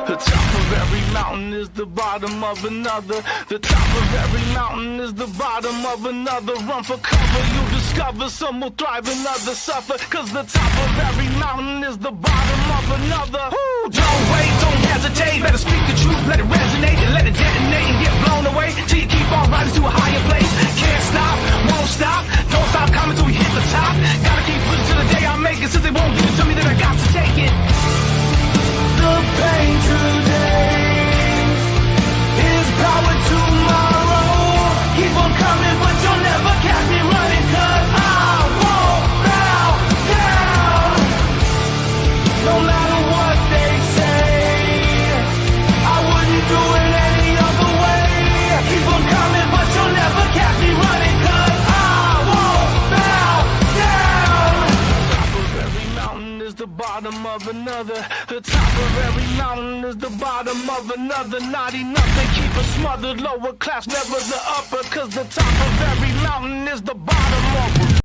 The top of every mountain is the bottom of another. The top of every mountain is the bottom of another. Run for cover, you discover some will thrive and others suffer. Cause the top of every mountain is the bottom of another. Ooh, don't wait, don't hesitate. Better speak the truth, let it resonate and let it detonate and get blown away. Till you keep on rising to a higher place. Can't stop, won't stop. Don't stop coming till we hit the top. Gotta keep pushing till the day I make it. Since they won't give it to me, then I got to take it. The pain today is power tomorrow. Keep on coming, but you'll never catch me running. Cause I won't bow down. No matter what they say, I wouldn't do it any other way. Keep on coming, but you'll never catch me running. Cause I won't bow down. The top of every mountain is the bottom of another. The top of every mountain is the bottom of another. Not enough, they keep us smothered. Lower class, never the upper. Cause the top of every mountain is the bottom of a...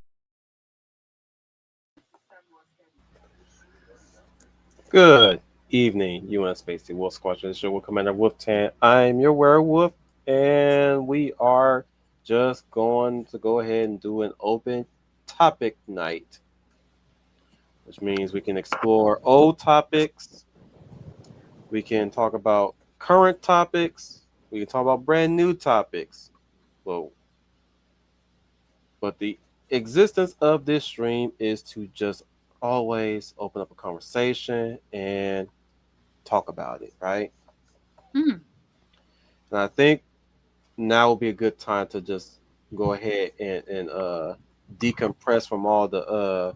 Good evening, UN Space Wolf Squad. The show with Commander Wolftan. I'm your werewolf, and we are just going to go ahead and do an open topic night, which means we can explore old topics, we can talk about current topics, we can talk about brand new topics. Well, but the existence of this stream is to just always open up a conversation and talk about it, right? And I think now will be a good time to just go ahead and decompress from all the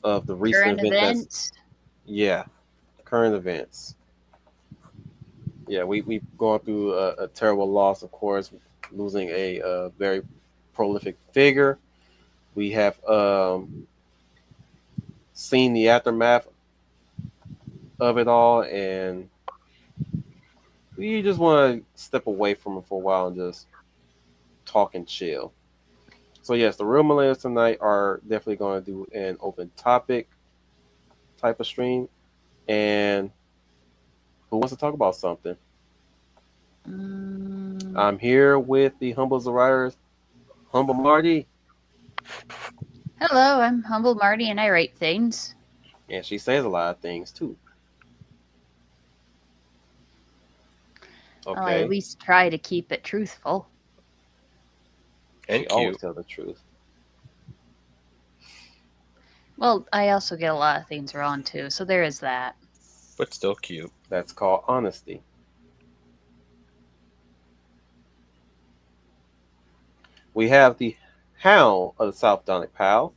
of the recent Current events. Current events. Yeah, we've gone through a terrible loss, of course, losing a very prolific figure. We have seen the aftermath of it all, and we just want to step away from it for a while and just talk and chill. So yes, the real millennials tonight are definitely going to do an open topic type of stream. And who wants to talk about something? I'm here with the Humbles of Writers, Humble Marty. Hello, I'm Humble Marty, and I write things. And she says a lot of things too. Okay. I at least try to keep it truthful. And she always tell the truth. Well, I also get a lot of things wrong too, so there is that. But still cute. That's called honesty. We have the Hound of the South Donic Pal.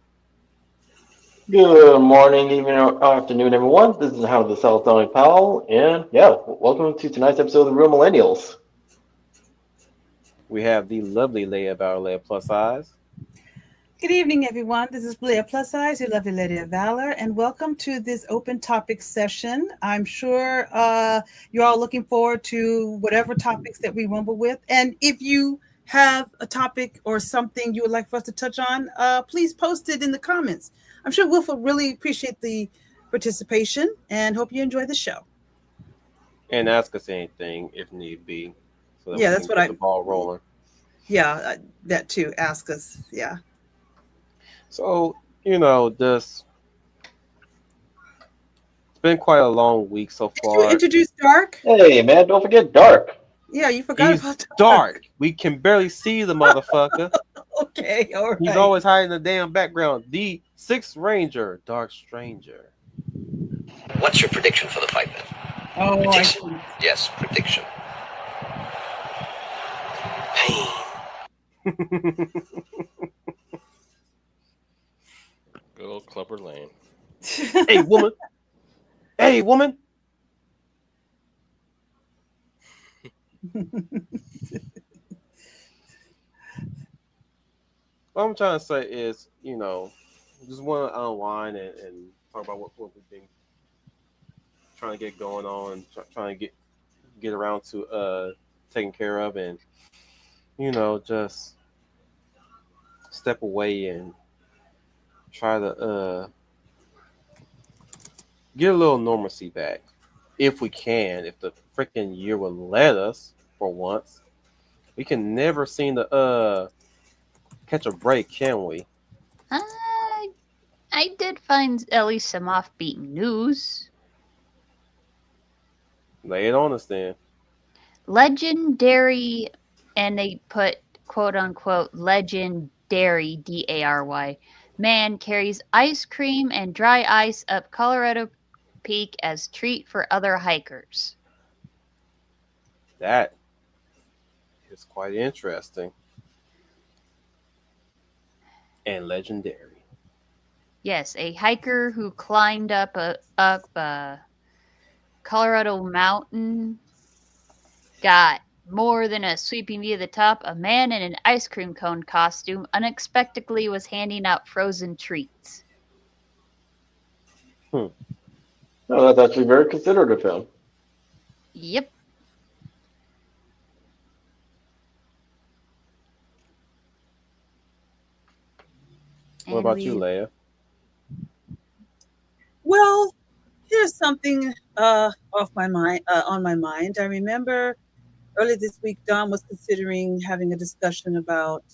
Good morning, evening, or afternoon, everyone. This is the Hound of the South Donic Pal, and welcome to tonight's episode of The Real Millennials. We have the lovely Leia Valor, Leia Plus Size. Good evening, everyone. This is Leia Plus Size, your lovely Lady of Valor, and welcome to this open topic session. I'm sure you're all looking forward to whatever topics that we rumble with. And if you have a topic or something you would like for us to touch on, please post it in the comments. I'm sure Wolf will really appreciate the participation and hope you enjoy the show. And ask us anything if need be. So that that's what get the ball rolling. Yeah, that too. Ask us. Yeah. So, it's been quite a long week so far. Did you introduce Dark? Hey, man, don't forget Dark. Yeah, you forgot He's about Dark. We can barely see the motherfucker. Okay, all right. He's always hiding in the damn background. The Sixth Ranger, Dark Stranger. What's your prediction for the fight, then? Oh, prediction. Yes, prediction. Good old Clubber Lane. Hey, woman. Hey, woman. What I'm trying to say is, just want to unwind and talk about what we've been trying to get going on, trying to get around to taking care of, and just step away and try to get a little normalcy back. if we can, if the freaking year will let us for once. We can never seem to catch a break, can we? Uh, I did find at least some offbeat news. Lay it on us then. Legendary, and they put quote unquote legendary DARY man carries ice cream and dry ice up Colorado Peak as treat for other hikers. That is quite interesting and legendary. Yes, a hiker who climbed up a Colorado mountain got more than a sweeping view of the top. A man in an ice cream cone costume unexpectedly was handing out frozen treats. No, that's actually very considerate of him. Yep. What about you, Leia? Well, here's something off my mind. On my mind, I remember earlier this week, Don was considering having a discussion about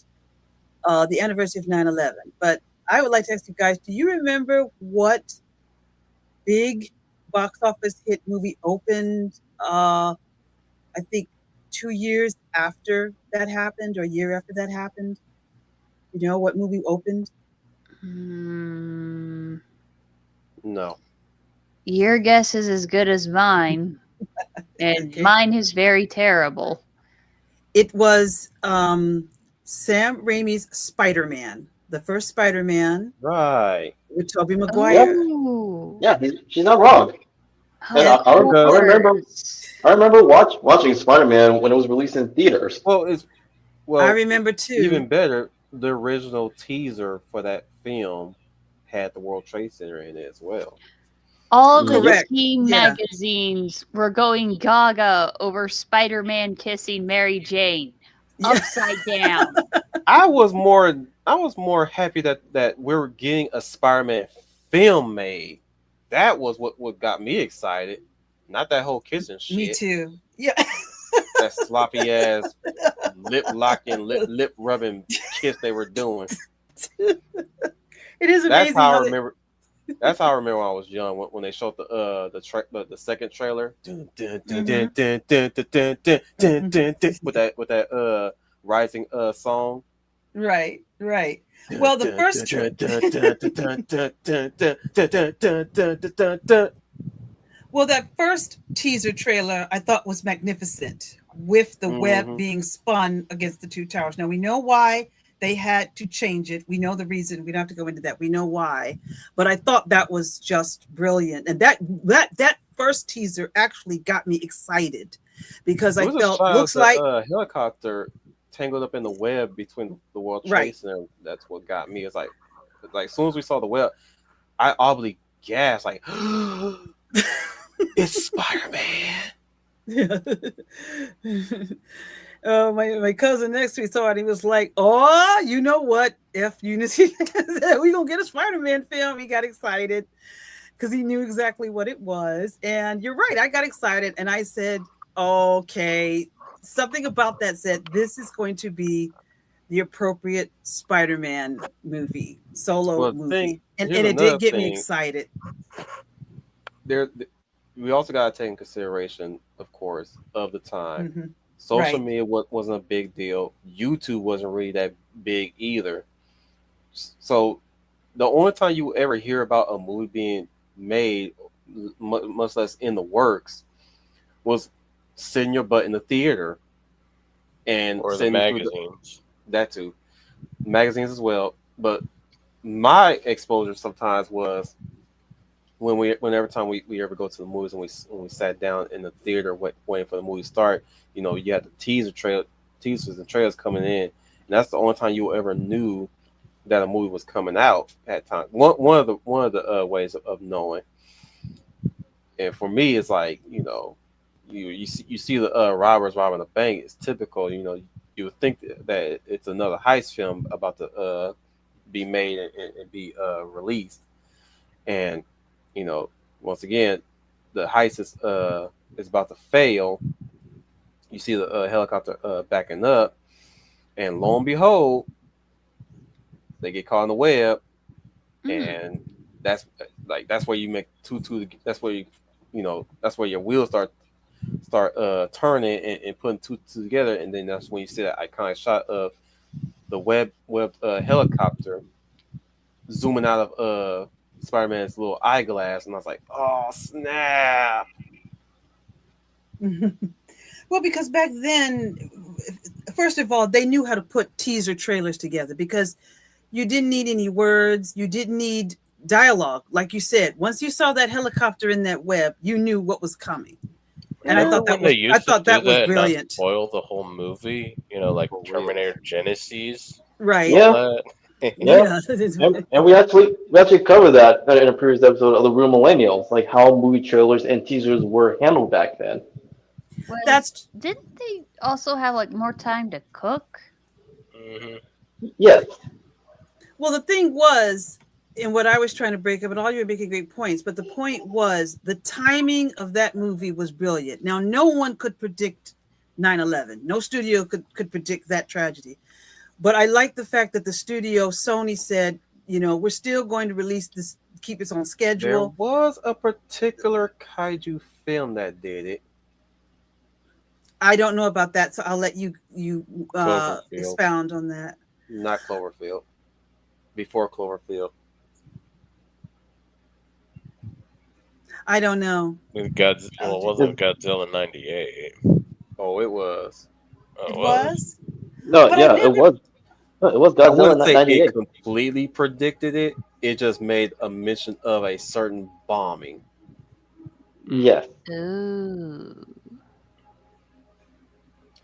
the anniversary of 9/11. But I would like to ask you guys: do you remember what big box office hit movie opened? I think 2 years after that happened, or a year after that happened. You know what movie opened? No. Your guess is as good as mine. And Okay. mine is very terrible. It was Sam Raimi's Spider-Man, the first Spider-Man Right. with Tobey Maguire. Ooh. Yeah, she's not wrong. And I remember watching Spider-Man when it was released in theaters. I remember too. Even better, the original teaser for that film had the World Trade Center in it as well. All the Correct. teen Yeah. magazines were going gaga over Spider-Man kissing Mary Jane Yeah. upside down. I was more happy that we were getting a Spider-Man film made. That was what got me excited. Not that whole kissing shit. Me too. Yeah. That sloppy ass lip locking, lip rubbing kiss they were doing. It is amazing. That's how I remember. That's how I remember when I was young when they showed the second trailer with that rising song. Right. Well, the first well, that first teaser trailer I thought was magnificent, with the web being spun against the two towers. Now we know why they had to change it. We know the reason. We don't have to go into that. We know why. But I thought that was just brilliant. And that first teaser actually got me excited because I felt looks like a helicopter tangled up in the web between the World Trade Center. That's what got me. It's like as soon as we saw the web, I audibly gasped like it's Spider-Man. My cousin next to me saw it. He was like, "Oh, you know what? F Unity, we gonna get a Spider-Man film." He got excited because he knew exactly what it was. And you're right. I got excited, and I said, "Okay." Something about that said this is going to be the appropriate Spider-Man movie, solo movie, and it did get me excited. We also got to take in consideration, of course, of the time. Mm-hmm. Social media wasn't a big deal. YouTube wasn't really that big either. So the only time you ever hear about a movie being made, much less in the works, was sitting your butt in the theater and or the magazines. That too, magazines as well. But my exposure sometimes was whenever time we ever go to the movies and we sat down in the theater waiting for the movie to start. You know, you had the teasers and trailers coming in, and that's the only time you ever knew that a movie was coming out at time. One of the ways of knowing. And for me, it's like, you know, you see the robbers robbing a bank. It's typical. You know, you would think that it's another heist film about to be made and be released. And you know, once again, the heist is about to fail. You see the helicopter backing up, and lo and behold, they get caught in the web, and that's where you make two. That's where that's where your wheels start turning and putting two together, and then that's when you see that iconic shot of the webbed helicopter zooming out of Spider-Man's little eyeglass, and I was like, oh snap. Well, because back then, first of all, they knew how to put teaser trailers together because you didn't need any words, you didn't need dialogue. Like you said, once you saw that helicopter in that web, you knew what was coming. And I thought that was brilliant. Spoil the whole movie, like Terminator Genesis. Right. Yeah. Yeah. And we actually covered that in a previous episode of the Real Millennials, like how movie trailers and teasers were handled back then. Well, didn't they also have like more time to cook? Mm-hmm. Yes. Well, the thing was, and what I was trying to break up, and all you were making great points, but the point was the timing of that movie was brilliant. Now, no one could predict 9/11. No studio could predict that tragedy. But I like the fact that the studio, Sony, said, we're still going to release this, keep it on schedule. There was a particular kaiju film that did it. I don't know about that, so I'll let you expound on that. Not Cloverfield. Before Cloverfield. I don't know. It wasn't Godzilla 98. Oh, it was. Oh, it was? No, but yeah, it was. No, it was Godzilla 98. It completely predicted it. It just made a mention of a certain bombing. Yes. Ooh.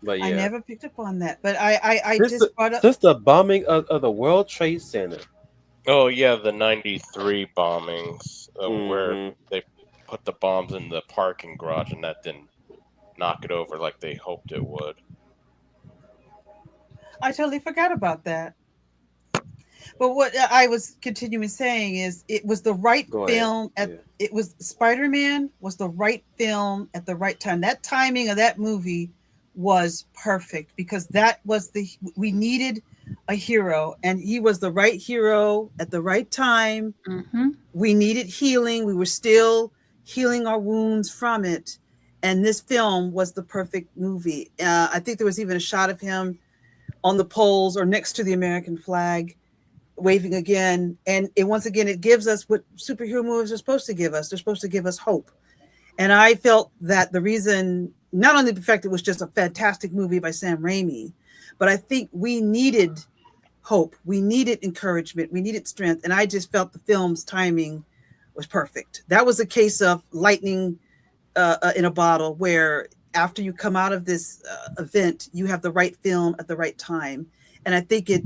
But yeah. I never picked up on that. But I just brought up just the bombing of the World Trade Center. Oh yeah, the 93 bombings where they put the bombs in the parking garage and that didn't knock it over like they hoped it would. I totally forgot about that. But what I was continuing saying is it was the right film it was Spider-Man was the right film at the right time. That timing of that movie was perfect because that was we needed a hero and he was the right hero at the right time. Mm-hmm. We needed healing. We were still healing our wounds from it. And this film was the perfect movie. I think there was even a shot of him on the poles or next to the American flag waving again. And once again, it gives us what superhero movies are supposed to give us. They're supposed to give us hope. And I felt that the reason, not only the fact it was just a fantastic movie by Sam Raimi, but I think we needed hope. We needed encouragement. We needed strength. And I just felt the film's timing was perfect. That was a case of lightning in a bottle where after you come out of this event, you have the right film at the right time. And I think it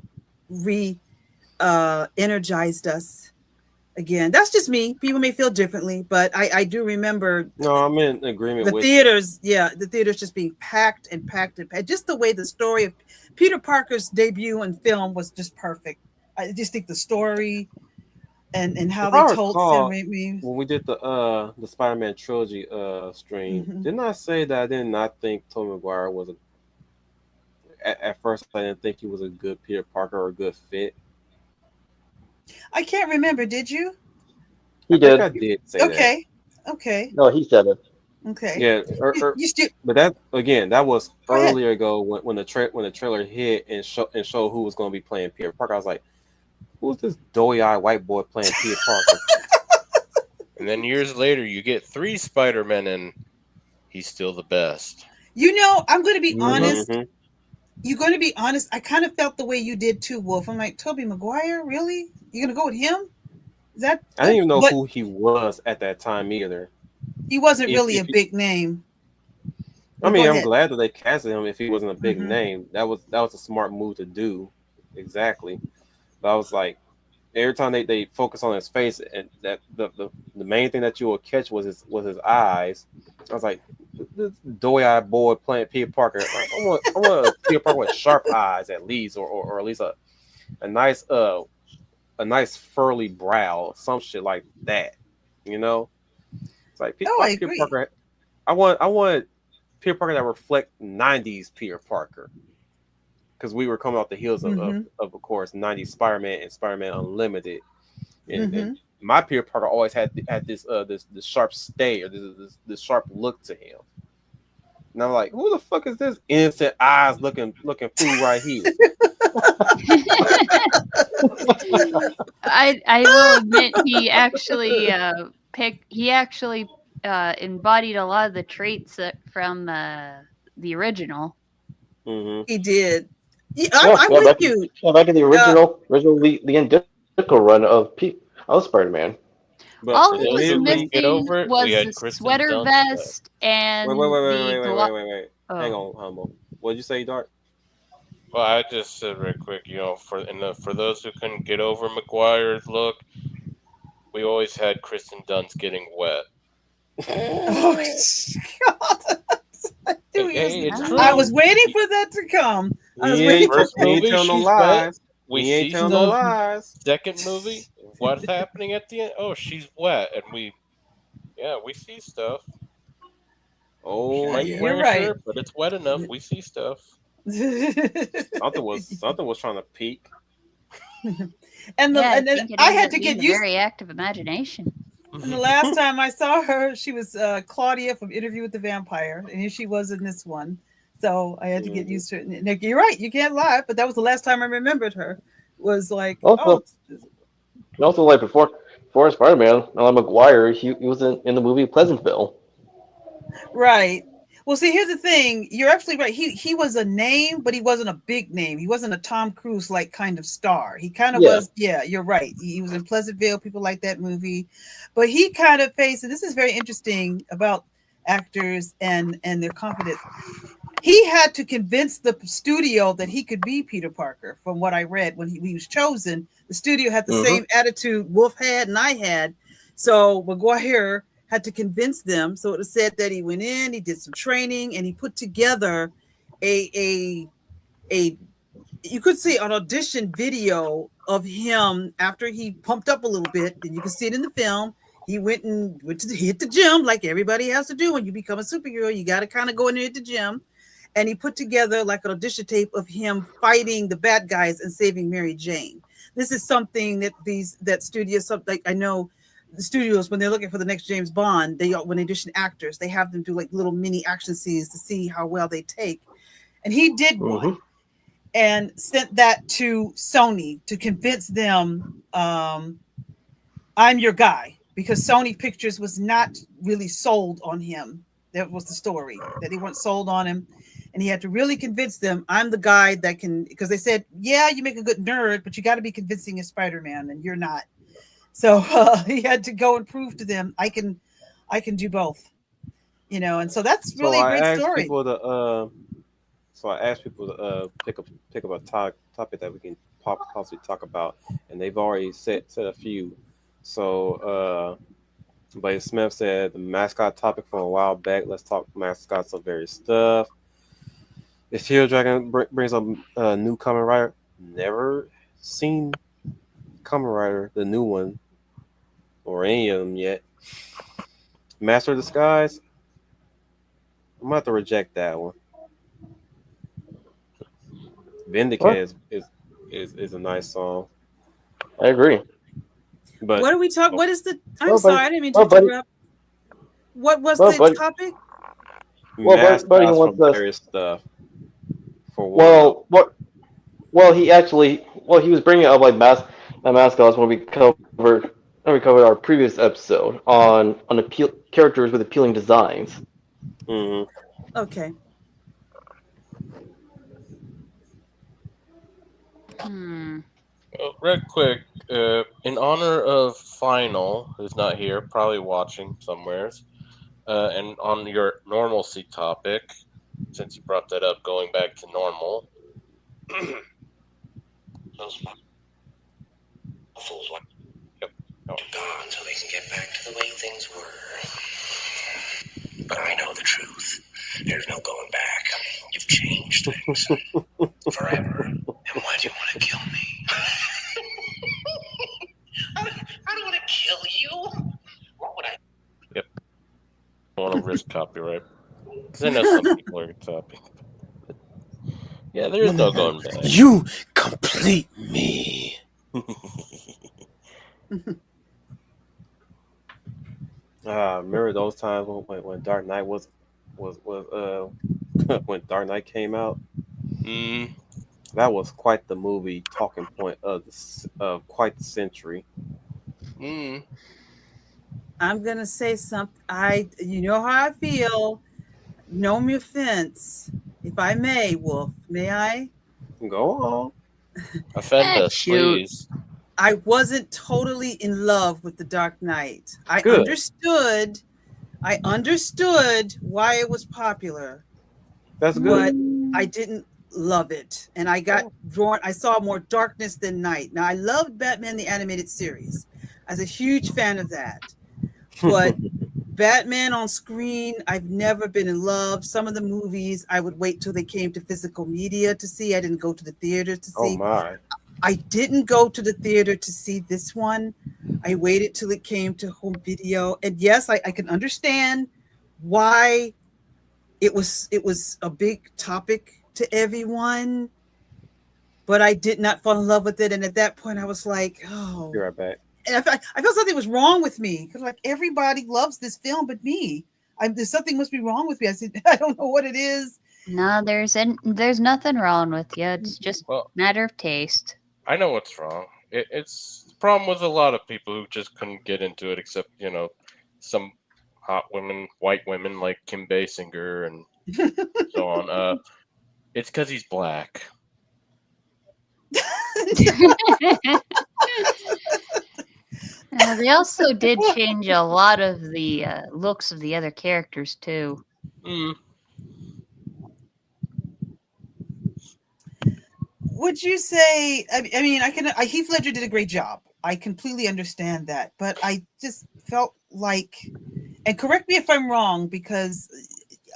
energized us again. That's just me. People may feel differently, but I do remember. No, I'm in agreement with theaters. Yeah, the theaters just being packed and packed and packed. Just the way the story of Peter Parker's debut in film was just perfect. I just think the story and how they told Sam Raimi. When we did the Spider-Man trilogy stream, didn't I say that I did not think Tobey Maguire was at first I didn't think he was a good Peter Parker or a good fit. I can't remember. Did you? He did. I did say that. Okay. No, he said it. Okay. Yeah. But that again, that was earlier ago when the trailer hit and show who was going to be playing Peter Parker. I was like, who's this doughy-eyed white boy playing Peter Parker? And then years later, you get 3 Spider-Men, and he's still the best. I'm going to be honest. You're going to be honest. I kind of felt the way you did too, Wolf. I'm like, Tobey Maguire, really? You're going to go with him? Is that? I didn't even know who he was at that time either. He wasn't really a big name. I mean, I'm glad that they casted him if he wasn't a big name. That was a smart move to do. Exactly. But I was like, every time they focus on his face, and that the main thing that you will catch was his eyes. I was like, this doughy-eyed boy playing Peter Parker. I want a Peter Parker with sharp eyes at least, or at least a nice furry brow, some shit like that, It's like Oh, I Peter agree. Parker. I want Peter Parker that reflect '90s Peter Parker, because we were coming off the heels of course, '90s Spider-Man and Spider-Man Unlimited, and my Peter Parker always had this sharp stay or this sharp look to him. And I'm like, who the fuck is this innocent eyes looking fool right here? I will admit he actually embodied a lot of the traits from the original. He did. Yeah, I'm with you. Back in the original Leon Ditko run of Spider-Man. But All he those was who couldn't missing get over it, we had was the Kristen sweater Dunst vest and wait. Oh. Hang on, Humble. What'd you say, Dart? Well, I just said real quick, for those who couldn't get over McGuire's look, we always had Kristen Dunst getting wet. Oh, God. It's true. I was waiting for that to come. I was waiting for First movie, ain't telling no she's lies. wet. We ain't see telling no lies. Second movie, what's happening at the end? Oh, she's wet, and we see stuff. Oh, Might be you're wearing a right. shirt, but it's wet enough. We see stuff. something was trying to peek. And I had to get used. Very active imagination. And the last time I saw her, she was Claudia from Interview with the Vampire, and here she was in this one. So I had to get used to it. And you're right, you can't lie, but that was the last time I remembered her. Was like, also like before Spider-Man, Alan McGuire, he was in the movie Pleasantville. Right. Well, see, here's the thing. You're absolutely right. He was a name, but he wasn't a big name. He wasn't a Tom Cruise like kind of star. He kind of was. Yeah, you're right. He was in Pleasantville. People like that movie, but he kind of faced. And this is very interesting about actors and their confidence. He had to convince the studio that he could be Peter Parker. From what I read, when he was chosen, the studio had the same attitude Wolf had and I had. So McGuire had to convince them. So it was said that he went in, he did some training, and he put together a you could say an audition video of him after he pumped up a little bit, and you can see it in the film. He went to hit the gym like everybody has to do when you become a superhero. You got to kind of go in there at the gym. And he put together like an audition tape of him fighting the bad guys and saving Mary Jane. This is something that studios, like I know the studios, when they're looking for the next James Bond, when they audition actors, they have them do like little mini action scenes to see how well they take. And he did one and sent that to Sony to convince them, I'm your guy, because Sony Pictures was not really sold on him. That was the story, that they weren't sold on him. And he had to really convince them, I'm the guy that can, because they said, yeah, you make a good nerd, but you got to be convincing as Spider-Man, and you're not. So he had to go and prove to them, I can do both, and so that's really a great story. So I asked people to pick up a topic that we can possibly talk about, and they've already set a few. So Blake Smith said the mascot topic from a while back. Let's talk mascots of various stuff. If Hero Dragon brings up a new Kamen Rider, never seen Kamen Rider, the new one, or any of them yet. Master of Disguise, I'm gonna have to reject that one. Vindicate is a nice song. I agree. But what are we talking? What is the? I'm sorry, I didn't mean to interrupt. What was the topic? Mascots from various stuff. He was bringing up like mascots when we covered our previous episode on characters with appealing designs. Okay. Real quick, in honor of Final, who's not here, probably watching somewheres, and on your normalcy topic, since you brought that up, going back to normal. Those fools want Yep. to gone so they can get back to the way things were. But I know the truth. There's no going back. You've changed things forever. And why do you want to kill me? I don't want to kill you. What would I? Yep. there's copyright. Because I know some people are copying. Yeah, there's no going back. You complete me. Remember those times when Dark Knight was when Dark Knight came out? Mm, That was quite the movie talking point of quite the century. mm. I'm gonna say something. You know how I feel. No me offense, if I may, Wolf. May I? Go on. Offend us, Shoot. please. I wasn't totally in love with the Dark Knight. I Good. understood why it was popular, That's but good. I didn't love it. And I got drawn, I saw more darkness than night. Now I loved Batman the Animated Series. I was a huge fan of that. But Batman on screen, I've never been in love. Some of the movies I would wait till they came to physical media to see. I didn't go to the theater to Oh see. my. I didn't go to the theater to see this one. I waited till it came to home video. And yes, I can understand why it was a big topic to everyone, but I did not fall in love with it. And at that point I was like, oh. Be right back. And I felt something was wrong with me because like everybody loves this film but me. There's something must be wrong with me. I said, I don't know what it is. No, there's nothing wrong with you. It's just Well, matter of taste. I know what's wrong. It's the problem with a lot of people who just couldn't get into it, except, some hot women, white women like Kim Basinger and so on. It's because he's black. They also did change a lot of the looks of the other characters too. Mm. Would you say? I mean, Heath Ledger did a great job. I completely understand that, but I just felt like, and correct me if I'm wrong, because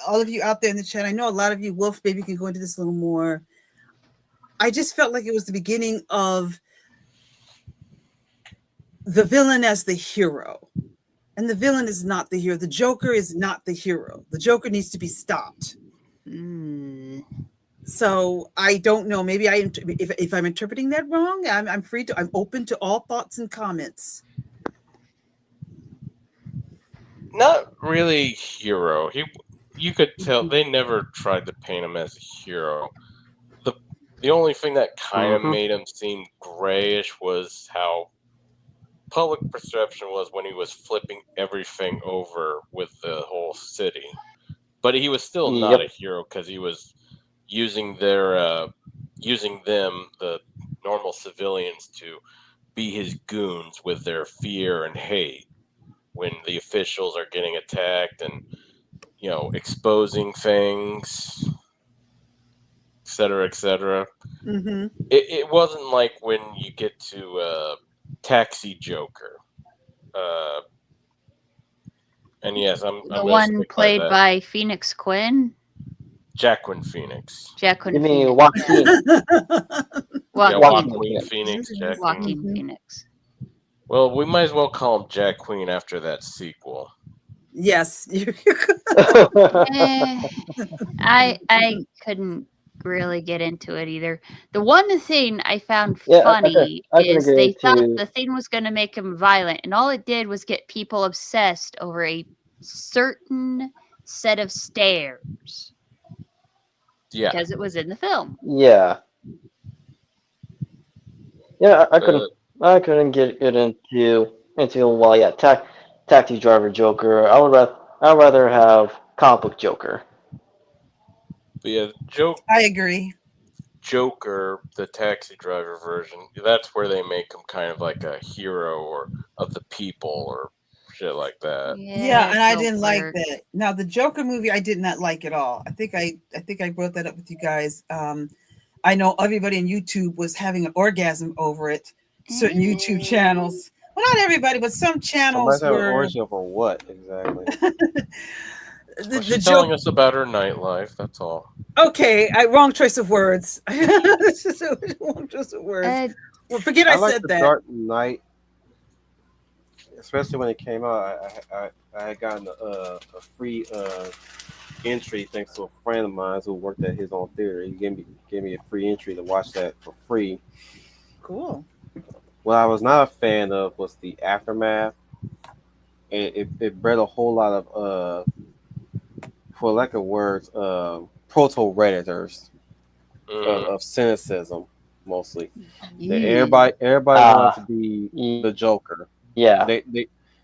all of you out there in the chat, I know a lot of you, Wolf, maybe you can go into this a little more. I just felt like it was the beginning of the villain as the hero, and the villain is not the hero. The Joker is not the hero. The Joker needs to be stopped. Mm. So I don't know. Maybe if I'm interpreting that wrong, I'm free to. I'm open to all thoughts and comments. Not really hero. You could tell they never tried to paint him as a hero. The only thing that kind of made him seem grayish was how public perception was when he was flipping everything over with the whole city. But he was still not a hero because he was using them, the normal civilians, to be his goons with their fear and hate when the officials are getting attacked and, exposing things, etc., etc. Mm-hmm. It wasn't like when you get to Taxi Joker. And yes, I'm The one played by Phoenix Quinn. Jacqueline Phoenix. Jacqueline You mean Phoenix. Joaquin Phoenix. Joaquin Phoenix. Well, we might as well call him Jack Queen after that sequel. Yes. I couldn't really get into it either. The one thing I found funny is they thought the thing was going to make him violent, and all it did was get people obsessed over a certain set of stairs. Yeah, because it was in the film. Yeah, I couldn't get it into Taxi Driver Joker. I'd rather have comic book Joker. But yeah, I agree. Joker, the Taxi Driver version, that's where they make him kind of like a hero or of the people or shit like that. Yeah, and I didn't like that. Now the Joker movie I did not like at all. I think I brought that up with you guys. I know everybody on YouTube was having an orgasm over it. Certain YouTube channels. Well, not everybody, but some channels were. Origin for what exactly? She's telling us about her nightlife. That's all. Okay, wrong choice of words. Wrong choice of words. Well, forget I said like the that. Dark Knight. especially when it came out, I had gotten a free entry thanks to a friend of mine who worked at his own theater. He gave me a free entry to watch that for free. Cool. What I was not a fan of was the aftermath. It bred a whole lot of for lack of words, proto redditors of cynicism mostly. That everybody wanted to be the Joker. Yeah.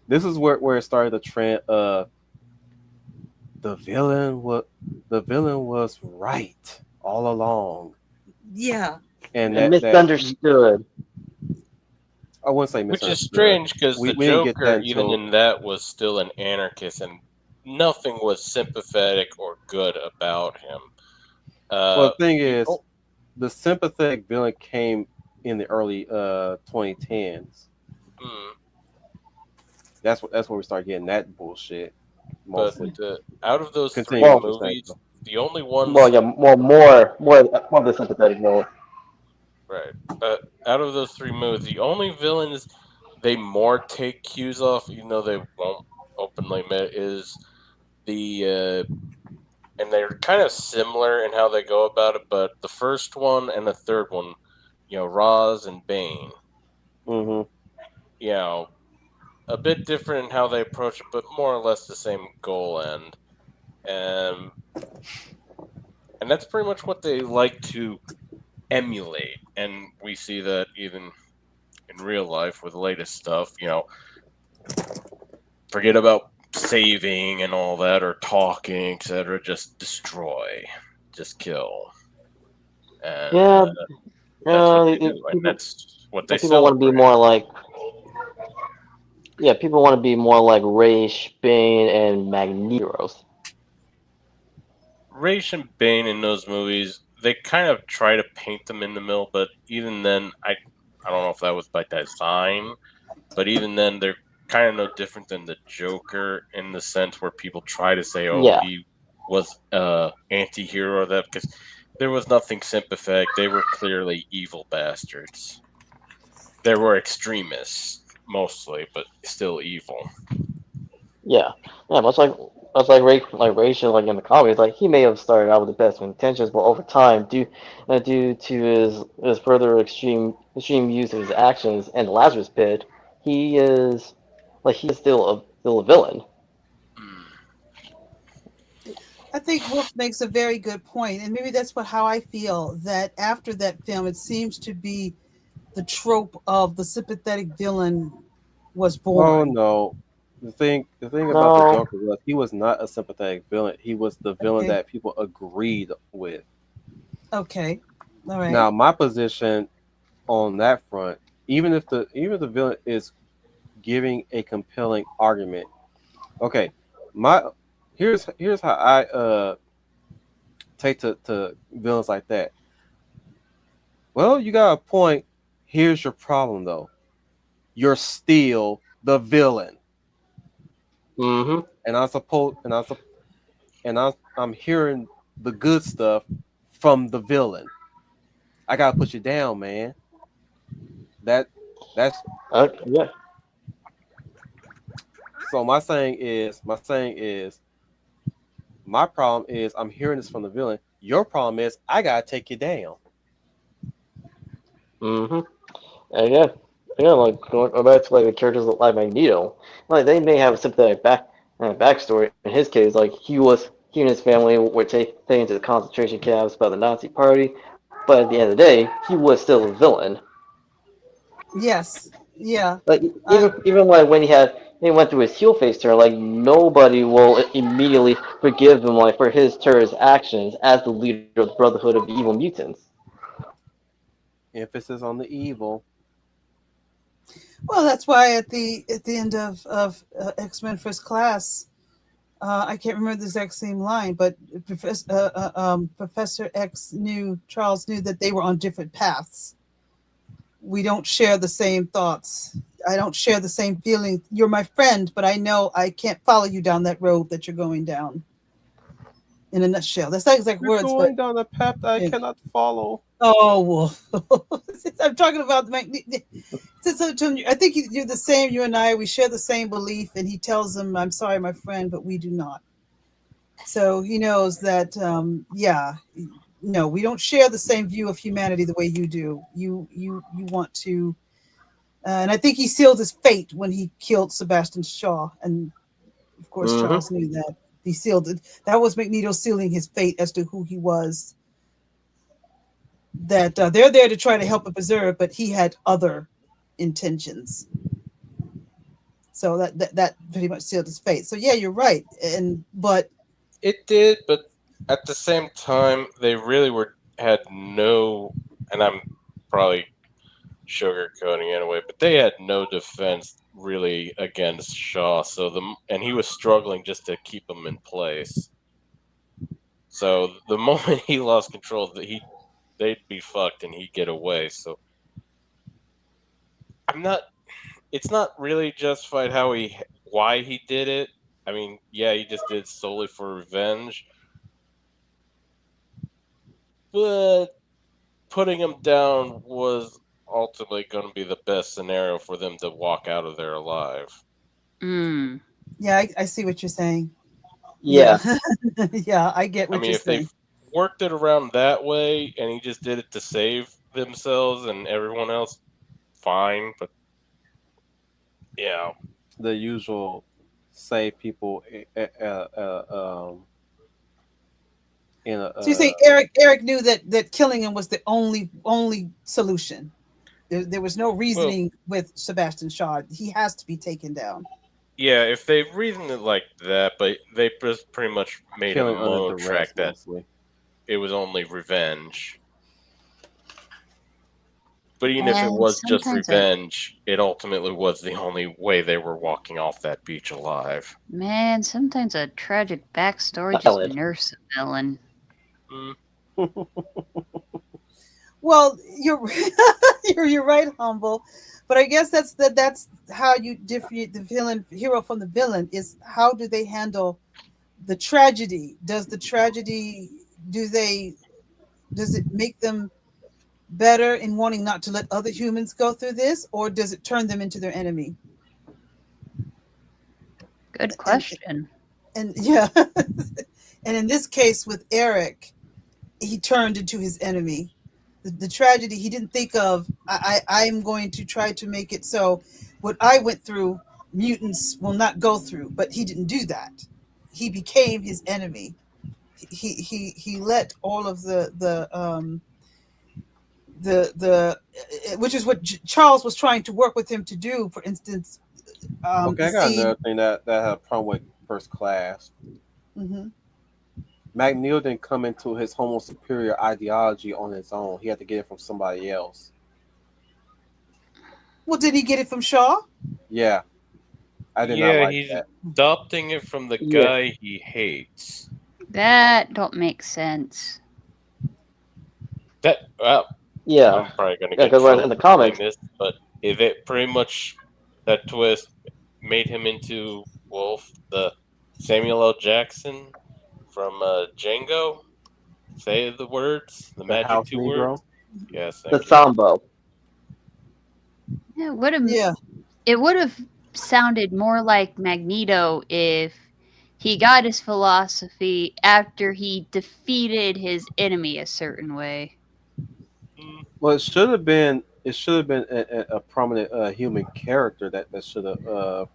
This is where it started the trend of the villain was right all along. Yeah. And misunderstood. I wouldn't say Which misunderstood. is strange because the we didn't get Joker, that even until- in that, was still an anarchist, and nothing was sympathetic or good about him. Well, the thing is, oh. the sympathetic villain came in the early 2010s. That's where we start getting that bullshit. Mostly. But out of those Continue three with the movies, cycle. the only ones. Well, yeah, more of the sympathetic villain. Right. Out of those three movies, the only villains they more take cues off, even though they won't openly admit, is the. And they're kind of similar in how they go about it, but the first one and the third one, Roz and Bane, a bit different in how they approach it, but more or less the same goal end. And that's pretty much what they like to emulate. And we see that even in real life with the latest stuff, forget about saving and all that, or talking, etc. Just destroy, just kill. And, that's what they people want to be more like. Yeah, people want to be more like Raish, Bane, and Magnetos. Raish and Bane in those movies, they kind of try to paint them in the middle, but even then, I don't know if that was by design, but even then, they're kind of no different than the Joker in the sense where people try to say, he was anti-hero or that, because there was nothing sympathetic. They were clearly evil bastards. They were extremists mostly, but still evil. Yeah, much like Rachel, like in the comics, like he may have started out with the best of intentions, but over time, due to his further extreme use of his actions and the Lazarus Pit, he is still a villain. I think Wolf makes a very good point, and maybe that's how I feel. That after that film, it seems to be the trope of the sympathetic villain was born. Oh no. The thing about the Joker was he was not a sympathetic villain. He was the villain that people agreed with. Okay. All right. Now my position on that front, even if the villain is giving a compelling argument. Okay. Here's how I take to villains like that. Well, you got a point. Here's your problem though. You're still the villain. And I'm hearing the good stuff from the villain. I gotta put you down, man. That's yeah. So my saying is, my problem is I'm hearing this from the villain. Your problem is I gotta take you down. Yeah, like going back to like the characters like Magneto, like they may have a sympathetic backstory. In his case, like he and his family were taken to the concentration camps by the Nazi Party, but at the end of the day, he was still a villain. Yes. Yeah. Like even like when he went through his heel face turn, like nobody will immediately forgive him like for his terrorist actions as the leader of the Brotherhood of Evil Mutants. Emphasis on the evil. Well, that's why at the end of X-Men First Class, I can't remember the exact same line, but Professor Charles knew that they were on different paths. We don't share the same thoughts. I don't share the same feelings. You're my friend, but I know I can't follow you down that road that you're going down. In a nutshell, that's not exact words. Going down a path I cannot follow. Oh, well, I'm talking about I think you're the same. You and I, we share the same belief. And he tells him, "I'm sorry, my friend, but we do not." So he knows that, no, we don't share the same view of humanity the way you do. You want to, and I think he sealed his fate when he killed Sebastian Shaw, and of course Mhm. Charles knew that. He sealed it. That was Magneto sealing his fate as to who he was. That they're there to try to help and preserve, but he had other intentions. So that pretty much sealed his fate. So yeah, you're right. But It did, but at the same time, they really had no, and I'm probably sugarcoating anyway, but they had no defense really against Shaw. And he was struggling just to keep him in place. So the moment he lost control, they'd be fucked and he'd get away. So it's not really justified why he did it. I mean, yeah, he just did it solely for revenge. But putting him down was ultimately going to be the best scenario for them to walk out of there alive. Mm. yeah, I see what you're saying. Yeah. Yeah, I get what I mean, you're if they saying. worked it around that way and he just did it to save themselves and everyone else, fine. But yeah, The usual save people in a So you say Eric knew that killing him was the only solution. There was no reasoning with Sebastian Shaw. He has to be taken down. yeah, if they reasoned it like that, but they just pretty much made a killing under mono duress track that mostly. it was only revenge. But even if it And was just sometimes revenge, it ultimately was the only way they were walking off that beach alive. sometimes a tragic backstory just Valid. nerfs a villain. Well, you're you're right, Humble. But I guess that's how you differentiate the hero from the villain is how do they handle the tragedy? Does the tragedy does it make them better in wanting not to let other humans go through this, or does it turn them into their enemy? Good question. And yeah, and in this case with Eric, he turned into his enemy. The tragedy he didn't think of. I'm going to try to make it so what I went through, mutants will not go through. But he didn't do that. He became his enemy. He let all of the which is what Charles was trying to work with him to do. For instance, Okay, the I got scene. another thing that had a problem with First Class. Mhm. Magneto didn't come into his homo superior ideology on his own. He had to get it from somebody else. Well, did he get it from Shaw? Yeah, I did not like he's that. adopting it from the Yeah. guy he hates. That don't make sense. That Yeah. I'm probably gonna Yeah, get 'cause trouble in the for comics- saying this, but if it pretty much that twist made him into Wolf, the Samuel L. Jackson from Django. Say the words, the The magic House two Negro. words. Yes, The thank you. Sambo. Yeah, would have Yeah. it would have sounded more like Magneto if he got his philosophy after he defeated his enemy a certain way. Well, it should have been. It should have been a prominent human character that should have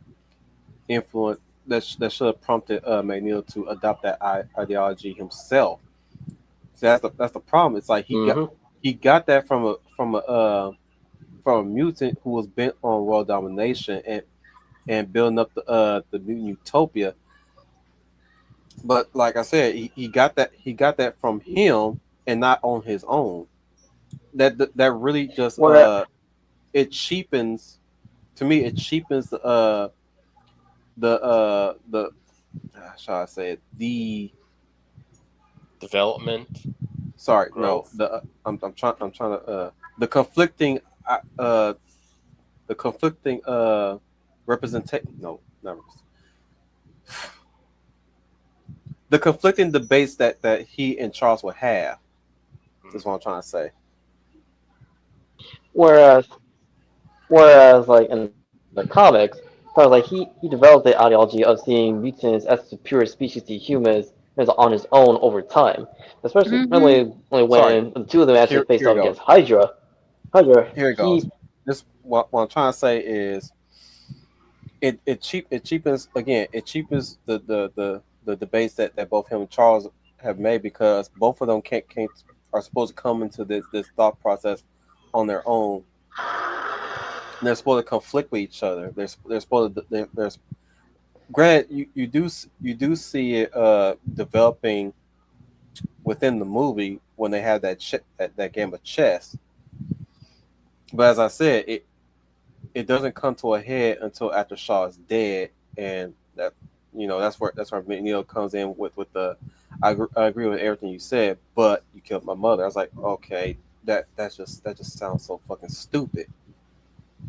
influenced. That should have prompted Magneto to adopt that ideology himself. So that's the problem. It's like he got that from a mutant who was bent on world domination and building up the mutant utopia. But like I said, he got that from him and not on his own. That really just it cheapens to me. It cheapens the how shall I say it, the Development. sorry Growth. no the I'm trying to the conflicting uh the conflicting representation no never the conflicting debates that he and Charles would have is what I'm trying to say. Whereas Whereas like in the comics, so like he developed the ideology of seeing mutants as superior species to humans as on his own over time. Especially Mm-hmm. Sorry. when the two of them actually faced Here it off goes. against Hydra. Hydra, Here it goes. This what I'm trying to say is it cheapens again. It cheapens the debates that both him and Charles have made because both of them can't are supposed to come into this thought process on their own. They're supposed to conflict with each other. They're supposed to there's granted you do see it developing within the movie when they have that game of chess. But as I said, it doesn't come to a head until after Shaw is dead, and that that's where McNeil comes in with the I agree with everything you said, but you killed my mother. I was like, okay, that just sounds so fucking stupid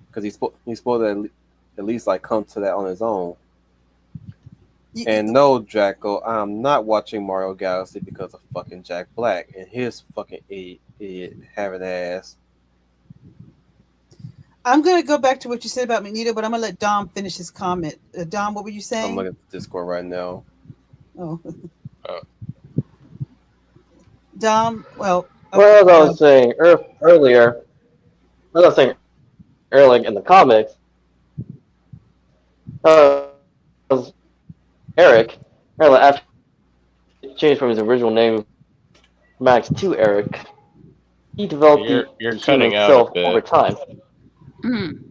because he's supposed to at least like come to that on his own. And no, Draco, I'm not watching Mario Galaxy because of fucking Jack Black and his fucking idiot having ass. I'm going to go back to what you said about Magneto, but I'm going to let Dom finish his comment. Dom, what were you saying? I'm looking at Discord right now. Oh. Oh. Dom, well. Well, as I was saying earlier, in the comics, was Eric, after he changed from his original name Max to Eric, he developed You're the cutting human out a self bit. over time. Mm.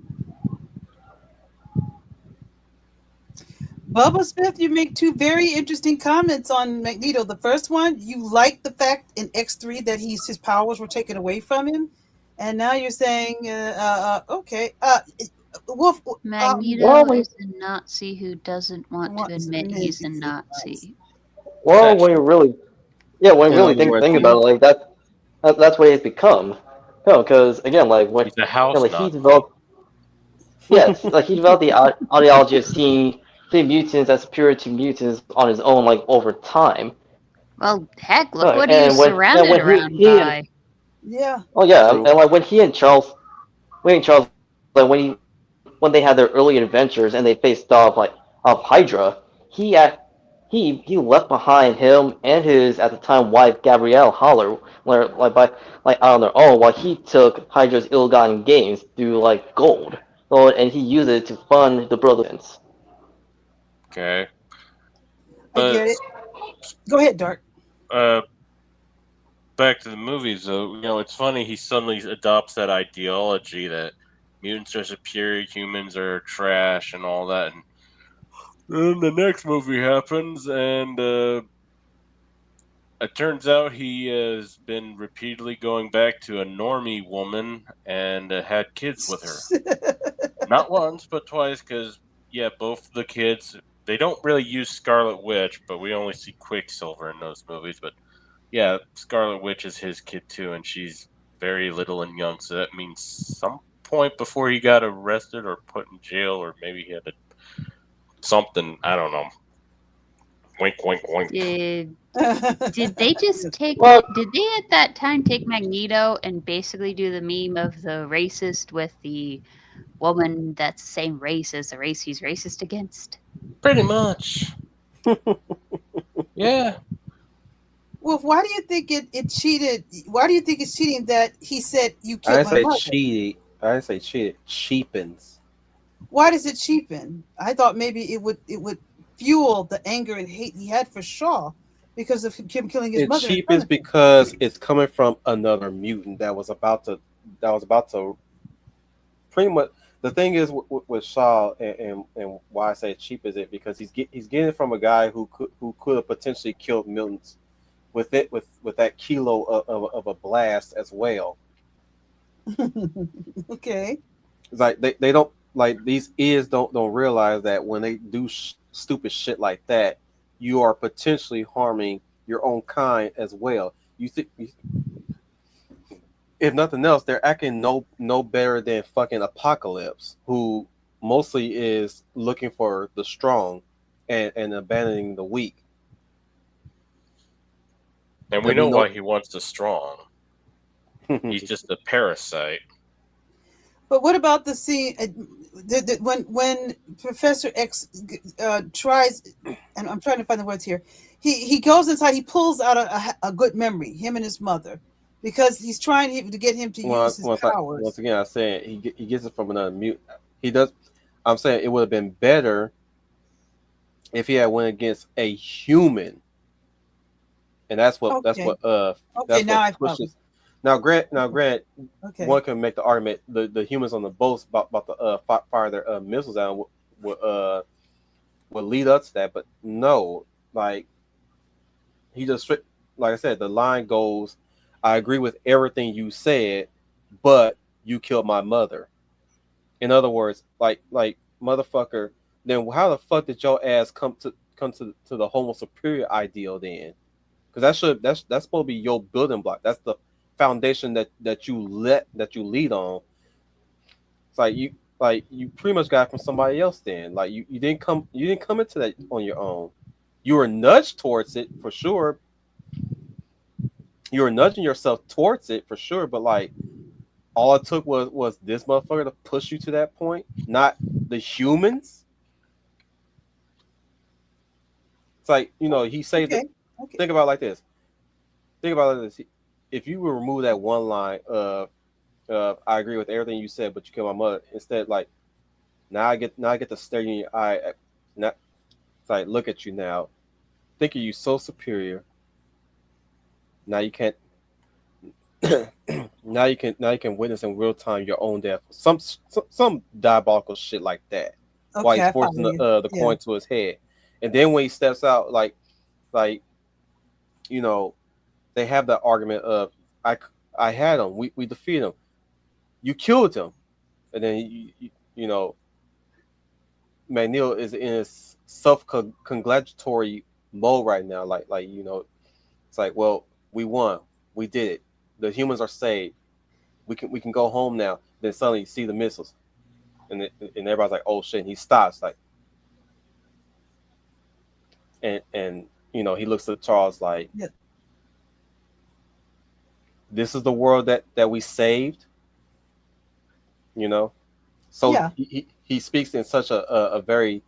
Bubba Smith, you make two very interesting comments on Magneto. The first one, you like the fact in X3 that his powers were taken away from him, and now you're saying, okay, Wolf. Magneto is a Nazi who doesn't want to admit he's a Nazi. Well, when you really, when you really think about it, like that's what he's become. No, because again, like when he's a house he developed, yes, like he developed the ideology of seeing mutants as superior to mutants on his own, like over time. Well, heck, look what he was surrounded around by. Yeah. Oh yeah, and like when Charles, like when they had their early adventures and they faced off of Hydra, he left behind him and his at the time wife Gabrielle Haller on their own while he took Hydra's ill-gotten gains through like gold. So, and he used it to fund the Brotherlands. Okay. I get it. Go ahead, Dark. Back to the movies, though. It's funny he suddenly adopts that ideology that mutants are superior, humans are trash, and all that. And then the next movie happens, and it turns out he has been repeatedly going back to a normie woman and had kids with her. Not once, but twice, because, both the kids, they don't really use Scarlet Witch, but we only see Quicksilver in those movies. But, Scarlet Witch is his kid, too, and she's very little and young, so that means some point before he got arrested or put in jail, or maybe he had something, I don't know. Wink, wink, wink. Did they just take? Did they at that time take Magneto and basically do the meme of the racist with the woman that's the same race as the race he's racist against? Pretty much. Yeah. Well, why do you think it cheated? Why do you think it's cheating that he said you I killed my didn't mother? say cheated. I didn't say cheated. Cheapens. Why does it cheapen? I thought maybe it would fuel the anger and hate he had for Shaw because of him killing his mother. It cheapens because it's coming from another mutant that was about to pretty much. The thing is with Shaw and why I say cheap is it because he's getting it from a guy who could have potentially killed mutants with that kilo of a blast as well. Okay. It's like they don't like these ears don't realize that when they do stupid shit like that, you are potentially harming your own kind as well. You think, if nothing else, they're acting no better than fucking Apocalypse, who mostly is looking for the strong and abandoning the weak. And we know why he wants the strong. He's just a parasite. But what about the scene when Professor X tries, and I'm trying to find the words here. He goes inside. He pulls out a good memory. Him and his mother, because he's trying to get him to use his powers. Once again, I'm saying he gets it from another mute. He does. I'm saying it would have been better if he had went against a human, and that's what Okay. that's Now I what follow. pushes. Now, Grant, Okay. one can make the argument the humans on the boats about to fire their missiles out would lead up to that, but no, like he just like I said, the line goes, "I agree with everything you said, but you killed my mother." In other words, like motherfucker, then how the fuck did your ass come to the homo superior ideal then? Because that's supposed to be your building block. That's the foundation that you lead on. It's like you pretty much got it from somebody else then. Like you didn't come into that on your own. You were nudged towards it for sure. You were nudging yourself towards it for sure, but like all it took was this motherfucker to push you to that point, not the humans. It's like, he saved it. Okay. Think about it like this. If you would remove that one line of I agree with everything you said, but you killed my mother. Instead, like now I get to stare you in your eye. It's like, look at you now. Think of you so superior. Now you can't. now you can witness in real time your own death. Some diabolical shit like that. While Okay, he's I forcing follow you. the coin to his head, and then when he steps out, like they have that argument of I had him. We defeated him. You killed him, and then McNeil is in his self-congratulatory mode right now. Like it's like, well, we won. We did it. The humans are saved. We can go home now. Then suddenly you see the missiles, and everybody's like, oh shit. And he stops like, and he looks at Charles like, Yeah. this is the world that we saved. So Yeah. he speaks in such a very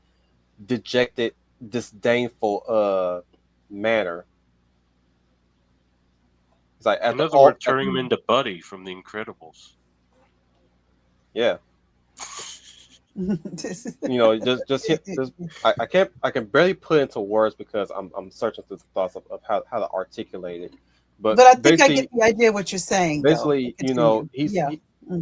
dejected, disdainful manner. It's like In other words, turning him into Buddy from The Incredibles. Yeah. I can barely put into words because I'm searching through the thoughts of how to articulate it. But I think I get the idea of what you're saying. Basically, he's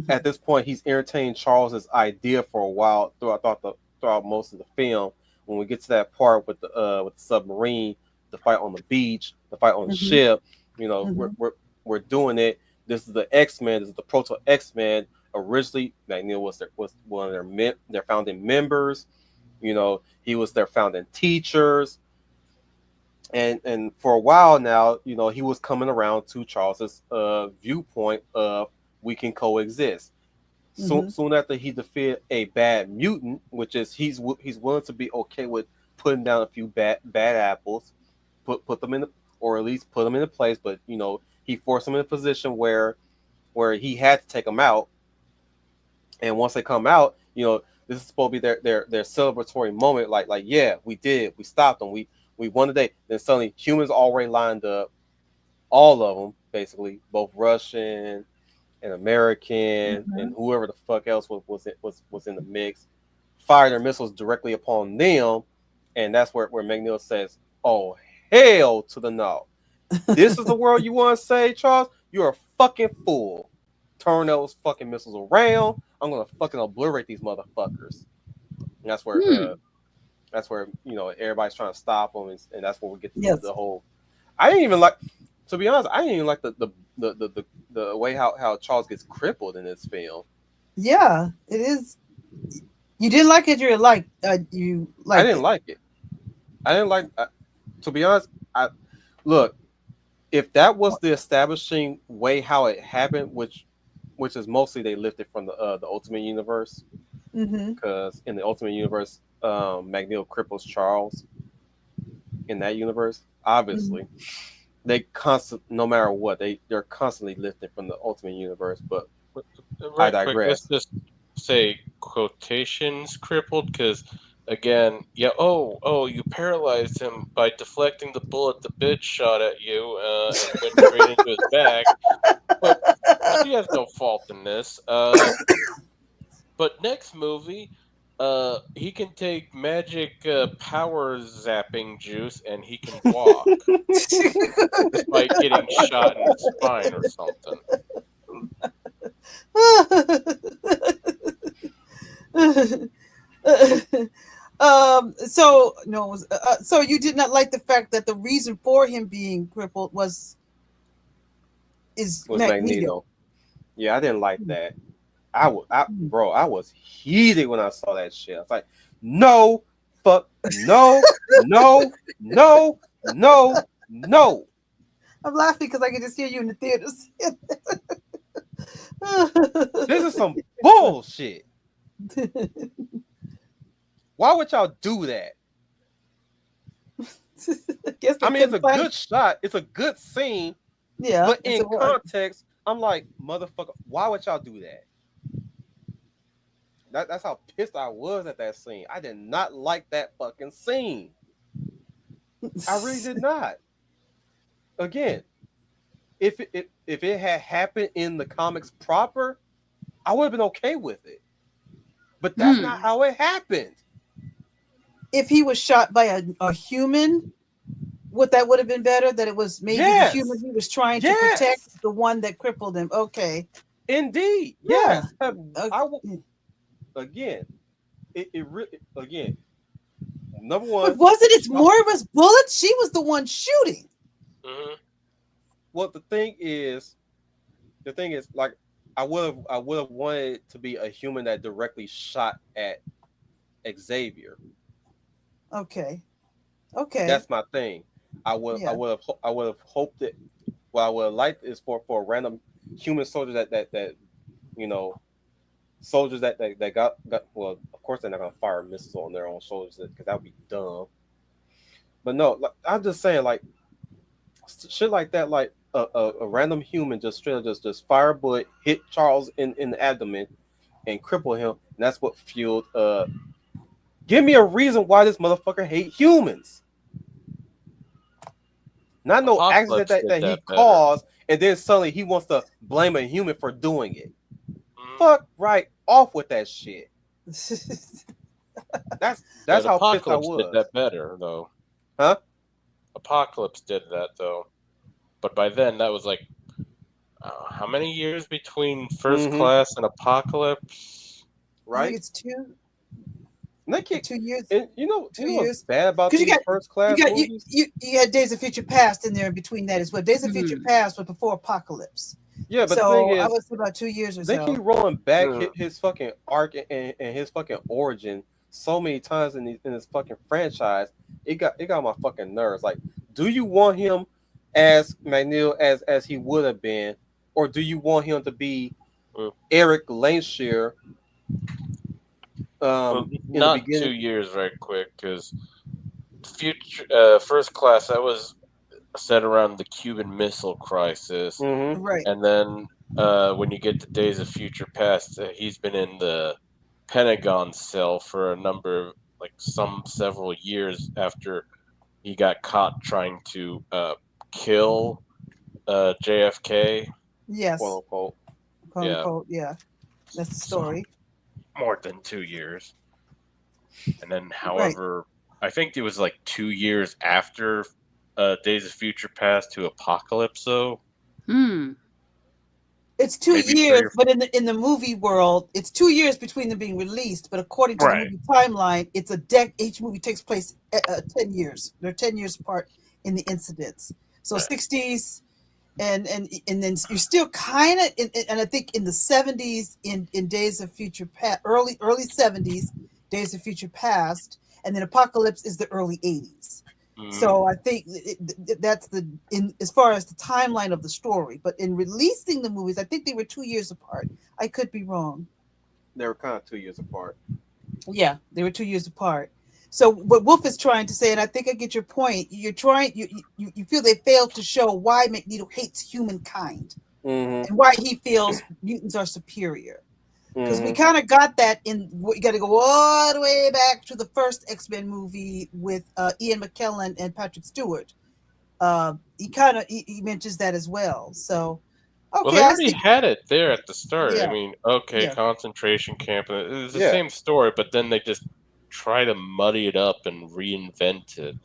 at this point he's entertained Charles's idea for a while throughout most of the film. When we get to that part with the submarine, the fight on the beach, the fight on the ship, we're doing it. This is the X-Men. This is the Proto X-Men. Originally, McNeil was one of their founding members. He was their founding teachers. And for a while now, he was coming around to Charles's viewpoint of we can coexist. Soon after he defeated a bad mutant, which is he's willing to be okay with putting down a few bad apples, put them in or at least put them into place. But he forced them in a position where he had to take them out. And once they come out, this is supposed to be their celebratory moment. Like yeah, we did, we stopped them, we won the day. Then suddenly humans already lined up, all of them basically, both Russian and American and whoever the fuck else was in the mix, fired their missiles directly upon them, and that's where McNeil says, "Oh hell to the no! This is the world you want to say, Charles? You're a fucking fool. Turn those fucking missiles around. I'm gonna fucking obliterate these motherfuckers." And that's where everybody's trying to stop them, and that's where we get to the whole. I didn't even like, to be honest, I didn't even like the way how Charles gets crippled in this film. Yeah, it is. You didn't like it. You're like you like. I didn't like it. I didn't like. To be honest, look. If that was the establishing way how it happened, which is mostly they lifted from the Ultimate Universe, because in the Ultimate Universe, McNeil cripples Charles. In that universe, obviously, they no matter what, they're constantly lifted from the Ultimate Universe. But I digress. say quotations crippled because again, yeah. Oh, you paralyzed him by deflecting the bullet the bitch shot at you and went straight into his back. But she has no fault in this. But next movie, he can take magic power zapping juice and he can walk despite getting shot in the spine or something. So no, so you did not like the fact that the reason for him being crippled was Magneto. Yeah, I didn't like that. Bro, I was heated when I saw that shit. I was like, no, fuck, no, no, no, no, no. I'm laughing because I can just hear you in the theaters. This is some bullshit. Why would y'all do that? I mean, it's a good shot. It's a good scene. Yeah. But in context, I'm like, motherfucker, why would y'all do that? That's how pissed I was at that scene. I did not like that fucking scene. I really did not. Again, if it had happened in the comics proper, I would have been okay with it. But that's not how it happened. If he was shot by a human, would have been better? That it was maybe the human he was trying to protect, the one that crippled him. Okay. Indeed. Yeah. Yes. Again, it really, again, number one. But wasn't it Moira's bullets? She was the one shooting. Mm-hmm. Well, the thing is, like, I would have wanted it to be a human that directly shot at Xavier. Okay. That's my thing. I would have hoped that. What I would have liked is for a random human soldier that you know, soldiers that got well. Of course, they're not gonna fire missiles on their own soldiers because that would be dumb. But no, like, I'm just saying, like, shit like that, like a random human just straight up just fire a bullet, hit Charles in the abdomen, and cripple him. And that's what fueled. Give me a reason why this motherfucker hate humans. Not no accident that he caused, and then suddenly he wants to blame a human for doing it. Fuck right off with that shit. That's how pissed I was. Did that better though. Huh? Apocalypse did that though, but by then that was like how many years between First Class and Apocalypse? Right, I think it's 2. Like 2 years. And you know what's bad about these First Class movies? You had Days of Future Past in there in between that as well. Days of Future Past was before Apocalypse. Yeah, but so the thing is, I would say about 2 years or so. They keep rolling back his fucking arc and his fucking origin so many times in this fucking franchise. It got my fucking nerves. Like, do you want him as Magneto as he would have been, or do you want him to be Eric Lanshear? Not 2 years, right quick, because future First Class that was set around the Cuban Missile Crisis, right? And then when you get to Days of Future Past, he's been in the Pentagon cell for a number of several years after he got caught trying to kill JFK. Yes, quote unquote. Yeah, that's the story. More than 2 years, and then however, I think it was like 2 years after Days of Future Past to Apocalypse. Though, it's 2 years, but in the movie world, it's 2 years between them being released. But according to the movie timeline, it's each movie takes place 10 years. They're 10 years apart in the incidents. So 60s. And then you're still kind of and I think in the 70s in Days of Future Past, early 70s, Days of Future Past, and then Apocalypse is the early 80s. So I think that's as far as the timeline of the story. But in releasing the movies, I think they were 2 years apart. I could be wrong. They were kind of 2 years apart. Yeah, they were 2 years apart. So what Wolf is trying to say, and I think I get your point, you feel they failed to show why Magneto hates humankind and why he feels mutants are superior. because we Mhm. kind of got that in. We got to go all the way back to the first X-Men movie with Ian McKellen and Patrick Stewart. He mentions that as well. So Well, okay, they I already see. had it there at the start. I Yeah, mean, okay, yeah, concentration camp. It's the Yeah, same story, but then they just try to muddy it up and reinvent it.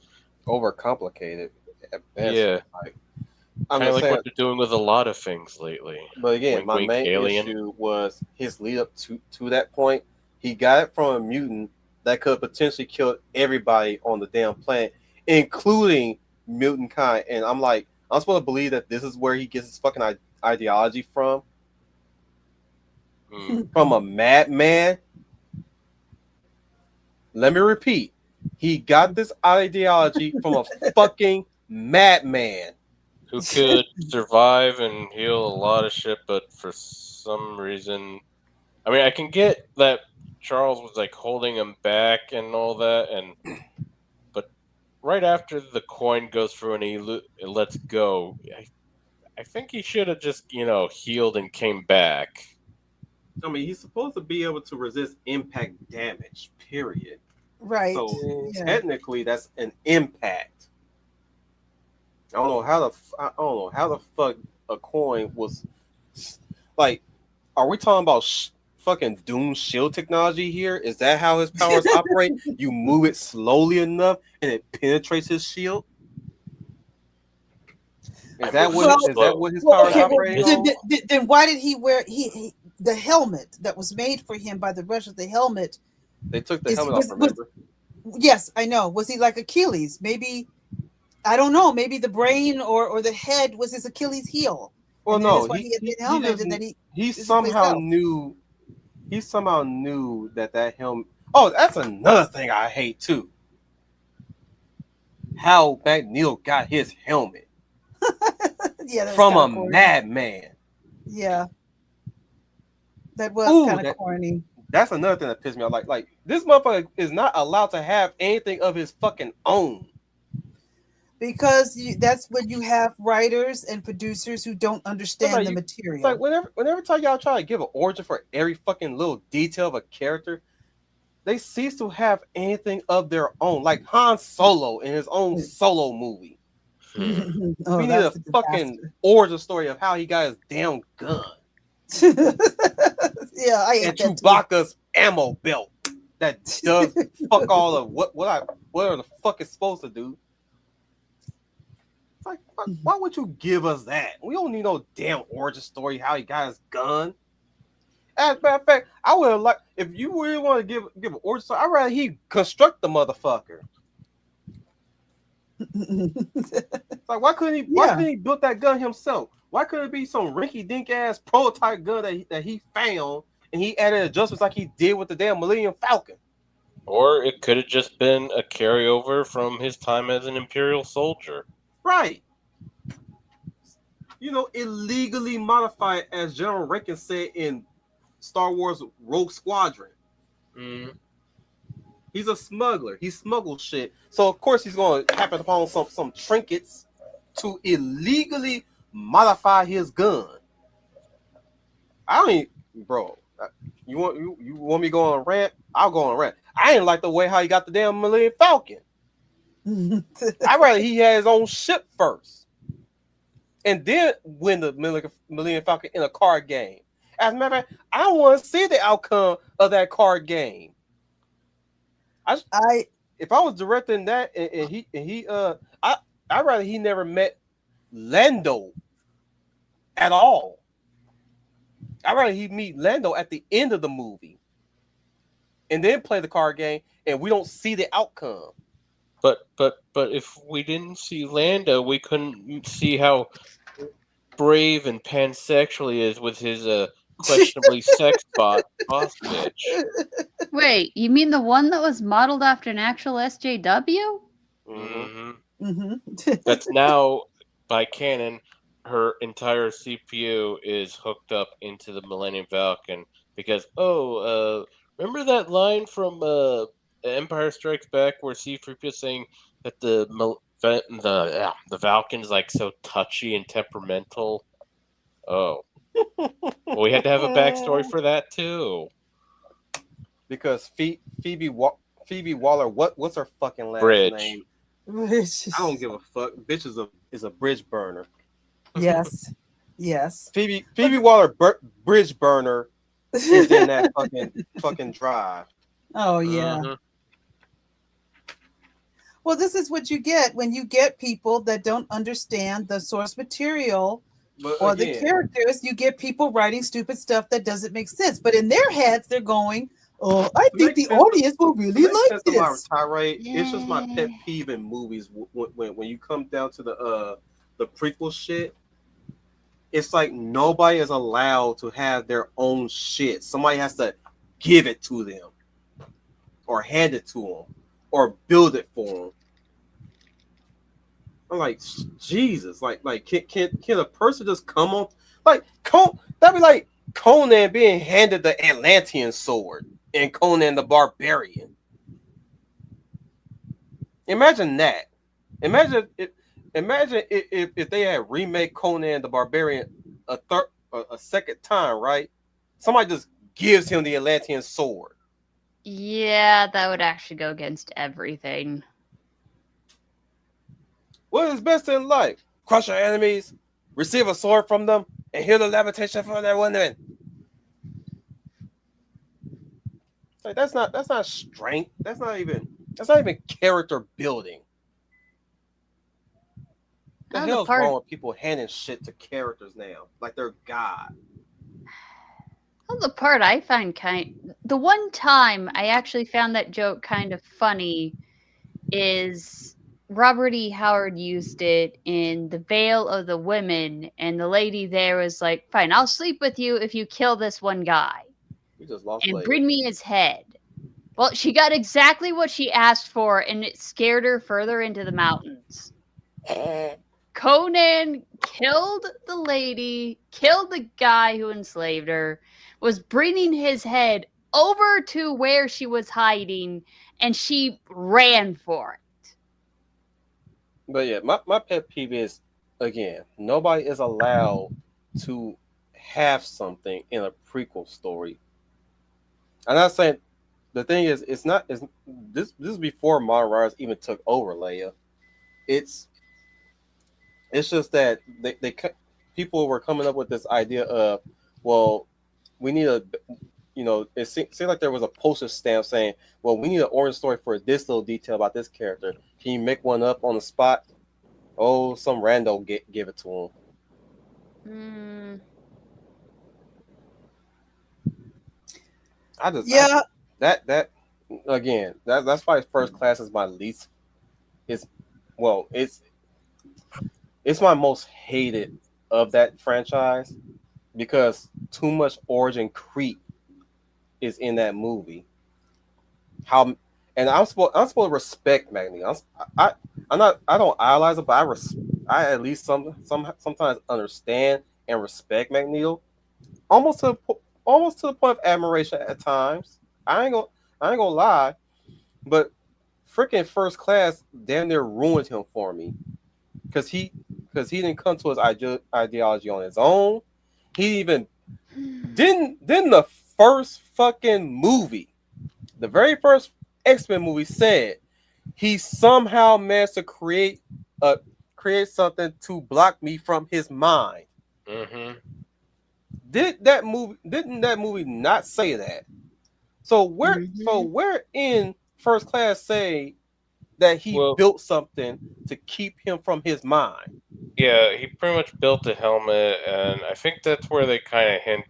overcomplicated at best. Yeah, Like, I'm kind of just like saying. what they're doing with a lot of things lately. But again, Wink, my wink, main alien. issue was his lead up to that point. He got it from a mutant that could potentially kill everybody on the damn planet, including mutant kind. And I'm like, I'm supposed to believe that this is where he gets his fucking ideology from Mm. a madman. Let me repeat, he got this ideology from a fucking madman. Who could survive and heal a lot of shit, but for some reason, I mean, I can get that Charles was like holding him back and all that, but right after the coin goes through and it lets go, I think he should have just healed and came back. I mean, he's supposed to be able to resist impact damage. Period. right. So Yeah. technically, that's an impact. I don't know how the fuck a coin was like. Are we talking about fucking Doom shield technology here? Is that how his powers operate? You move it slowly enough and it penetrates his shield. Is that what his Well, powers okay. Well, operate on? then why did he wear the helmet that was made for him by the Russians? The helmet. They took the Is helmet was, off. was Remember? yes, I know. Was he like Achilles? Maybe I don't know. Maybe the brain or the head was his Achilles heel. Well, And then no. that's why he had the helmet, and then He this is what somehow else. knew. He somehow knew that helmet. Oh, that's another thing I hate too. How McNeil got his helmet Yeah, that was from a kinda corny. madman. Yeah, that was Ooh, kind of that- corny. That's another thing that pissed me off. Like this motherfucker is not allowed to have anything of his fucking own. Because that's when you have writers and producers who don't understand like the you- material. It's like whenever time y'all try to give an origin for every fucking little detail of a character, they cease to have anything of their own. Like Han Solo in his own solo movie. Hmm. Oh, We need a that's a fucking disaster. origin story of how he got his damn gun Yeah, I hate and that too. Chewbacca's ammo belt that does fuck all of whatever the fuck it's supposed to do. It's like, why would you give us that? We don't need no damn origin story how he got his gun. As a matter of fact, I would have like if you really want to give an origin story, I'd rather he construct the motherfucker. It's like why couldn't he build that gun himself? Why couldn't it be some rinky dink ass prototype gun that he found and he added adjustments like he did with the damn Millennium Falcon? Or it could have just been a carryover from his time as an Imperial soldier. Right. Illegally modified, as General Rankin said in Star Wars Rogue Squadron. Mm. He's a smuggler. He smuggles shit. So of course he's going to happen upon some trinkets to illegally modify his gun. I don't even, bro. You want me to go on a rant? I'll go on a rant. I didn't like the way how he got the damn Millennium Falcon. I'd rather he had his own ship first, and then win the Millennium Falcon in a card game. As a matter of fact, I want to see the outcome of that card game. If I was directing that I'd rather he never met Lando at all. I'd rather he meet Lando at the end of the movie and then play the card game and we don't see the outcome. But if we didn't see Lando, we couldn't see how brave and pansexual he is with his questionably sex bot boss bitch. Wait, you mean the one that was modeled after an actual SJW? Mm-hmm. That's now by canon. Her entire CPU is hooked up into the Millennium Falcon because remember that line from Empire Strikes Back where C-3PO is saying that the Falcon's like so touchy and temperamental. Oh, Well, we had to have a backstory for that too. Because Phoebe Waller, what's her fucking last Bridge. name? I don't give a fuck. Bitch is a bridge burner. Yes. Yes. Phoebe Waller bridge burner is in that fucking drive. Oh yeah. Mhm. Well, this is what you get when you get people that don't understand the source material But or the again, characters. You get people writing stupid stuff that doesn't make sense. But in their heads, they're going, "Oh, I think the makes sense audience will really makes like sense to my this." tirade. It's just my pet peeve in movies when you come down to the prequel shit. It's like nobody is allowed to have their own shit. Somebody has to give it to them, or hand it to them, or build it for them. I'm like, Jesus, like can a person just come on like that'd be like Conan being handed the Atlantean sword and Conan the Barbarian. Imagine that. Imagine if they had remade Conan the Barbarian a second time, right? Somebody just gives him the Atlantean sword. Yeah, that would actually go against everything. What is best in life? Crush your enemies, receive a sword from them, and hear the lamentation from their women. Like that's not strength. That's not even character building. The Oh, hell's wrong with people handing shit to characters now? Like they're God. Well, the part I find the one time I actually found that joke kind of funny is Robert E. Howard used it in The Veil of the Women, and the lady there was like, "Fine, I'll sleep with you if you kill this one guy We just lost and Leia. bring me his head." Well, she got exactly what she asked for, and it scared her further into the mountains. Conan killed the lady, killed the guy who enslaved her, was bringing his head over to where she was hiding, and she ran for it. But yeah, my pet peeve is, again, nobody is allowed to have something in a prequel story. I'm not saying the thing is this is before Modern Riders even took over Leia. It's just that they people were coming up with this idea of, well, we need it seemed like there was a postage stamp saying, well, we need an origin story for this little detail about this character. Can you make one up on the spot? Oh, some rando give it to him. That again, that's why First Class is my least. It's my most hated of that franchise because too much origin creep is in that movie. I'm supposed to respect Magneto. I don't idolize it, but I at least sometimes understand and respect Magneto, almost to the point of admiration at times. I ain't gonna lie, but freaking First Class damn near ruined him for me because he didn't come to his ideology on his own. He even didn't the first fucking movie, the very first X-Men movie, said he somehow managed to create something to block me from his mind. Mm-hmm. Didn't that movie not say that? So where in First Class say that he built something to keep him from his mind? Yeah, he pretty much built a helmet, and I think that's where they kind of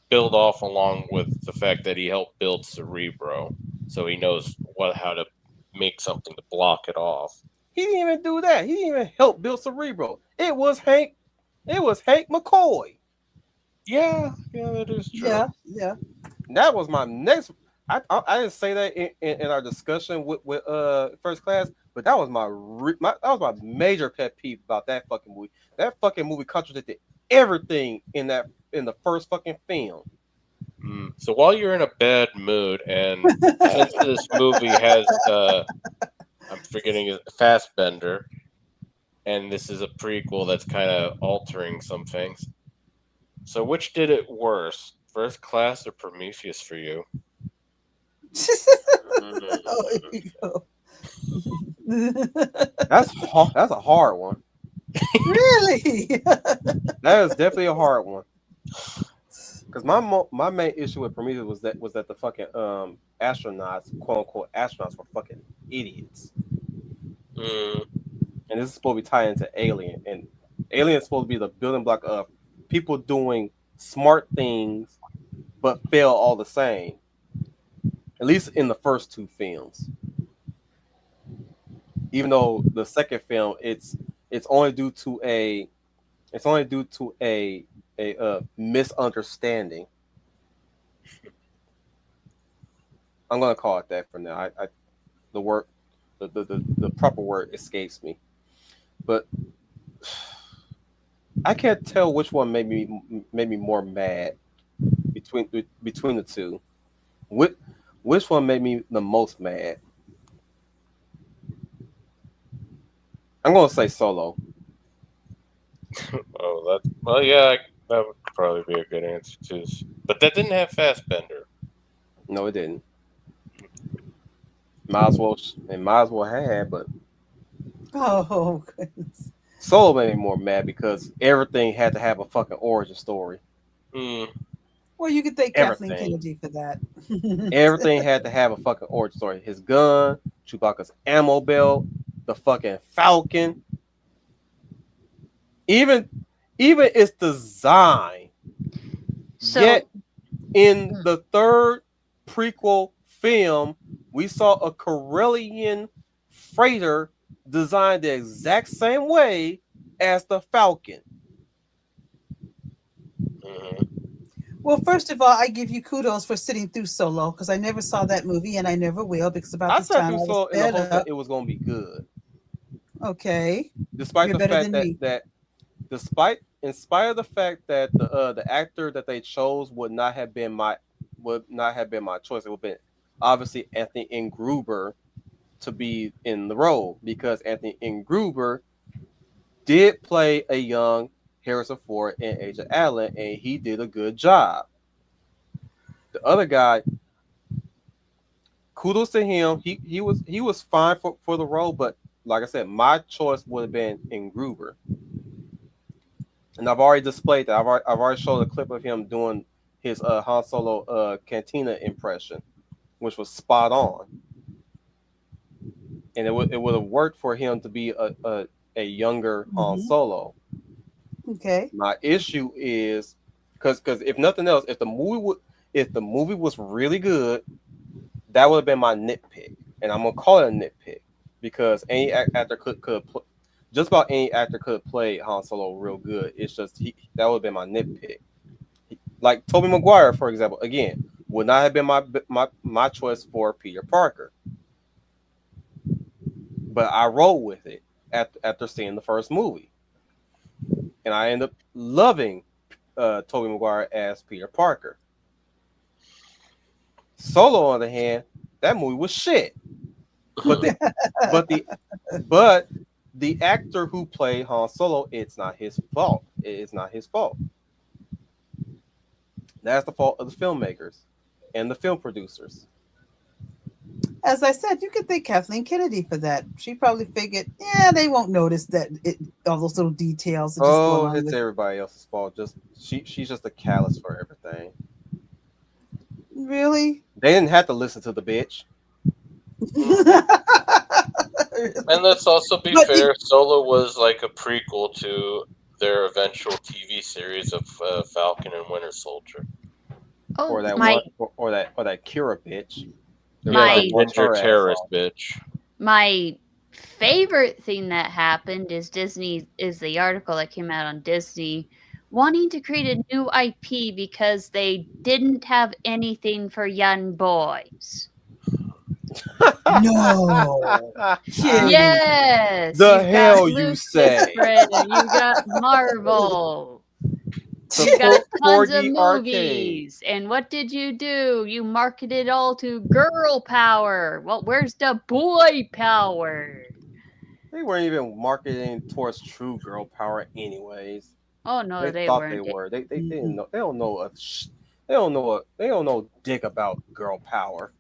build off along with the fact that he helped build Cerebro, so he knows how to make something to block it off. He didn't even do that. He didn't even help build Cerebro. It was Hank McCoy. Yeah, that is true. Yeah. That was my next. I didn't say that in our discussion with First Class, but that was my major pet peeve about that fucking movie. That fucking movie contradicted everything in the first fucking film. So while you're in a bad mood, and since this movie has I'm forgetting his Fassbender, and this is a prequel that's kind of altering some things. So which did it worse, First Class or Prometheus for you? Oh, here you go. That's a hard one. Really? That is definitely a hard one. Because my main issue with Prometheus was that the fucking astronauts, quote unquote astronauts, were fucking idiots. Mm, And this is supposed to be tied into Alien, and Alien is supposed to be the building block of people doing smart things but fail all the same. At least in the first two films. Even though the second film, it's only due to a misunderstanding. I'm gonna call it that for now. The proper word escapes me, but I can't tell which one made me more mad between the two. Which one made me the most mad? I'm gonna say Solo. yeah, that would probably be a good answer too. But that didn't have Fassbender. No, it didn't. Might as well have, but Oh, goodness. Solo made me more mad because everything had to have a fucking origin story. Mm, Well, you could thank Kathleen Everything. Kennedy for that. Everything had to have a fucking origin story. His gun, Chewbacca's ammo belt, the fucking Falcon. Even its design. So Yet in the third prequel film, we saw a Corellian freighter designed the exact same way as the Falcon. mhm. Well, first of all, I give you kudos for sitting through Solo because I never saw that movie and I never will because about I this sat time through I was Solo in the fed hopes that up. it was going to be good, Okay, despite you're the better fact than me. in spite of the fact that the actor that they chose would not have been my choice. It would have been obviously Anthony N. Gruber to be in the role because Anthony N. Gruber did play a young Harrison Ford in Age of Adeline, and he did a good job. The other guy, kudos to him. He was fine for the role, but like I said, my choice would have been in Gruber. And I've already displayed that. I've already showed a clip of him doing his Han Solo Cantina impression, which was spot on. And it would have worked for him to be a younger Han Mhm. Solo. Okay. My issue is because if nothing else, if the movie was really good, that would have been my nitpick, and I'm gonna call it a nitpick because any actor just about any actor could play Han Solo real good. It's just that would have been my nitpick. Like Tobey Maguire, for example, again, would not have been my choice for Peter Parker, but I rolled with it after seeing the first movie, and I ended up loving Tobey Maguire as Peter Parker. Solo, on the other hand, that movie was shit. But the actor who played Han Solo, it's not his fault. It's not his fault. That's the fault of the filmmakers and the film producers. As I said, you could thank Kathleen Kennedy for that. She probably figured, yeah, they won't notice that all those little details and just go Oh, along it's with it. everybody else's fault. Just she's just a callous for everything. Really? They didn't have to listen to the bitch. And let's also be But fair. Solo was like a prequel to their eventual TV series of Falcon and Winter Soldier. oh Or that my or that Kira bitch. Yeah, My- the ginger terrorist bitch. my favorite thing that happened is the article that came out on Disney wanting to create a new IP because they didn't have anything for young boys. No. Kidding. Yes. The you've hell got you say? Lucasfilm, you got Marvel. The You got tons of Porgy Arcade. movies. And what did you do? You marketed all to girl power. Well, where's the boy power? They weren't even marketing towards true girl power, anyways. Oh no, They they thought weren't. they were. They didn't know. They don't know they don't know dick about girl power.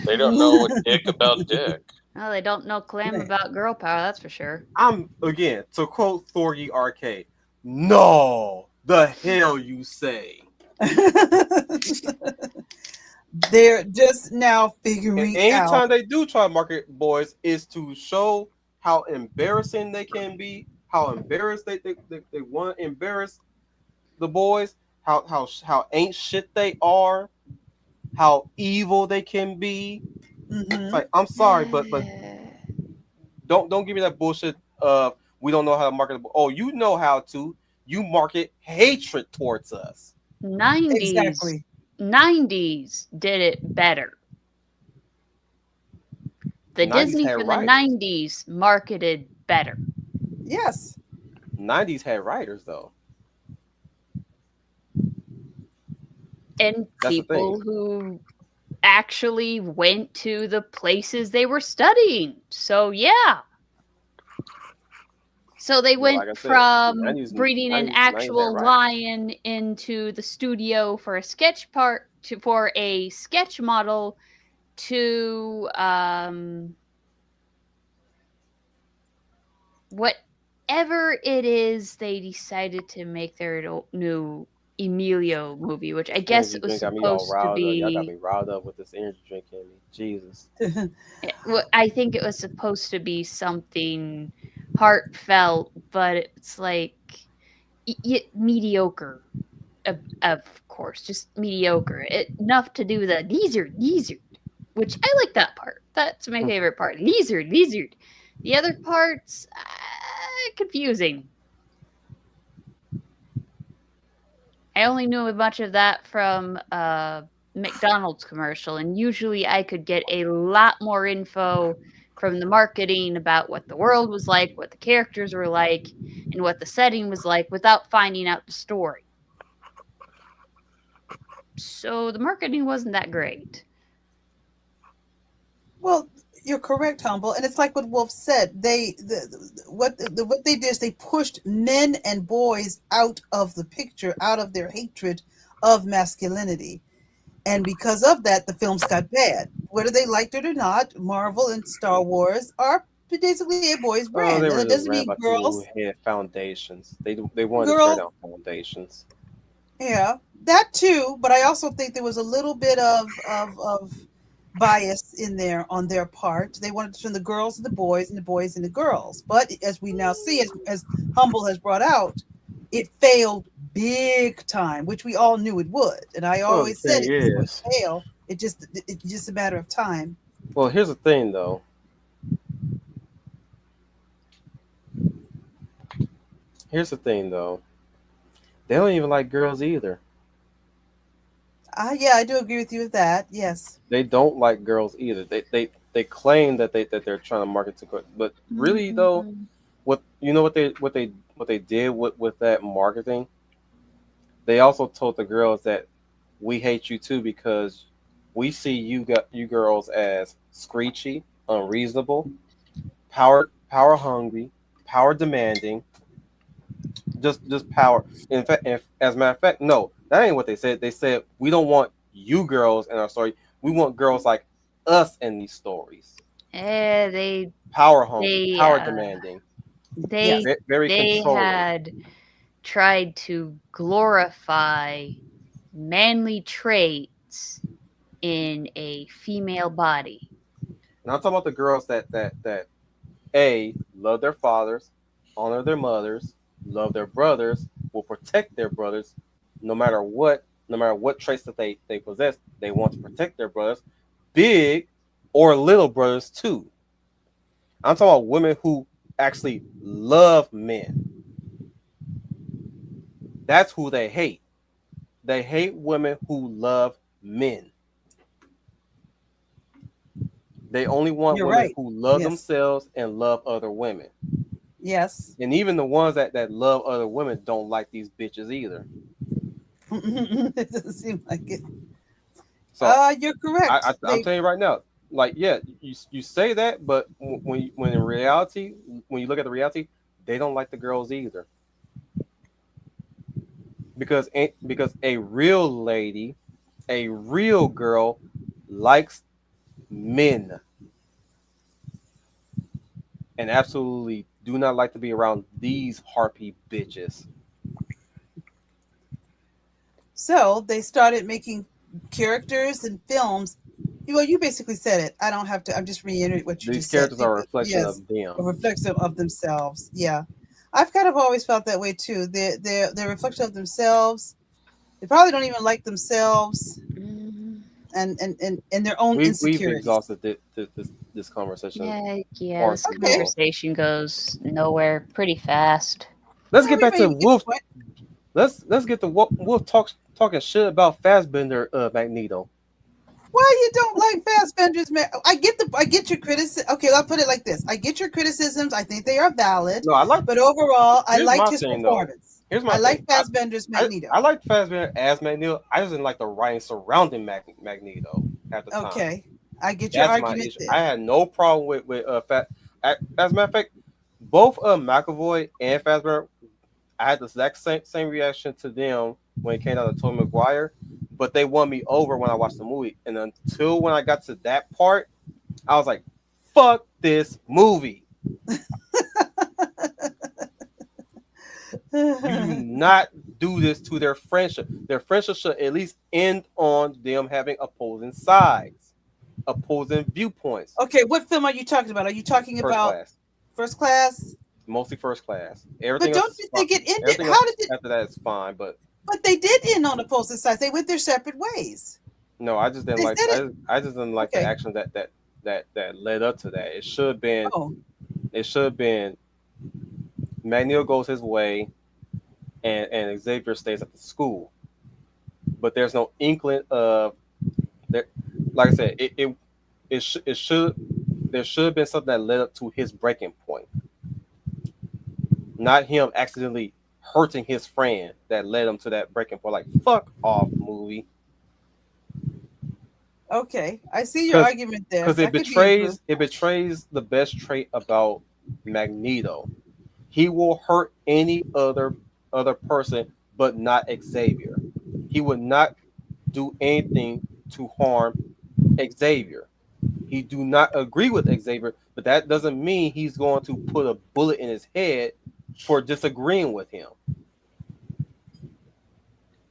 They don't know a dick about dick. Well, they don't know clam about girl power, that's for sure. I'm again to quote Thorgy Arcade. No, the hell you say. They're just now And figuring anytime out. they do try to market boys is to show how embarrassing they can be, how embarrassed they want to embarrass the boys, how ain't shit they are, how evil they can be. It's Mhm. like, I'm sorry, but don't give me that bullshit of we don't know how to market. Oh, you know how to. You market hatred towards us. 90s Exactly. 90s did it better. The 90s Disney had for the writers. 90s marketed better. Yes. 90s had writers though. And That's the people thing. who actually went to the places they were studying. So yeah. So they Well, went like I said, from 90s breeding an 90s had actual writers. lion into the studio for a sketch part for a sketch model to whatever it is they decided to make their new Emilio movie, which I guess Energy it was drink got me all supposed to riled up. Y'all got be. me riled up with this energy drink in me. Jesus. I think it was supposed to be something heartfelt, but it's like mediocre. Of course, just mediocre. Enough to do the lizard, which I like that part. That's my favorite part. Lizard. The other parts, confusing. I only knew a bunch of that from McDonald's commercial, and usually I could get a lot more info from the marketing about what the world was like, what the characters were like, and what the setting was like without finding out the story. So the marketing wasn't that great. Well, you're correct, Humble, and it's like what Wolf said. What they did is they pushed men and boys out of the picture, out of their hatred of masculinity, and because of that, the films got bad. Whether they liked it or not, Marvel and Star Wars are basically a boys' Oh, brand, they and were it just doesn't ran mean by people who girls, had foundations. They wanted to tear girl, down foundations. yeah, that too. But I also think there was a little bit of bias in there on their part. They wanted to turn the girls into boys and the boys into girls. But as we now see, as Humble has brought out, it failed big time, which we all knew it would. And I Well, the always said thing it was going is, to fail. It's just a matter of time. well, here's the thing though. Here's the thing though. They don't even like girls either. Yeah, I do agree with you with that. Yes. They don't like girls either. They claim that they're trying to market to girls, but really though, what you know what they did with that marketing? They also told the girls that we hate you too because we see you girls as screechy, unreasonable, power hungry, power demanding, just power. In fact, as a matter of fact, no, that ain't what they said. They said we don't want you girls in our story. We want girls like us in these stories. They Power hungry, they power demanding, they very they controlling. had tried to glorify manly traits in a female body. And I'm talking about the girls that A, love their fathers, honor their mothers, love their brothers, will protect their brothers, no matter what traits that they possess, they want to protect their brothers, big or little brothers too. I'm talking about women who actually love men. That's who they hate. They hate women who love men. They only want You're women right. who love Yes. themselves and love other women. Yes. And even the ones that love other women don't like these bitches either. It doesn't seem like it. So You're correct. I'm telling you right now, like, yeah, you say that, but when in reality, when you look at the reality, they don't like the girls either. because a real lady, a real girl, likes men, and absolutely do not like to be around these harpy bitches. So they started making characters and films. Well, you basically said it. I don't have to. I'm just reiterating what you These just said. characters are a reflection Yes, of them. a reflection of themselves. Yeah, I've kind of always felt that way too. They're a reflection of themselves. They probably don't even like themselves and their own We've insecurities. exhausted this conversation. Yeah, this Okay. conversation goes nowhere pretty fast. Let's Yeah, get we back made to a good Wolf. point. Let's get to Wolf talking shit about Fassbender Magneto. Why you don't like Fassbender's man? I get your criticism. Okay, I'll put it like this. I get your criticisms. I think they are valid. No, I like. But overall, I Here's liked my his thing, though. performance. Here's my I thing. like Fassbender's Magneto. I like Fassbender as Magneto. I just didn't like the writing surrounding Magneto at the time. Okay, I get your That's my argument issue. there. I had no problem with as a matter of fact, both McAvoy and Fassbender, I had the exact same reaction to them when it came out of Tobey Maguire, but they won me over when I watched the movie. And until when I got to that part, I was like, "Fuck this movie." You do not do this to their friendship. Their friendship should at least end on them having opposing sides, opposing viewpoints. Okay, what film are you talking about? Are you talking First about class, First Class? mostly First Class. But Everything don't else you is think fine. it ended? Everything How else did it? after that is fine, but But they did end on opposing sides. They went their separate ways. no, I just didn't They like. said it. I just didn't like the Okay. action that led up to that. It should have been. Oh, It should have been. Magneto goes his way, and Xavier stays at the school. But there's no inkling of there. Like I said, it should there should have been something that led up to his breaking point, not him accidentally hurting his friend that led him to that breaking point. Like, fuck off, movie. okay. I see your argument there. Because That could be it betrays the best trait about Magneto. He will hurt any other person, but not Xavier. He would not do anything to harm Xavier. He do not agree with Xavier, but that doesn't mean he's going to put a bullet in his head for disagreeing with him.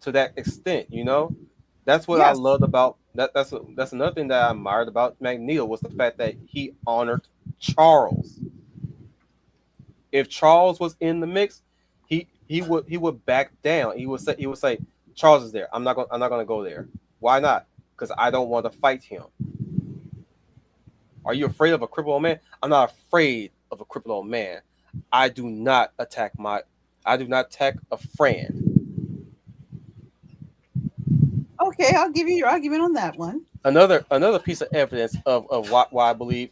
To that extent, you know, that's what I Yes. loved about that. That's another thing that I admired about Magneto was the fact that he honored Charles. If Charles was in the mix, he would back down. He would say Charles is there. I'm not gonna go there. Why not? Because I don't want to fight him. Are you afraid of a crippled old man? I'm not afraid of a crippled old man. I do not attack a friend. Okay, I'll give you your argument on that one. Another piece of evidence of why I believe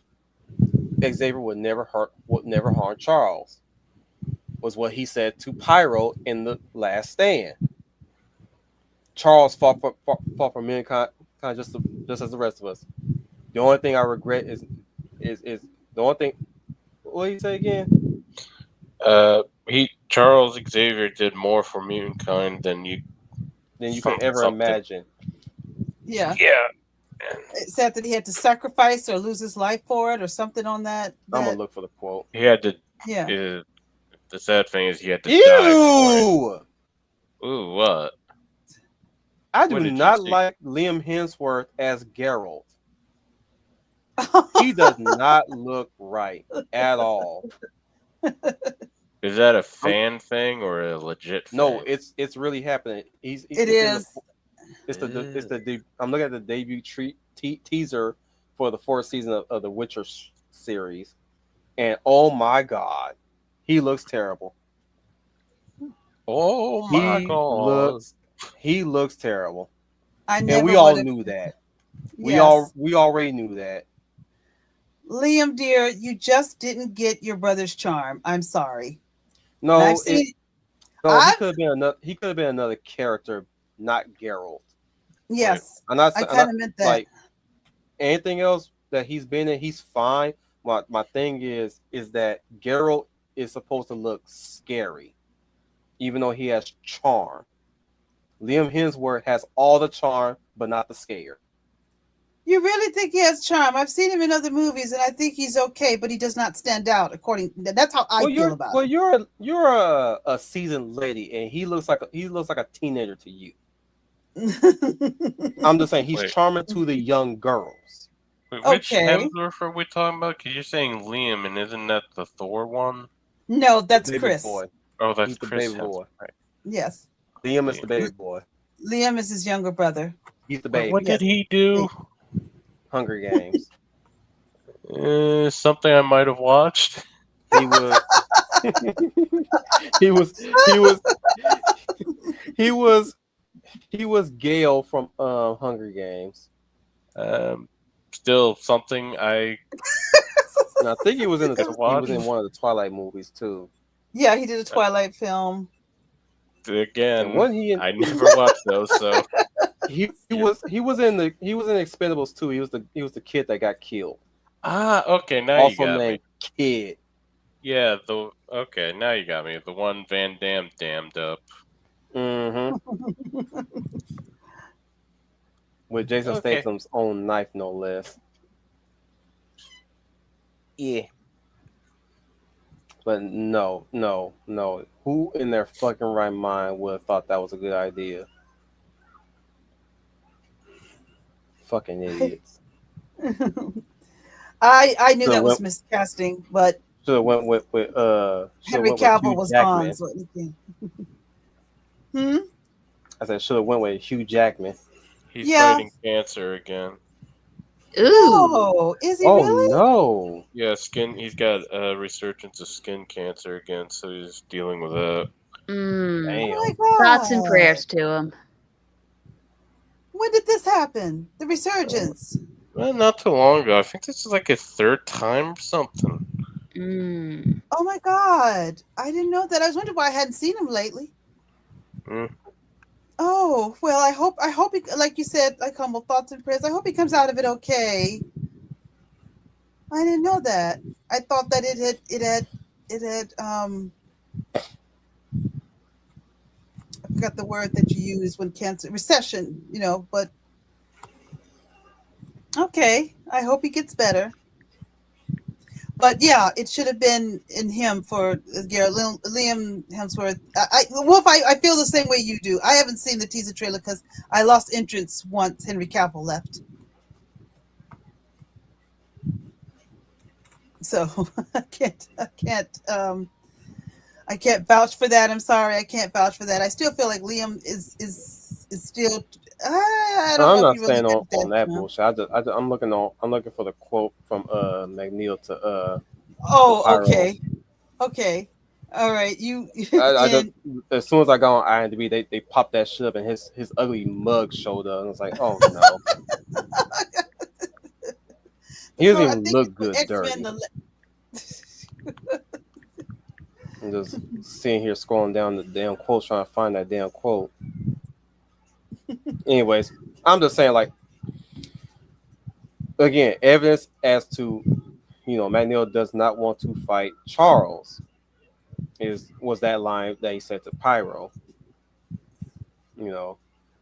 Xavier would never harm Charles was what he said to Pyro in The Last Stand. Charles fought for mankind just as the rest of us. The only thing I regret is the only thing. What did he say again? Charles Xavier did more for mankind than you Can ever something. imagine. Yeah. Yeah. It said that he had to sacrifice or lose his life for it or something on that. I'm gonna look for the quote. He had to. Yeah. The sad thing is he had to die for Ew! it. Ooh, what? I do What did you not see? like Liam Hemsworth as Geralt. He does not look right at all. Is that a fan thing or a legit thing? No, it's really happening. It's It in is. I'm looking at the debut teaser for the fourth season of the Witcher series, and oh my god, he looks terrible. Oh my god. He looks terrible, I never and we all would've- knew that. Yes. We already knew that. Liam, dear, you just didn't get your brother's charm. I'm sorry. No, And I've seen. he I've- could have been another. He could have been another character, not Geralt. Yes, I'm not. I I'm kind not- of meant that. Like anything else that he's been in, he's fine. My thing is that Geralt is supposed to look scary, even though he has charm. Liam Hemsworth has all the charm, but not the scare. You really think he has charm? I've seen him in other movies, and I think he's okay, but he does not stand out. That's how I feel about it. You're a seasoned lady, and he looks like a teenager to you. I'm just saying he's Wait. charming to the young girls. Wait, which Okay. Hemsworth are we talking about? Because you're saying Liam, and isn't that the Thor one? No, that's Baby Chris. boy. Oh, that's He's the Chris baby boy. Hemsworth. Right. Yes, Liam is the baby boy. Liam is his younger brother. He's the Wait, baby. what did he do? Hunger Games. Something I might have watched. He was. He was Gale from Hunger Games. Still something I. And I think he was in He was in one of the Twilight movies too. Yeah, he did a Twilight film. Again, And when he in, I never watched those, so he was in Expendables too. He was the kid that got killed. okay, now Also you got named me. Kid. Yeah, okay, now you got me. The one Van Damme damned up. Mm-hmm. With Jason Okay. Statham's own knife, no less. Yeah. But no. Who in their fucking right mind would have thought that was a good idea? Fucking idiots. I knew So that was what- miscasting, but Should have went with Henry Cavill was gone. So anything. I said should have went with Hugh Jackman. He's Yeah. fighting cancer again. Ooh. Oh, is he really? No. Yeah, he's got a resurgence of skin cancer again, so he's dealing with that. Mm. Damn. Oh my God. Thoughts and prayers to him. When did this happen? The resurgence. Well, not too long ago. I think this is like his third time or something. Mm. Oh my God. I didn't know that. I was wondering why I hadn't seen him lately. Mm. Oh, well, I hope he, like you said, like humble thoughts and prayers. I hope he comes out of it okay. I didn't know that. I thought that it had I forgot the word that you use when cancer recession, but okay. I hope he gets better. But yeah, it should have been in him for Liam Hemsworth. Wolf, I feel the same way you do. I haven't seen the teaser trailer because I lost interest once Henry Cavill left. So I can't vouch for that. I'm sorry, I can't vouch for that. I still feel like Liam is still. I don't I'm know not if he really staying gets on that you know. bullshit. I'm looking for the quote from McNeil to Oh, Pyro. okay, all right. You as soon as I got on IMDb, they popped that shit up and his ugly mug showed up, and I was like, oh no. He doesn't even look good dirty. I'm just sitting here scrolling down the damn quote trying to find that damn quote. Anyways, I'm just saying, like, again, evidence as to, McNeil does not want to fight Charles was that line that he said to Pyro.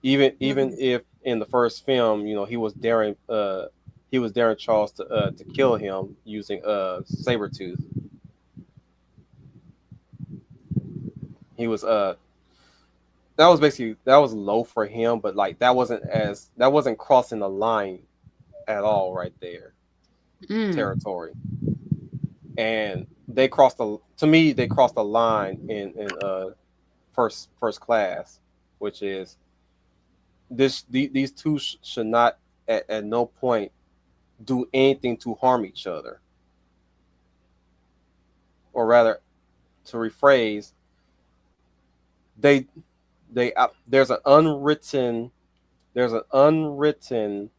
Even if in the first film, he was daring Charles to kill him using Sabretooth. He was that was low for him, but like that wasn't crossing the line at all right there. Territory. And they crossed the line in first class, which is these two should not at no point do anything to harm each other. Or rather, to rephrase, there's an unwritten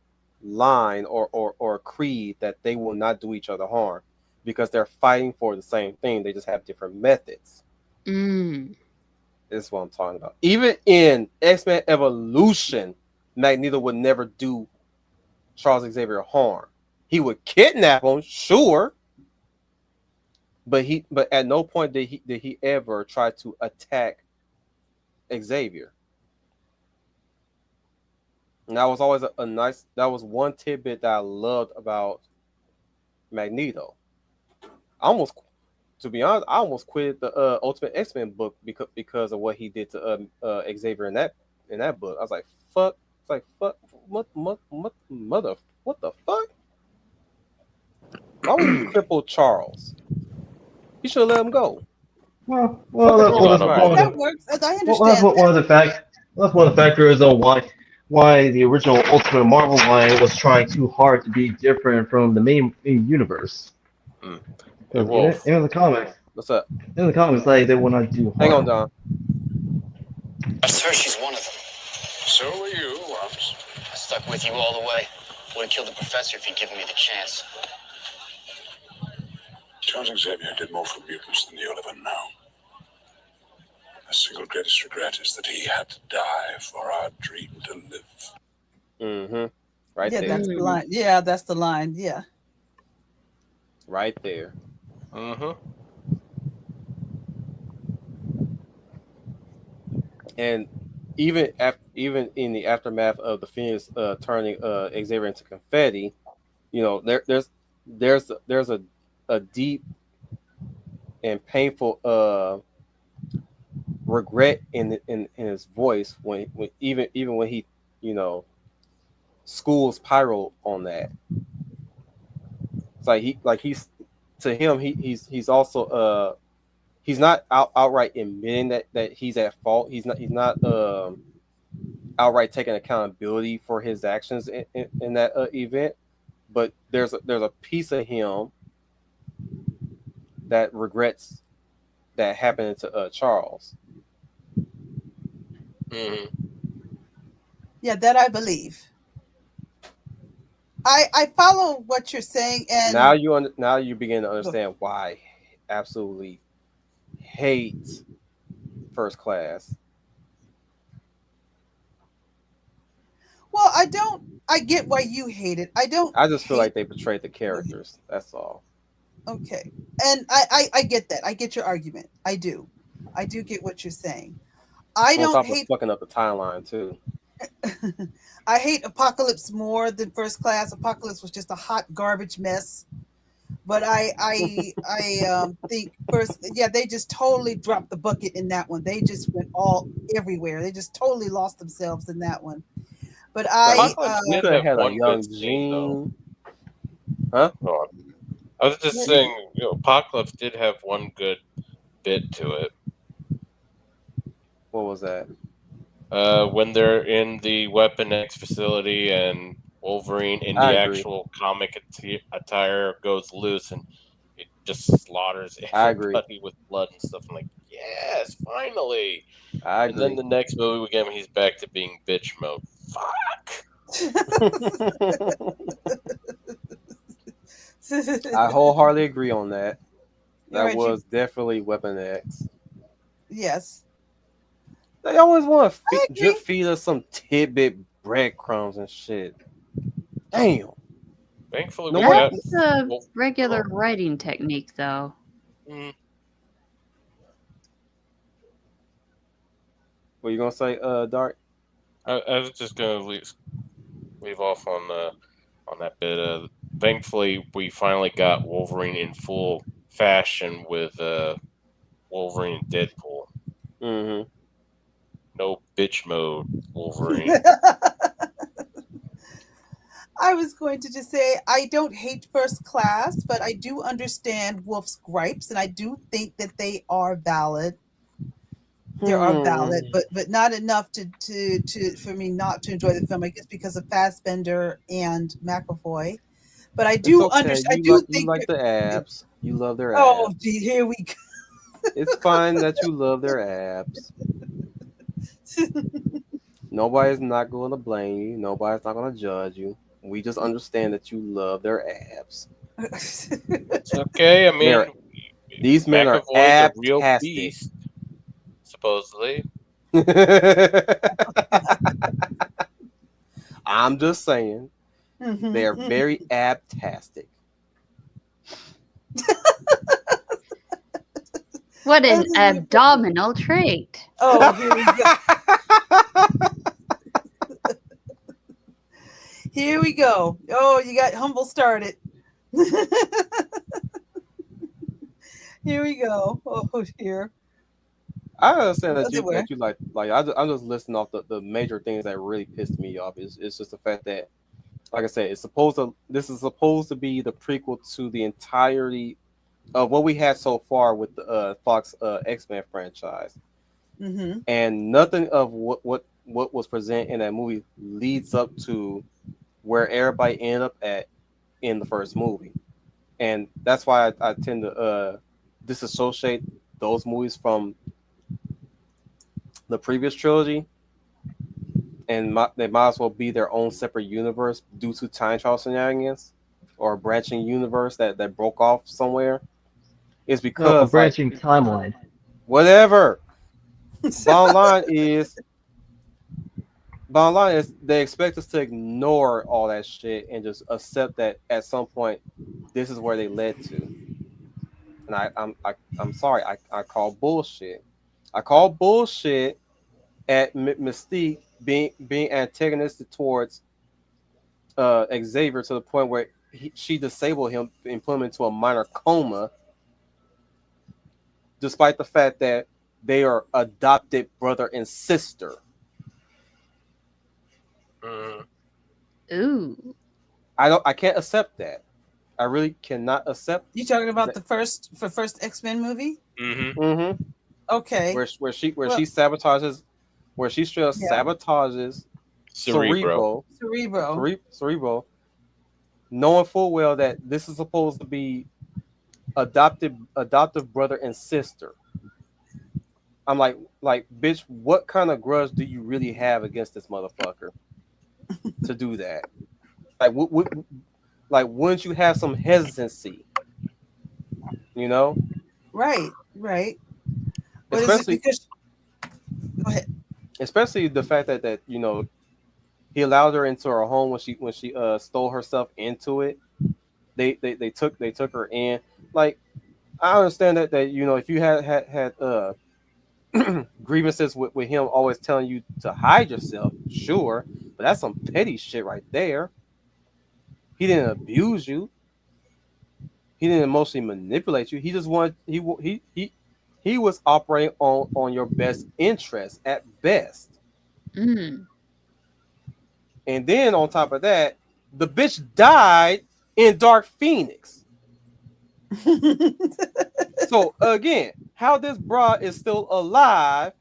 line or creed that they will not do each other harm because they're fighting for the same thing. They just have different methods. This is what I'm talking about. Even in X-Men Evolution, Magneto would never do Charles Xavier harm. He would kidnap him, sure, but at no point did he ever try to attack Xavier. And that was always a nice. That was one tidbit that I loved about Magneto. I almost, to be honest, I almost quit the Ultimate X-Men book because of what he did to Xavier in that book. I was like, fuck. It's like fuck. Mother. What the fuck? Why would you cripple Charles? You should let him go. Well, Hold that's on, one of That the works. I well, understand that's one of the fact. That's one of the factors of why the original Ultimate Marvel line was trying too hard to be different from the main universe. Hey, Because Wolf. in the comics, What's up? like they will not do Hang on, harm. Don. Sir, she's one of them. So are you, Wumps. I stuck with you all the way. Would have killed the professor if he'd given me the chance. Charles Xavier did more for mutants than you'll ever know. The single greatest regret is that he had to die for our dream to live. Mm-hmm. Right Yeah, there. that's the line. Yeah, that's the line. Yeah. Right there. Mm-hmm. And even in the aftermath of the Phoenix turning Xavier into confetti, you know, there's a deep and painful regret in his voice when even when he, you know, schools Pyro on that. It's like he's to him he's also he's not outright admitting that he's at fault. He's not outright taking accountability for his actions in that event. But there's a piece of him that regrets that happened to Charles. Mm-hmm. Yeah, that I believe. I follow what you're saying, and Now you begin to understand why I absolutely hate First Class. well, I get why you hate it. I don't. I just feel hate- like they betrayed the characters. That's all. Okay, and I get that. I get your argument. I do get what you're saying. I On don't top hate. of fucking up the timeline too. I hate Apocalypse more than First Class. Apocalypse was just a hot garbage mess. But I think they just totally dropped the bucket in that one. They just went all everywhere. They just totally lost themselves in that one. But Apocalypse You did could have have had a one young good scene, though. Jean. Huh? Oh, I was just saying, you know, Apocalypse did have one good bit to it. What was that? When they're in the Weapon X facility and Wolverine in I the agree. actual comic attire goes loose and it just slaughters I agree. everybody with blood and stuff. I'm like, yes, finally. I And then agree. the next movie we get him, he's back to being bitch mode. Fuck. I wholeheartedly agree on that. You're That right, was definitely Weapon X. yes. They always want to I agree. drip feed us some tidbit breadcrumbs and shit. Damn. Thankfully, No, we what- got. That's a Well, regular writing technique, though. mm, What you gonna say, Dart? I was just gonna leave off on that bit. Thankfully, we finally got Wolverine in full fashion with Wolverine and Deadpool. Mm-hmm. No bitch mode Wolverine. I was going to just say I don't hate First Class, but I do understand Wolf's gripes, and I do think that they are valid. They are valid, but not enough to for me not to enjoy the film. I guess because of Fassbender and McAvoy. But I do understand. You like the abs. You love their abs. Oh, gee, here we go. It's fine that you love their abs. Nobody's not going to blame you. Nobody's not going to judge you. We just understand that you love their abs. It's okay. I mean, These men are McAvoy's a real abtastic. beast, supposedly. I'm just saying they are very abtastic. What an abdominal trait. Oh, here we go. Here we go. Oh, you got Humble started. Here we go. Oh, here. I understand that Does it work? you I'm just listing off the major things that really pissed me off. It's just the fact that, like I said, this is supposed to be the prequel to the entirety of what we had so far with the Fox X-Men franchise, Mm-hmm. and nothing of what was presented in that movie leads up to where everybody ended up at in the first movie, and that's why I tend to disassociate those movies from the previous trilogy, and they might as well be their own separate universe due to time travel shenanigans or a branching universe that broke off somewhere. Is No, a because like branching timeline. whatever. Bottom line is they expect us to ignore all that shit and just accept that at some point this is where they led to. And I'm sorry, I call bullshit. I call bullshit at Mystique being antagonistic towards Xavier to the point where she disabled him and put him into a minor coma, despite the fact that they are adopted brother and sister. Mhm. Ooh. I can't accept that. I really cannot accept. You talking about the first X-Men movie? Mm-hmm. Mm-hmm. Okay. Where Well, she sabotages, where she straight up Yeah. sabotages Cerebro. Cerebro. knowing full well that this is supposed to be adoptive brother and sister. I'm like, bitch, what kind of grudge do you really have against this motherfucker to do that? Like, like, wouldn't you have some hesitancy? You know, Right. What is it? especially Because go ahead. especially the fact that he allowed her into her home when she stole herself into it. They took her in. Like, I understand that if you had grievances with him always telling you to hide yourself, sure, but that's some petty shit right there. He didn't abuse you. He didn't emotionally manipulate you. He just wanted he was operating on your best interest at best. Mm. And then on top of that, the bitch died in Dark Phoenix. So again, how this bra is still alive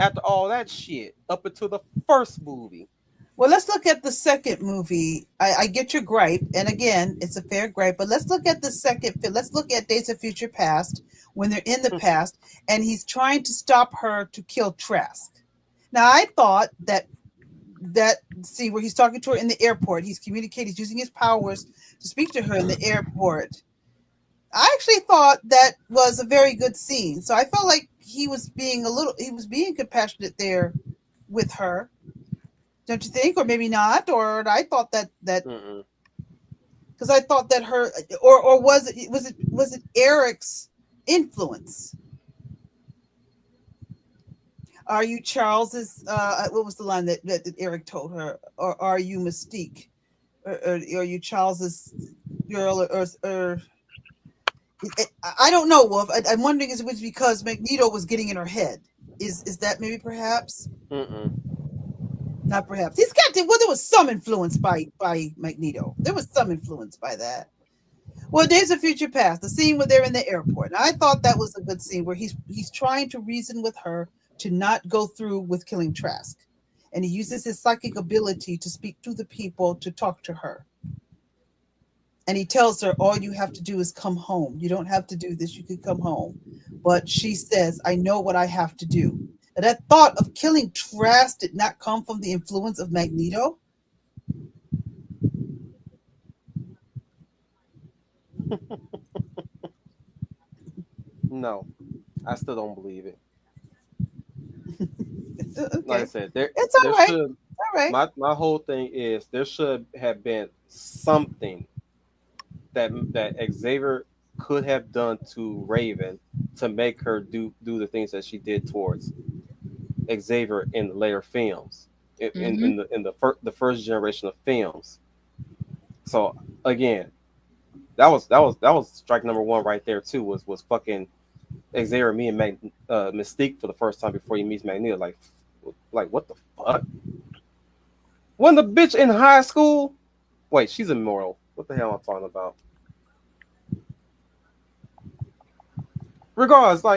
after all that shit up until the first movie. Well, let's look at the second movie. I get your gripe, and again, it's a fair gripe. But let's look at the second. Let's look at Days of Future Past when they're in the past, and he's trying to stop her to kill Trask. Now, I thought that see where he's talking to her in the airport. He's communicating. He's using his powers to speak to her in the airport. I actually thought that was a very good scene. So I felt like he was being compassionate there with her. Don't you think? Or maybe not. Or I thought that because I thought that her or was it Eric's influence? Are you Charles's? What was the line that Eric told her? Or are you Mystique? Or are you Charles's girl? Or I don't know, Wolf. I'm wondering if it was because Magneto was getting in her head. Is that maybe perhaps? Not perhaps. He's got there was some influence by Magneto. There was some influence by that. Well, Days of Future Past, the scene where they're in the airport. And I thought that was a good scene where he's trying to reason with her to not go through with killing Trask. And he uses his psychic ability to speak to the people, to talk to her. And he tells her, all you have to do is come home. You don't have to do this. You can come home. But she says, I know what I have to do. And that thought of killing Trask did not come from the influence of Magneto. No, I still don't believe it. Okay. Like I said, It's all right. should, All right. my whole thing is there should have been something that Xavier could have done to Raven to make her do the things that she did towards Xavier in the later films. the first generation of films. So again, that was strike number one right there too. Was fucking Xavier meeting Mystique for the first time before he meets Magneto. Like what the fuck? When the bitch in high school? Wait, she's immortal. What the hell am I talking about? Regardless, oh,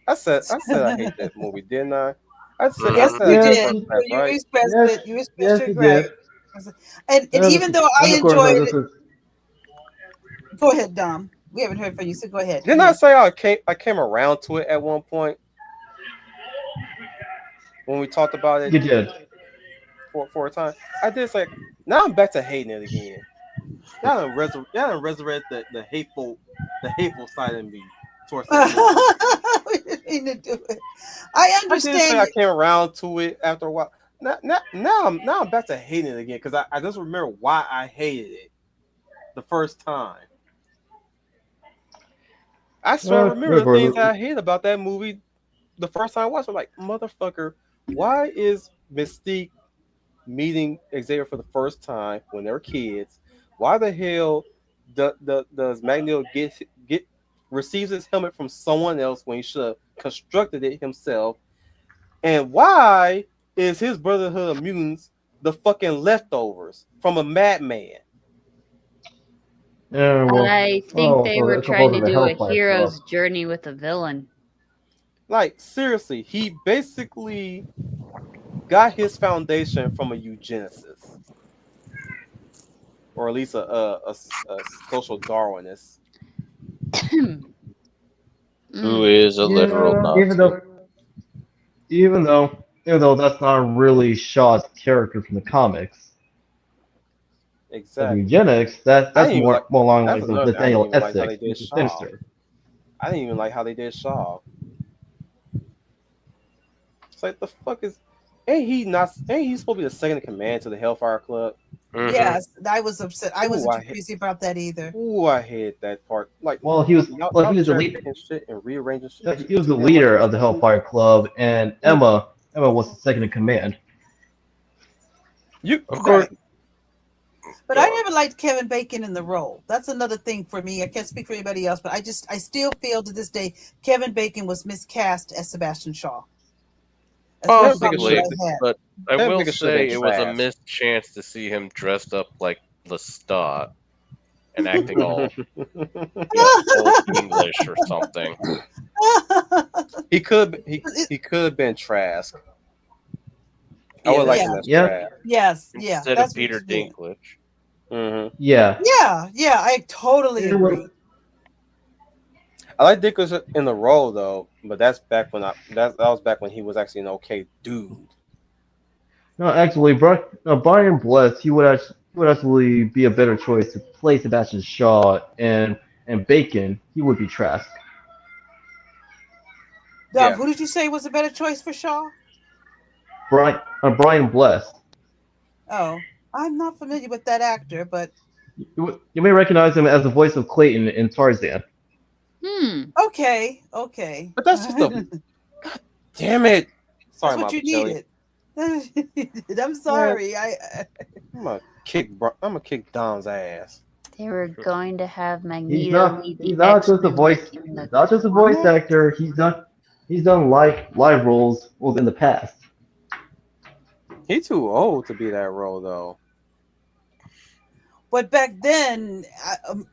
I said I hate that movie, didn't I? I said Yes, I said you it Yes, did. first, You right? expressed yes, it. You expressed yes, it you right. did. And even though I And of course, enjoyed this it, is go ahead, Dom. We haven't heard from you, so go ahead. Didn't I say I came around to it at one point when we talked about it you did. for a time? I did say now I'm back to hating it again. Y'all done resurrect the hateful side of me towards that movie. We didn't mean to do it. I I did say understand. I came around to it after a while. Now I'm back to hating it again because I just remember why I hated it the first time. I still remember the things that I hate about that movie the first time I watched it. Like, motherfucker, why is Mystique meeting Xavier for the first time when they're kids? Why the hell does Magneto get receives his helmet from someone else when he should have constructed it himself? And why is his Brotherhood of Mutants the fucking leftovers from a madman? Yeah, well, I think they so were they're trying composed to of the do a Hellfire hero's Club. journey with a villain. Like, seriously, he basically got his foundation from a eugenicist, or at least a social Darwinist. Who is a literal Yeah, Nazi? even though that's not really Shaw's character from the comics. But Exactly. eugenics, I that's didn't even like. more along the That's lines of another thing. I didn't Nathaniel even like how they Essex, did Mr. Shaw. Sinister. I didn't even like how they did Shaw. It's like the fuck is. Ain't he supposed to be the second in command to the Hellfire Club? Mhm. Yes, I was upset. I Ooh, wasn't I too hate- crazy about that either. Ooh, I hate that part. Like, Well, he y'all was the cherry lead, picking shit and rearranging yeah, shit he was too the damn much. leader of the Hellfire Club, and Emma was the second in command. You Of course. But I never liked Kevin Bacon in the role. That's another thing for me. I can't speak for anybody else, but I still feel to this day Kevin Bacon was miscast as Sebastian Shaw. That's one problem Possibly, that I had. but I That will nigga should've been say it was a trash. missed chance to see him dressed up like Lestat and acting all old English or something. he could have been Trask. I would like him as Yeah. Trask. Yes, yeah. Instead That's of Peter what you did. Dinklage. Mm-hmm. Yeah. Yeah, I totally Yeah, well- agree. I like Dinklage in the role though, but that's back when that was back when he was actually an okay dude. No, actually, Brian Bless, he would actually be a better choice to play Sebastian Shaw, and Bacon, he would be Trask. Dom, Yeah. who did you say was a better choice for Shaw? Brian Bless. Oh, I'm not familiar with that actor, but You may recognize him as the voice of Clayton in Tarzan. okay. But that's just a damn it. Sorry, That's what you Monticelli. needed. I'm sorry. I'm gonna kick Dom's ass. They were going to have He's Magneto not lead he's the not just a X-Men voice like in the he's not just a voice comics. actor. He's done live roles in the past. He's too old to be that role though. But back then,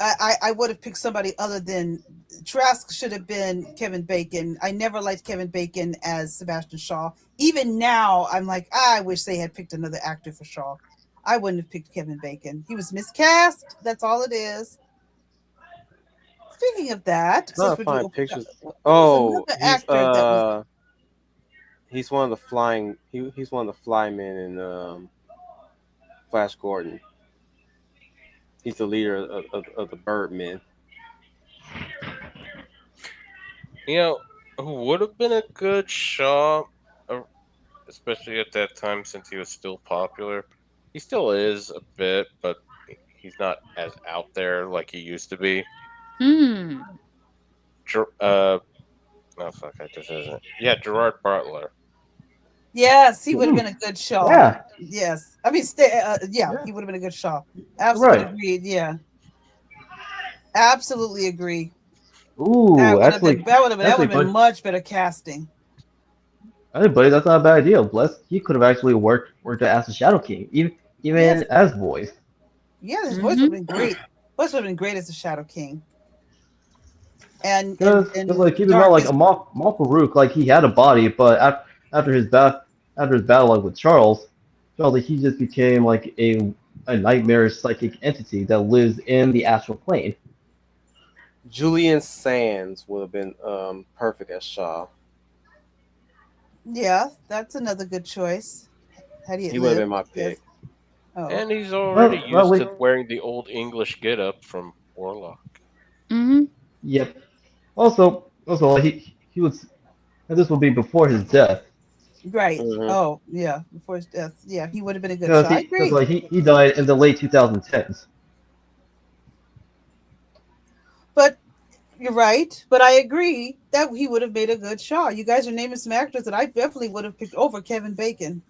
I would have picked somebody other than Trask. Should have been Kevin Bacon. I never liked Kevin Bacon as Sebastian Shaw. Even now, I'm like, I wish they had picked another actor for Shaw. I wouldn't have picked Kevin Bacon. He was miscast. That's all it is. Speaking of that, Not since we're find doing- pictures. there was Oh, another actor that was he's one of the flying. He's one of the flymen in Flash Gordon. He's the leader of the Birdmen. You know, who would have been a good Shaw, especially at that time since he was still popular. He still is a bit, but he's not as out there like he used to be. No, fuck it. This isn't. Yeah, Gerard Butler. Yes, he would have been a good Shaw. Yeah. Yes, I mean, he would have been a good Shaw. Absolutely Right. agreed. Yeah, absolutely agree. Ooh, That would have actually, been that would have been but much better casting. But that's not a bad idea. Bless, he could have actually worked as the Shadow King, even Yes, as voice. yeah, his voice would have been great. Voice would have been great as the Shadow King. And Because like keep in mind, like darkness. Amal Farouk, like he had a body, but after his battle like, with Charles, like, he just became like a nightmarish psychic entity that lives in the astral plane. Julian Sands would have been perfect as Shaw. Yeah, that's another good choice. How do you He would have live? been my pick. Yes. Oh, And he's already Well, used to wearing the old English get-up from Warlock. Mm-hmm. Yep. Also, like, he was, and this will be before his death. right. Mhm. Oh, yeah. Before his death. Yeah, he would have been a good shot. I agree. Because like he died in the late 2010s. But you're right. But I agree that he would have made a good Shaw. You guys are naming some actors that I definitely would have picked over Kevin Bacon.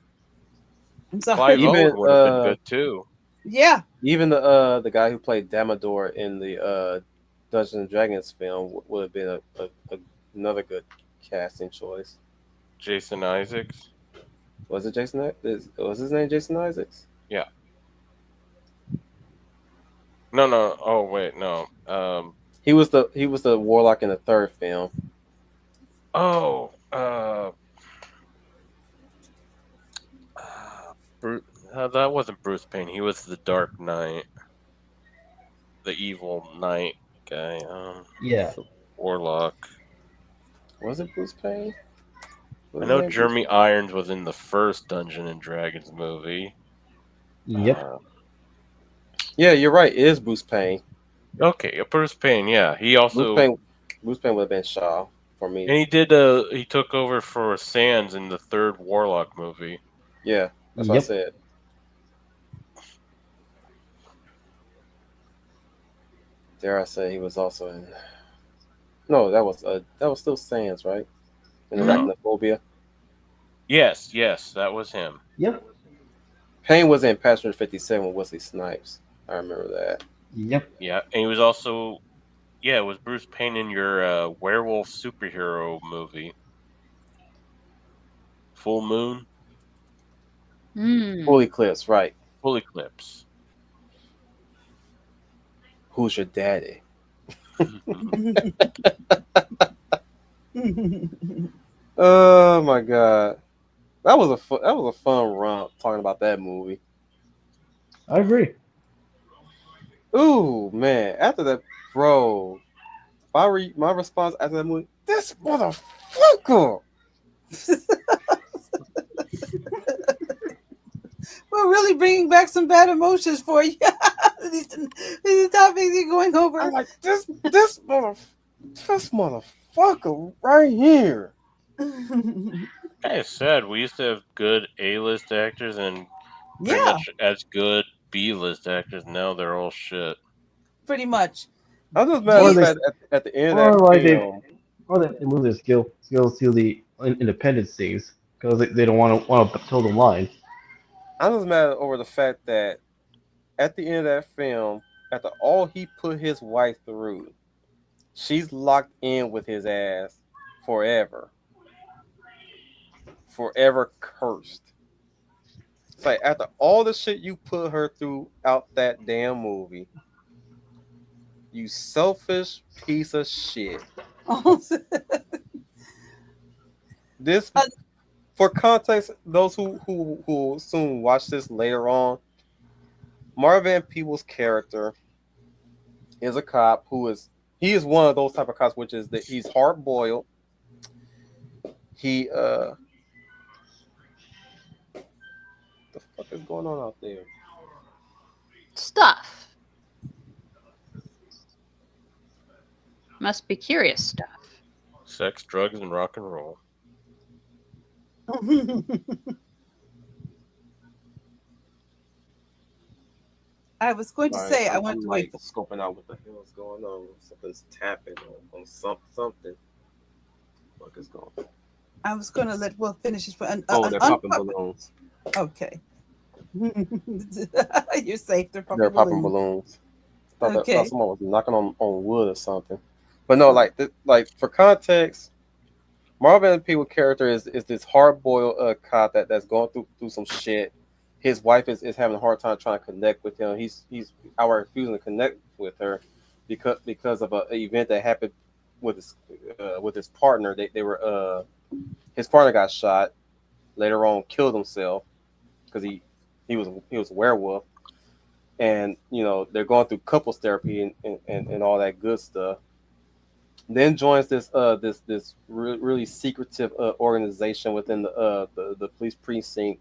I'm sorry. Clive Even, Owen would have been good too. Yeah. Even the guy who played Damodar in the Dungeons and Dragons film would have been another good casting choice. Jason Isaacs. Was it Jason? Was his name Jason Isaacs? Yeah. No. Oh wait, no. He was the warlock in the third film. Oh. That wasn't Bruce Payne. He was the Dark Knight, the evil knight guy. Yeah. Warlock. Was it Bruce Payne? Was I his know name Jeremy Bruce Irons was in the first Dungeon and Dragons movie. Yep. Payne? Yeah, you're right. It is Bruce Payne. Okay, Bruce Payne. Yeah, he also Bruce Payne would have been Shaw for me. and he took over for Sands in the third Warlock movie. Yeah, that's Yep. what I said. Dare I say he was also in? No, that was still Sands, right? In No. Arachnophobia. Yes, that was him. Yep. Payne was in Passenger 57 with Wesley Snipes. I remember that. Yep. Yeah, and he was also it was Bruce Payne in your werewolf superhero movie, Full Moon, Mm. Full Eclipse, right? Full Eclipse. Who's your daddy? Oh my god, that was a fun run talking about that movie. I agree. Ooh man, after that, bro, my response after that movie, this motherfucker. We're really bringing back some bad emotions for you. these topics you're going over. I'm like this motherfucker right here. I said we used to have good A-list actors and pretty Yeah, much as good B-list actors. Now they're all shit. pretty much. I'm just mad Or at the they- fact at the end or of that like film. Or they move their skills to the independent scenes because they don't want to toe the line. I'm just mad over the fact that at the end of that film, after all he put his wife through, she's locked in with his ass forever. Forever cursed. It's like after all the shit you put her through out that damn movie, you selfish piece of shit. This, for context, those who will soon watch this later on, Marvin Peebles' character is a cop he is one of those type of cops, which is that he's hard boiled. He the fuck is going on out there? Stuff. Must be curious stuff. Sex, drugs, and rock and roll. I was going to say I want to wait. Like scoping out what the hell is going on. Something's tapping on something. Fuck is going? I was going to let Will finish this, but Oh, an they're popping unpop- balloons. Okay. You're safe. They're They're popping popping balloons. balloons. Thought Okay. someone was knocking on wood or something. But no, like for context, Marvin Peewe's character is this hard boiled cop that's going through some shit. His wife is having a hard time trying to connect with him. He's outright refusing to connect with her because of an event that happened with his partner. They were his partner got shot. Later on, killed himself because he was a werewolf. And they're going through couples therapy and all that good stuff. Then joins this really secretive organization within the police precinct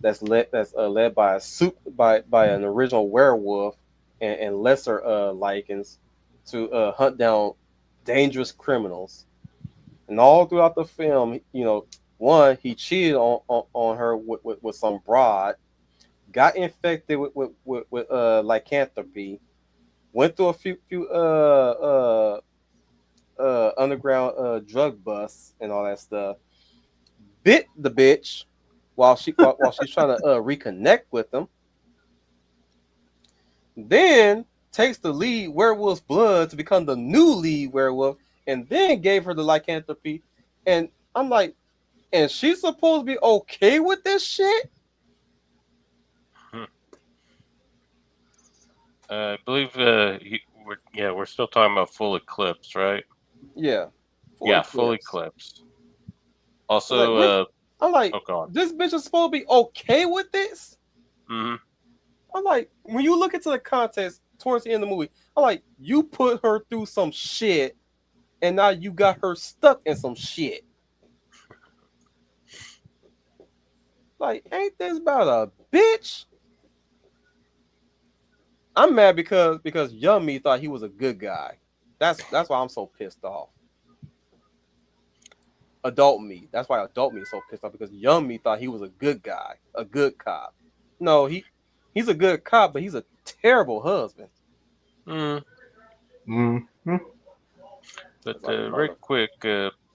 that's led by by an original werewolf and lesser lichens to hunt down dangerous criminals. And all throughout the film, one, he cheated on her with some broad, got infected with lycanthropy, went through a few underground drug busts and all that stuff, bit the bitch while she's trying to reconnect with him, then takes the lead werewolf's blood to become the new lead werewolf, and then gave her the lycanthropy. And I'm like, and she's supposed to be okay with this shit? I believe we're still talking about Full Eclipse, right? Yeah. Full Eclipse. I'm Also, like, I'm like, oh god, this bitch is supposed to be okay with this? mm-hmm. I'm like, when you look into the context towards the end of the movie, I'm like, you put her through some shit, and now you got her stuck in some shit. Like, ain't this about a bitch? I'm mad because young me thought he was a good guy. That's why I'm so pissed off. Adult me. That's why adult me is so pissed off, because young me thought he was a good guy, a good cop. No, he's a good cop, but he's a terrible husband. Mm-hmm. But real quick,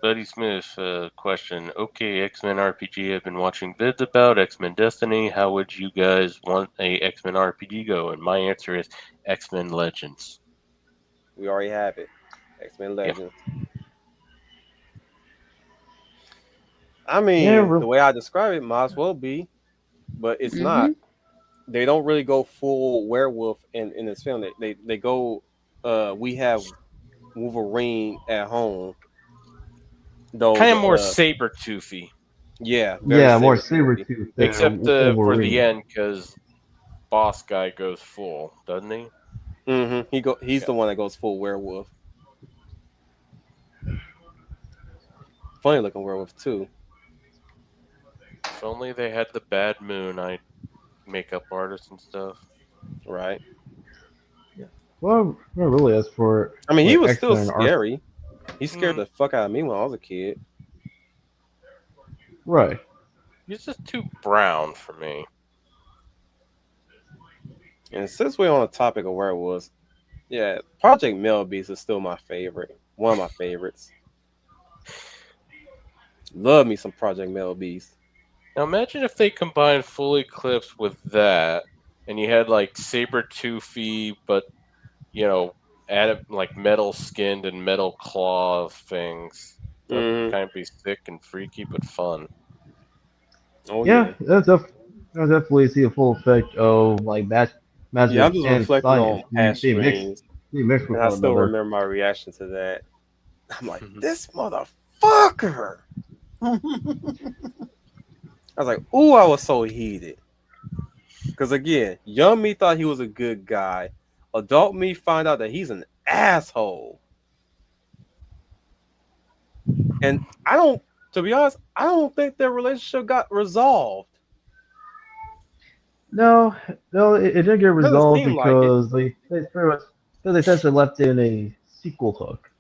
Buddy Smith question. Okay, X-Men RPG. I've been watching vids about X-Men Destiny. How would you guys want a X-Men RPG go? And my answer is X-Men Legends. We already have it. X-Men Legends. Yeah. I mean, the way I describe it might as well be, but it's not. They don't really go full werewolf in this film. They go, we have Wolverine at home. Though kind of more saber-toothy. Yeah. More saber-tooth. Except for the end, because Boss Guy goes full, doesn't he? Mm-hmm. He's the one that goes full werewolf. Funny looking werewolf too. If only they had the Bad Moon Knight makeup artist and stuff. Right. Yeah. Well, not really. As for, I mean, he was still scary. He scared the fuck out of me when I was a kid. Right. He's just too brown for me. And since we're on the topic of werewolves, yeah, Project Melbeast is still my favorite. One of my favorites. Love me some Project Melbeast. Now imagine if they combined Full Eclipse with that, and you had like saber-toothy, but added like metal skinned and metal claw things. That would kind of be sick and freaky, but fun. Oh yeah. That's definitely see a full effect of like magic. Yeah, I'm just reflecting on past streams. And I still remember my reaction to that. I'm like, this motherfucker. I was like, ooh, I was so heated. Because again, young me thought he was a good guy. Adult me find out that he's an asshole. And to be honest, I don't think their relationship got resolved. No, it didn't get resolved because they pretty much they essentially left in a sequel hook.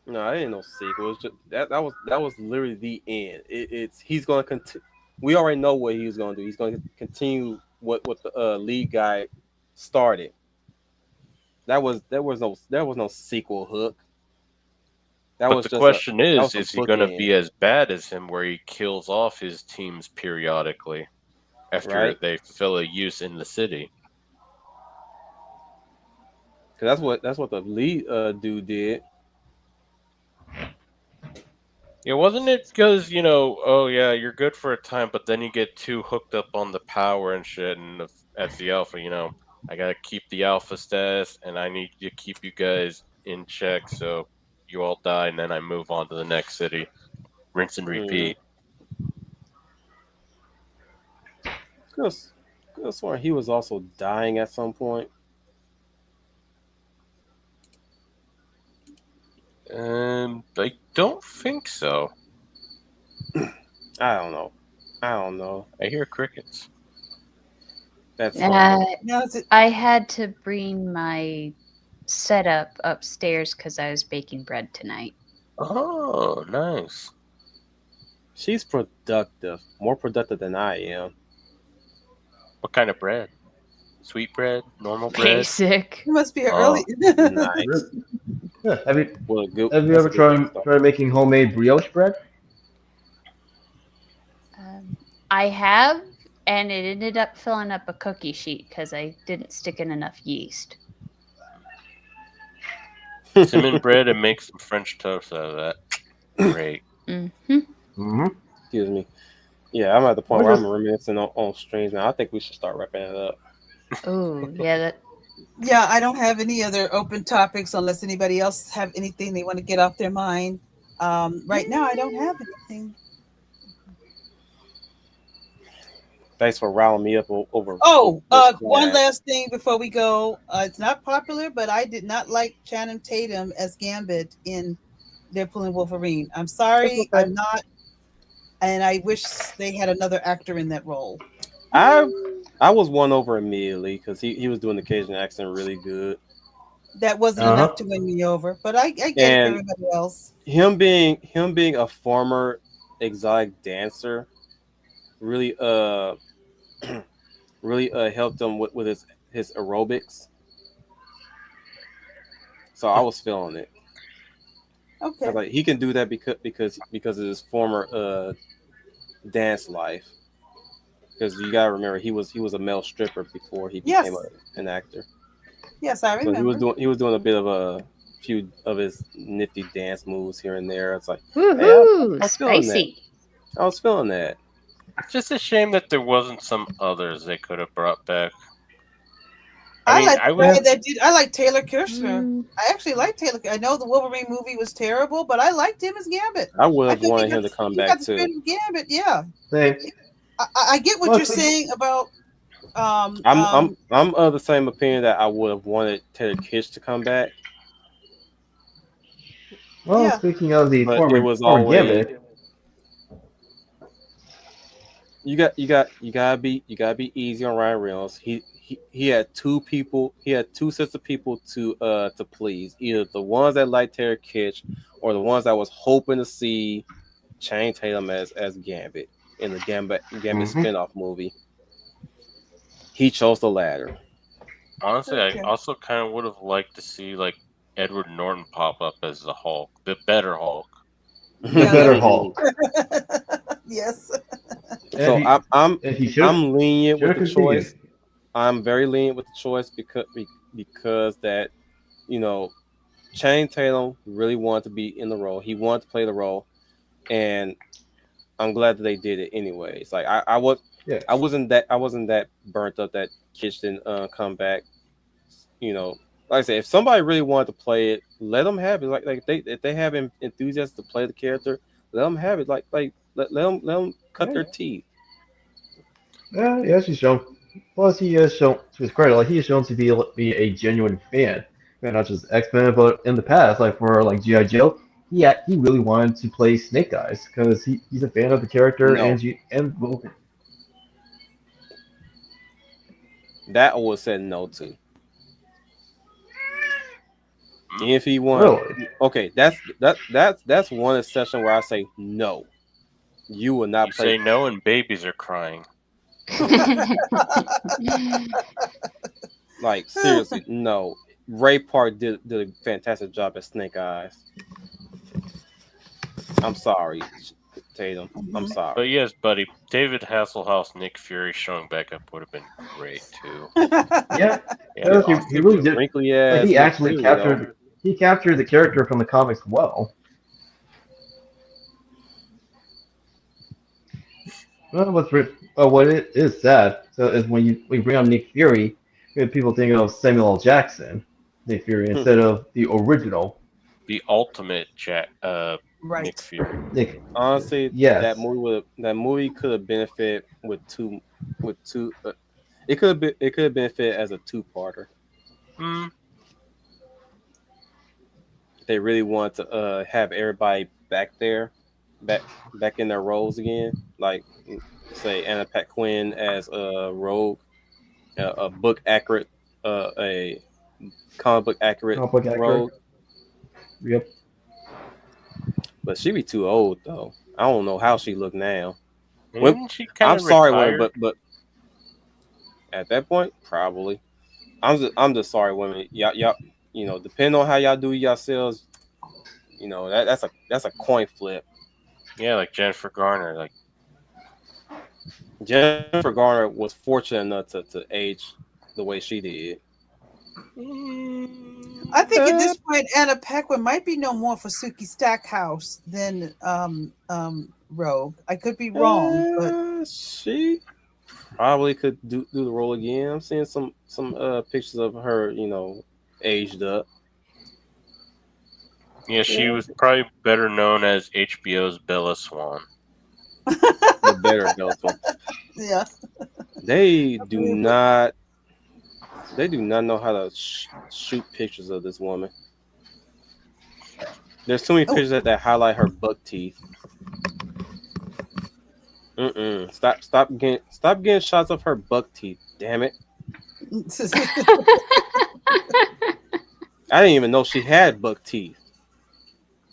No, it ain't no sequel. It's just that was literally the end. He's going to continue. We already know what he's going to do. He's going to continue what the lead guy started. There was no sequel hook. That But was the just question that was is some he going to bookend, be as bad as him where he kills off his teams periodically after right? they fulfill a use in the city? Because that's what the lead dude did. Yeah, wasn't it because, oh yeah, you're good for a time, but then you get too hooked up on the power and shit, and as the alpha, I gotta keep the alpha status, and I need to keep you guys in check, so you all die, and then I move on to the next city. Rinse and Mm. repeat. Could have sworn he was also dying at some point. I don't think so. I don't know. I hear crickets. That's No, it's, I had to bring my setup upstairs because I was baking bread tonight. Oh, nice. she's productive, more productive than I am. What kind of bread? Sweet bread? Normal bread? Basic. it must be an Oh, early. Nice. Yeah. Have you Well, good. have you that's ever a good start. tried making homemade brioche bread? I have, and it ended up filling up a cookie sheet because I didn't stick in enough yeast. cinnamon bread and make some French toast out of that. Great. Mm-hmm. Mm-hmm. Excuse me. Yeah, I'm at the point We're where just- I'm reminiscing on streams now. I think we should start wrapping it up. Oh, yeah, that Yeah, I don't have any other open topics unless anybody else have anything they want to get off their mind. Right now, I don't have anything. Thanks for riling me up over. Oh, over one Flash. last thing before we go. It's not popular, but I did not like Channing Tatum as Gambit in Deadpool and Wolverine. I'm sorry, That's okay. I'm not, and I wish they had another actor in that role. I was won over immediately because he was doing the Cajun accent really good. That wasn't Uh-huh. enough to win me over, but I get And- everybody else. Him being a former exotic dancer really really helped him with his aerobics. So I was feeling it. I Okay. was like, he can do that because of his former dance life. Because you gotta remember he was a male stripper before he Yes. became an actor. Yes, I So remember. he was doing a bit of a few of his nifty dance moves here and there. It's like woohoo, I'm feeling that. spicy. I was feeling that. It's just a shame that there wasn't some others they could have brought back. I mean, like I the would- guy that did. I like Taylor Kirshner. Mm, I actually like Taylor. I know the Wolverine movie was terrible, but I liked him as Gambit. I would I have think wanted he got him to the- come he back got the too. spirit of Gambit. Yeah, Same. I get what Well, you're saying about. I'm of the same opinion that I would have wanted Taylor Kitsch to come back. Well, Yeah. speaking of the But former, it was former always- Gambit, You gotta be easy on Ryan Reynolds. He had two sets of people to please, either the ones that like Taylor Kitsch or the ones that was hoping to see Channing Tatum as Gambit in the Gambit Mhm. spinoff movie. He chose the latter. Honestly, Okay. I also kind of would have liked to see like Edward Norton pop up as the Hulk, the better Hulk. the better Hulk. Yes. So And he- I'm and he should I'm lenient with the continue. choice. I'm very lenient with the choice because that, Channing Tatum really wanted to be in the role. He wanted to play the role, and I'm glad that they did it anyways. Like I wasn't that burnt up that Kitsch didn't come back. Like I said, if somebody really wanted to play it, let them have it. Like if they have enthusiasm to play the character, let them have it. Like let them cut their teeth. Yeah, he has shown. Plus, he has shown, to his credit, like he has shown to be a genuine fan, and not just X-Men, but in the past, like for like G.I. Joe, he really wanted to play Snake Eyes because he's a fan of the character No. and well, That I would have said no to. If he won, really. okay, that's one exception where I say no. You will not You play. say no, and babies are crying. Like seriously, no. Ray Park did a fantastic job at Snake Eyes. I'm sorry, Tatum. I'm Mhm. sorry. But yes, buddy, David Hasselhoff, Nick Fury showing back up would have been great too. Yeah, Yeah. he really did. Wrinkly Like ass. he Nick actually Fury, though. captured the character from the comics well. Well, what it is sad so is when you bring on Nick Fury, people think of Samuel L. Jackson, Nick Fury, instead of the original The ultimate Nick Right. Fury. Nick. Honestly, Yes. that movie could have benefited with two. It could have benefited as a two-parter. Hmm. They really want to have everybody back in their roles again, like say Anna Paquin as Rogue, a book accurate, a comic book accurate Comic book accurate. Rogue. Yep. But she be too old though. I don't know how she look now. Isn't she kind I'm of sorry, retired? but at that point, probably. I'm just sorry, women. Y'all, depending on how y'all do yourselves, that's a coin flip. Yeah, like Jennifer Garner. Like, Jennifer Garner was fortunate enough to age the way she did. I think at this point, Anna Paquin might be no more for Suki Stackhouse than Rogue. I could be wrong, but She probably could do the role again. I'm seeing some pictures of her, aged up. yeah, she was probably better known as HBO's Bella Swan. The better Delta. yeah. They do not know how to shoot pictures of this woman. There's too many pictures that highlight her buck teeth. Stop getting shots of her buck teeth. Damn it! I didn't even know she had buck teeth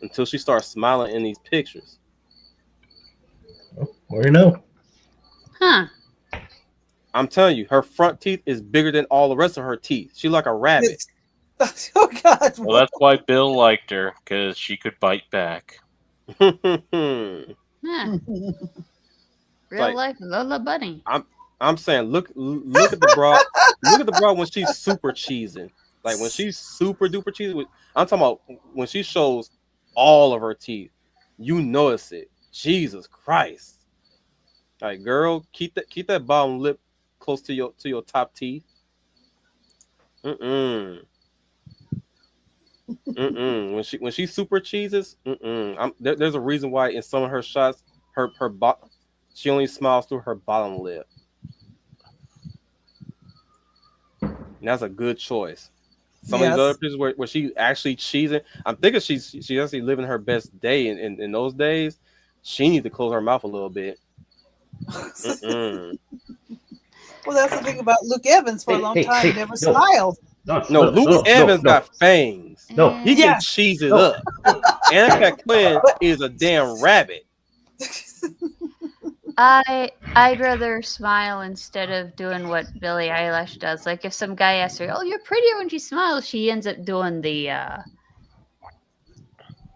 until she started smiling in these pictures. What do you know? Huh. I'm telling you, her front teeth is bigger than all the rest of her teeth. She's like a rabbit. Oh God! Well, that's why Bill liked her, because she could bite back. Huh. Like- Real life Lola Bunny. I'm saying, look at the bra. Look at the bra when she's super cheesing. Like when she's super duper cheesing. I'm talking about when she shows all of her teeth. You notice it. Jesus Christ! Like, girl, keep that bottom lip close to your top teeth. When she super cheeses, there's a reason why in some of her shots, she only smiles through her bottom lip. And that's a good choice. Some of these other pictures where she actually cheesing, I'm thinking she's actually living her best day in those days. She needs to close her mouth a little bit. Well, that's the thing about Luke Evans. For a long time, never smiled. No, Luke Evans got fangs. No. He can cheese it up. Anna Paquin is a damn rabbit. I'd rather smile instead of doing what Billie Eilish does. Like if some guy asks her, "Oh, you're prettier when she smiles," she ends up doing the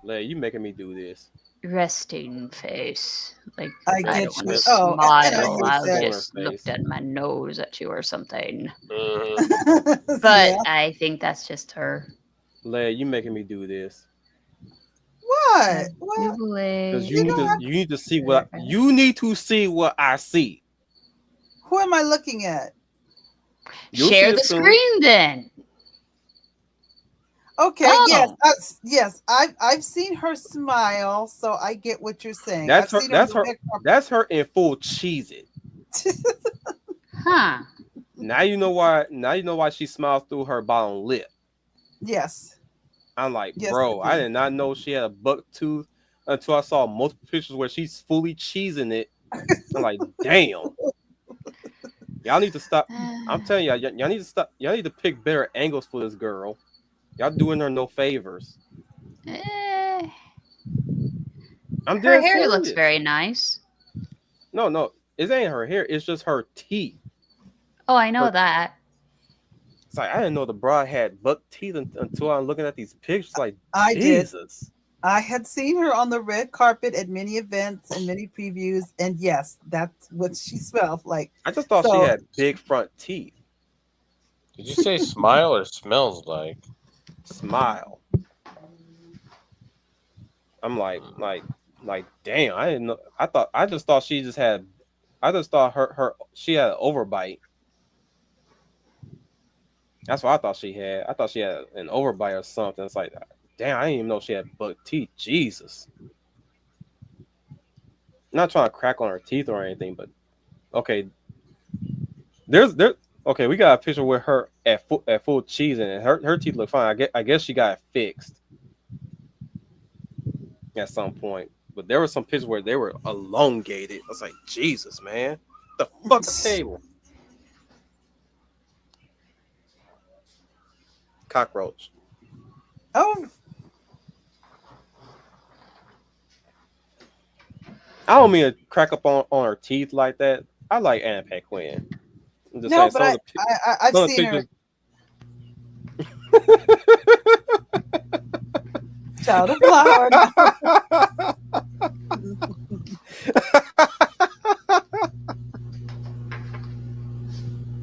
Leia, you making me do this. resting face. Like I I get don't you. want to Oh, smile. I I get that. just looked at my nose at you or something. Mhm. But Yeah. I think that's just her. Leia, you making me do this. What? What? Because Jubilee. you need to see what I see. Who am I looking at? You'll see Share it the soon. screen then. Okay, Oh. yes, I've seen her smile, so I get what you're saying. That's I've her. seen That's in her. the red carpet. That's her in full cheese it. Huh. Now you know why. Now you know why she smiles through her bottom lip. Yes. I'm like, Yes, bro, I I do. did not know she had a buck tooth until I saw multiple pictures where she's fully cheesing it. I'm like, damn. Y'all need to stop. I'm telling y'all need to stop. Y'all need to pick better angles for this girl. Y'all doing her no favors. Eh, I'm her dead hair looks serious. very nice. No, it ain't her hair. It's just her teeth. Oh, I know Her- that. It's like I didn't know the broad had buck teeth until I'm looking at these pictures. Like I did. Jesus. I had seen her on the red carpet at many events and many previews, and yes, that's what she smelled like. I just thought she So- had big front teeth. Did you say smile or smells like? Smile. I'm like, damn. I didn't know. I just thought she just had. I just thought she had an overbite. That's what I thought she had. I thought she had an overbite or something. It's like, damn, I didn't even know she had buck teeth. Jesus. I'm not trying to crack on her teeth or anything, but okay. Okay, we got a picture with her at full cheese and her teeth look fine. I guess she got it fixed at some point. But there were some pictures where they were elongated. I was like, Jesus, man. The fuck's table? Cockroach. Oh, I don't mean to crack up on her teeth like that. I like Anna Paquin. I'm just no, saying, but I've some of the seen her. Child of flower.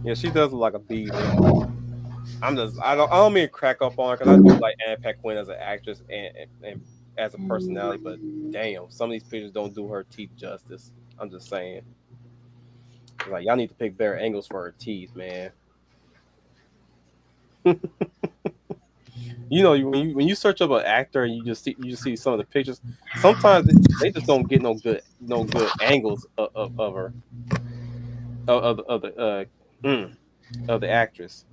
Yeah, she does look like a beaver. I don't mean to crack up on her because I do like Anna Paquin as an actress and as a personality, but damn, some of these pictures don't do her teeth justice. I'm just saying. Like, y'all need to pick better angles for her teeth, man. You know, when you search up an actor and you just see some of the pictures, sometimes they just don't get no good angles of her of the actress.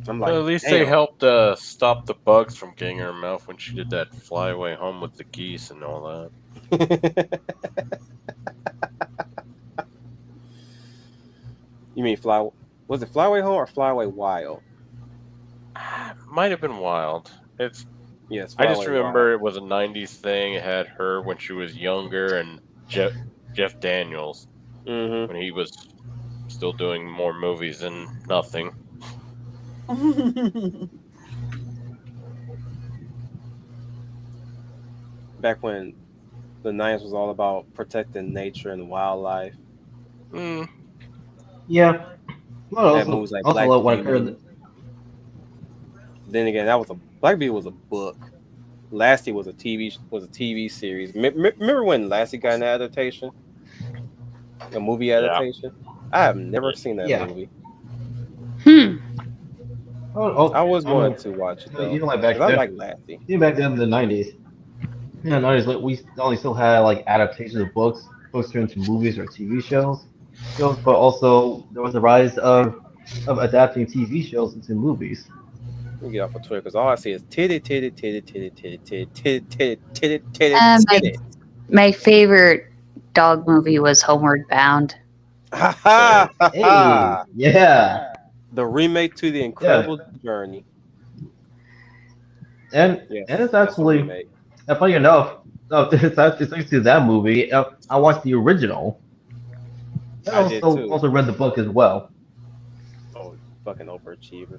I'm like, Well, at least damn. they helped stop the bugs from getting her mouth when she did that fly away home with the geese and all that. You mean was it Fly Away Home or Fly Away Wild? Might have been wild. Yes, I just remember it was a '90s thing. It had her when she was younger and Jeff Daniels Mm-hmm. when he was still doing more movies than nothing. Back when the 90s was all about protecting nature and wildlife. Mm. Yeah. Well, That movies like also Black what I Beauty. heard. Then again, Black Beauty was a book. Lassie was a TV series. Remember when Lassie got an adaptation, a movie adaptation? I have never seen that Yeah. movie. I was wanting to watch it though. Even like back 'cause I then, like Lassie. even back then in the '90s. In the '90s, like we not only still had like adaptations of books turned into movies or TV shows, but also there was a rise of adapting TV shows into movies. Let me get off of Twitter because all I see is titty. My favorite dog movie was Homeward Bound. Ha ha ha Hey, ha! yeah, The remake to The Incredible Journey. and Yes, and it's that's a actually, remake. funny enough, it's thanks to that movie. I watched the original. And I did too. also read the book as well. Oh, fucking overachiever.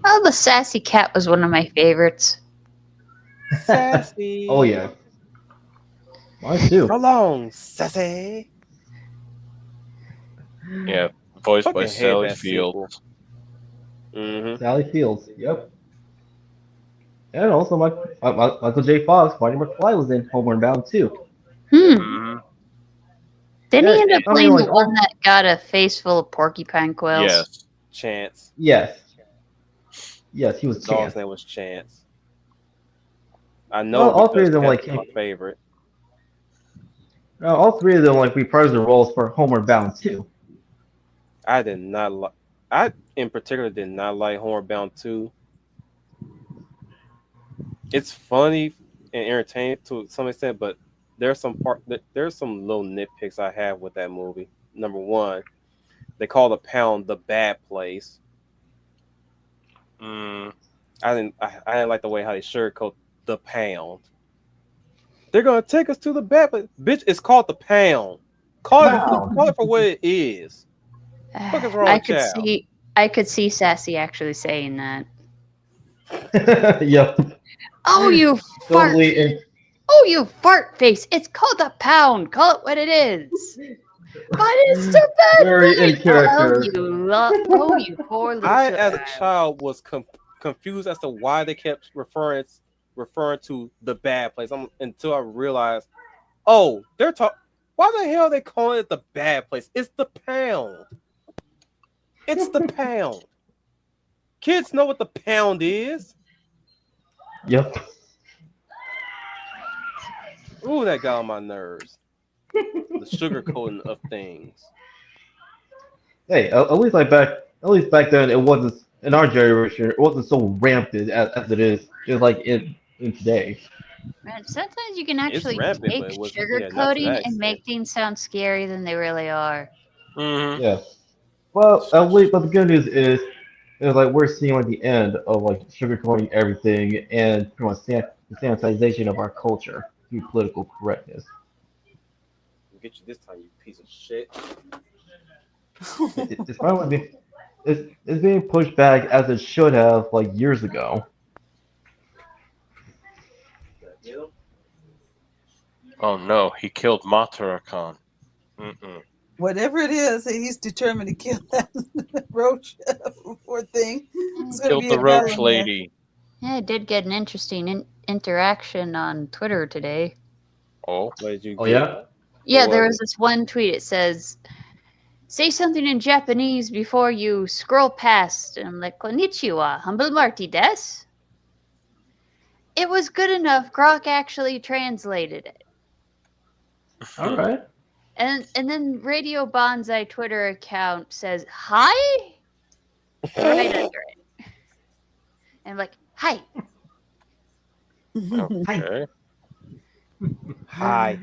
Oh, the Sassy Cat was one of my favorites. Sassy. Oh yeah, mine too. So long, sassy. Yeah, voiced by Fucking hate Sally that Fields. Mm-hmm. Sally Fields. Yep. And also Michael J. Fox, Marty McFly was in Homeward Bound too. Mhm. Didn't he Yeah, end up I mean, playing like, the one that got a face full of porcupine quills? Yes. Chance. Yes. Yes, he was The dog's Chance. name was Chance. I know Well, all three of them, because like, Chance is my favorite. All three of them reprised the roles for Homeward Bound too. I did not like. I in particular did not like Homeward Bound 2. It's funny and entertaining to some extent, but there's some little nitpicks I have with that movie. Number one, they call the pound the bad place. Mm. I didn't like the way how they sugarcoat the pound. They're gonna take us to the bad place. Bitch, it's called the pound. Call it for what it is. Fuck is wrong I with could y'all? I could see Sassy actually saying that. Yep. Oh, you fart! Totally in, Oh, you fart face! It's called a pound. Call it what it is. But it's the best very thing. in character. Oh, you poor little I, as a child. child, was confused as to why they kept referring to the bad place. Until I realized, oh, they're talking. Why the hell are they calling it the bad place? It's the pound. It's the pound. Kids know what the pound is. Yep. Ooh, that got on my nerves. The sugarcoating of things. Hey, at least back then, it wasn't in our generation. It wasn't so rampant as it is just like in today. Man, sometimes you can actually rampant, take but it was- sugar yeah, not to coating that and make extent. things sound scarier than they really are. Mm-hmm. Yeah. Well, at least, but the good news is like we're seeing like the end of like sugarcoating everything and pretty much the sanitization of our culture through political correctness. I'll get you this time, you piece of shit. It's finally it's being pushed back as it should have like years ago. You know? Oh no, he killed Matara-Khan. Mm-mm. Whatever it is, he's determined to kill that roach poor thing. It's gonna Killed be the a battle roach in there. lady. Yeah, I did get an interesting interaction on Twitter today. Oh, What did you Oh get? yeah. Yeah, What there was was this one tweet. It says, "Say something in Japanese before you scroll past." And I'm like, "Konnichiwa, humble Marty des." It was good enough. Grok actually translated it. All right. And then Radio Bonsai Twitter account says, "Hi?" right under it. And I'm like, "Hi." okay. Hi.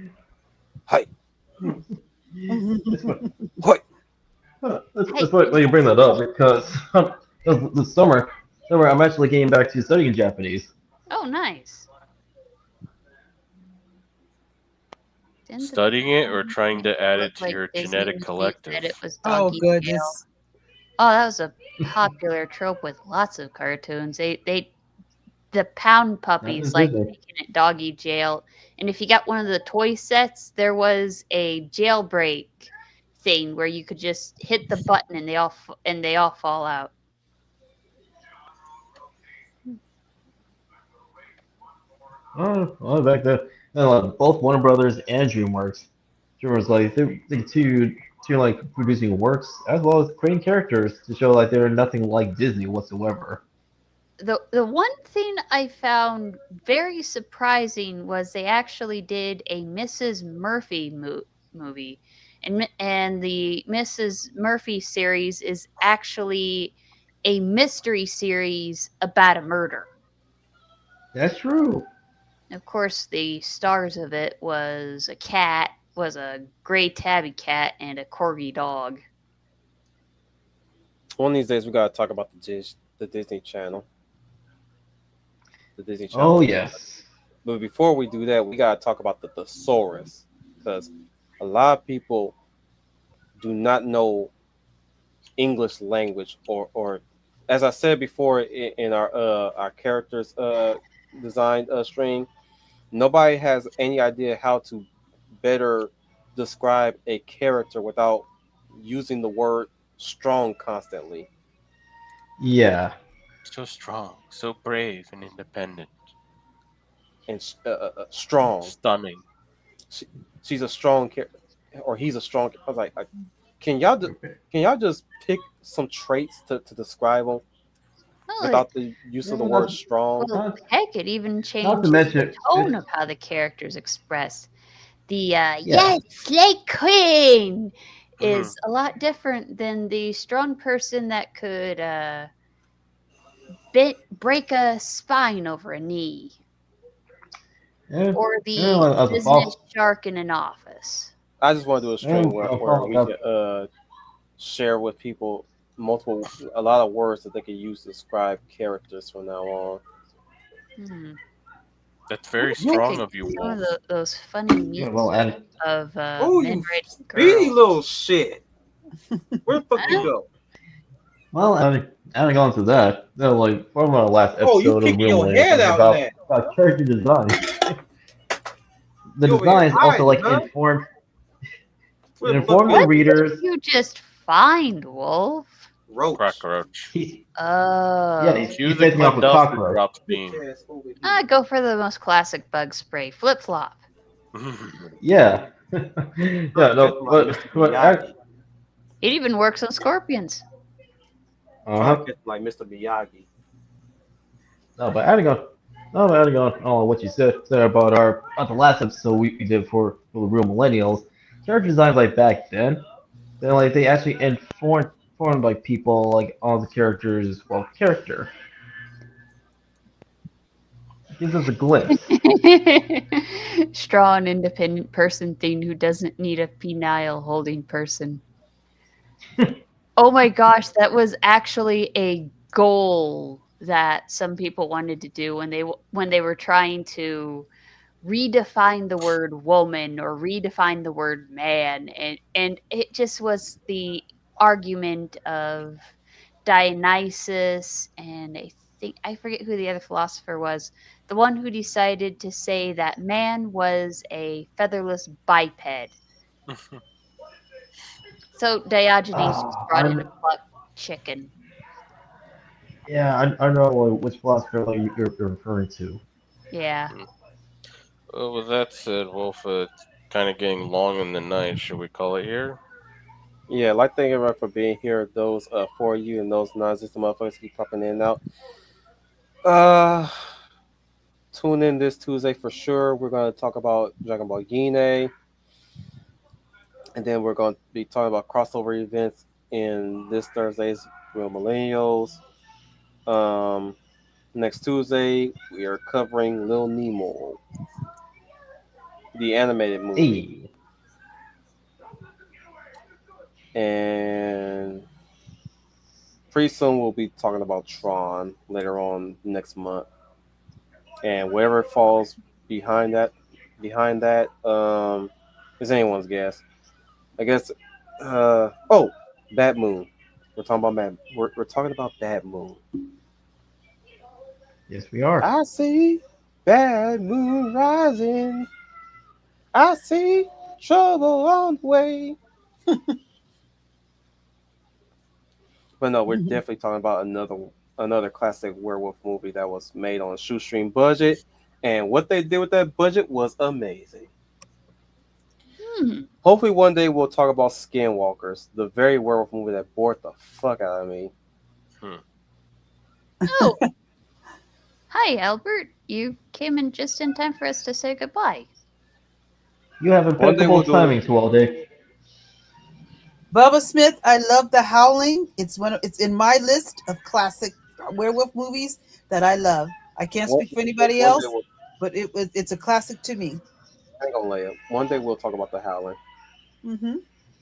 Hi. It's fun. What? It's funny when you bring that up because this summer I'm actually getting back to studying Japanese. Oh, nice. Studying it or trying to add it to Like your Disney genetic Said collective? it was Oh doggy tail. goodness. Oh, that was a popular trope with lots of cartoons. The pound puppies is like Disney. making it doggy jail. And if you got one of the toy sets, there was a jailbreak thing where you could just hit the button and they all fall out. Oh, well, back then, both Warner Brothers and DreamWorks, like they two like producing works as well as creating characters to show like they're nothing like Disney whatsoever. The one thing I found very surprising was they actually did a Mrs. Murphy movie, and the Mrs. Murphy series is actually a mystery series about a murder. That's true. Of course, the stars of it was a gray tabby cat, and a corgi dog. One of these days, we gotta talk about the Disney Channel. The Disney Channel. Oh yes. But before we do that, we gotta talk about the thesaurus, because a lot of people do not know English language, or as I said before in our characters design stream, nobody has any idea how to better describe a character without using the word strong constantly. Yeah. So strong, so brave and independent. And strong. Stunning. She's a strong character, or he's a strong. I was like, can y'all just pick some traits to describe them without the use of the word strong? Well, heck, it even Not to changes mention the tone of how the characters express. The yes, Slay Queen is a lot different than the strong person that could break a spine over a knee, Yeah. or the Yeah, as a business boss. shark in an office. I just want to do a stream Yeah, where we can share with people a lot of words that they can use to describe characters from now on. Hmm. That's very You strong could of you, get one Wolf. of those funny memes well, and of Oh, men you writing speedy girls. little shit! Where the fuck you go? well, adding on to that, like from our last Oh, you episode of kicking Real your Millennials head talking out in that. about character design. The You over here designs also hiding, like huh? inform What the fuck inform the What readers. did you just find, Wolf? Roach. Cockroach. Yeah, Oh. he's Cue the facing off a Glenn Duffer cockroach. drops beam. Yes, over here. I go for the most classic bug spray, flip flop. Yeah. Yeah, no, but Miyagi. It even works on scorpions. uh-huh. Like Mr. Miyagi. No, but adding on what you said about the last episode we did for the Real Millennials, character designs like back then, they actually informed like people like on the characters' character. It gives us a glimpse. Strong, independent person thing who doesn't need a penile holding person. Oh my gosh, that was actually a goal that some people wanted to do when they were trying to redefine the word woman or redefine the word man, and it just was the argument of Dionysus, and I forget who the other philosopher was, the one who decided to say that man was a featherless biped. So Diogenes just brought in a plucked chicken. Yeah, I know which philosopher like you're referring to. Yeah. Well, with that said, Wolf, kind of getting long in the night. Should we call it here? Yeah, like thank everyone for being here. Those for you and those non-existent motherfuckers keep popping in and out. Tune in this Tuesday for sure. We're gonna talk about Dragon Ball Gine. And then we're going to be talking about crossover events in this Thursday's Real Millennials. Next Tuesday, we are covering Lil Nemo, the animated movie. Hey. And pretty soon we'll be talking about Tron later on next month. And whatever falls behind that is anyone's guess. I guess. Bad Moon. We're talking about We're talking about Bad Moon. Yes, we are. I see Bad Moon rising. I see trouble on the way. But no, we're definitely talking about another classic werewolf movie that was made on a shoestring budget, and what they did with that budget was amazing. Hopefully one day we'll talk about Skinwalkers, the very werewolf movie that bored the fuck out of me. Oh. Hi, Albert. You came in just in time for us to say goodbye. You have impeccable timing to all day. Bubba Smith, I love The Howling. It's in my list of classic werewolf movies that I love. I can't speak for anybody else, but it's a classic to me. Hang on, Leia. One day we'll talk about The Howling. Mm-hmm.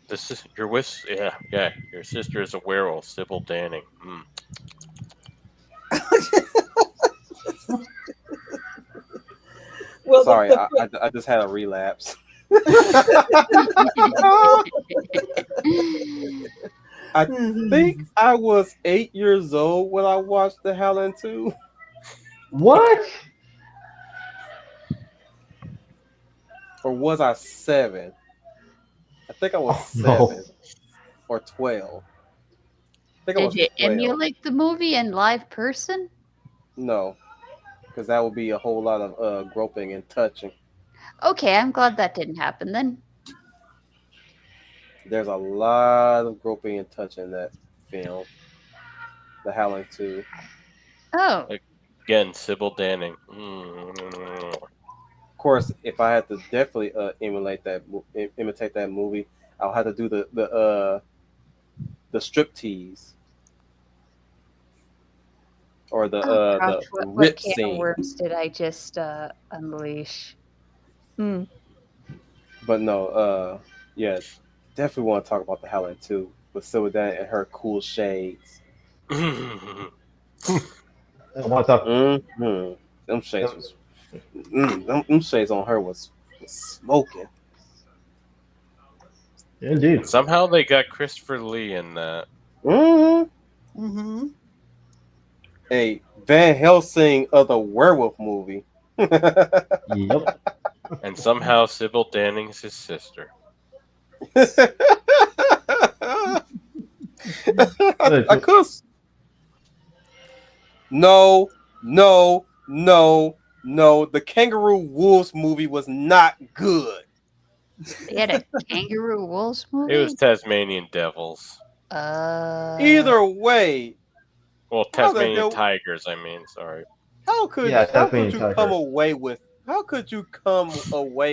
This is your yeah. Your sister is a werewolf, Sybil Danning. Well, sorry, I just had a relapse. I think I was 8 years old when I watched The Howling 2. What? Or was I 7? I think I was 7 or 12. Did you emulate the movie in live person? No, because that would be a whole lot of groping and touching. Okay, I'm glad that didn't happen then. There's a lot of groping and touching in that film. The Howling 2. Oh. Again, Sybil Danning. Of course, if I had to definitely imitate that movie, I'll have to do the striptease or the rip can scene. Of worms did I just unleash? But no, yeah, definitely want to talk about The Howling 2 with Sybil Danning and her cool shades. I want to talk. Them shades was. Them shades on her was smoking. Indeed. Somehow they got Christopher Lee in that. a Van Helsing of the werewolf movie. Yep. And somehow Sybil Danning's his sister. I could. No. The Kangaroo Wolves movie was not good. They had a Kangaroo Wolves movie? It was Tasmanian Devils. Either way, Well, How the Tasmanian hell- Tigers, I mean, sorry. how could Yeah, how Tasmanian could you Tigers. come away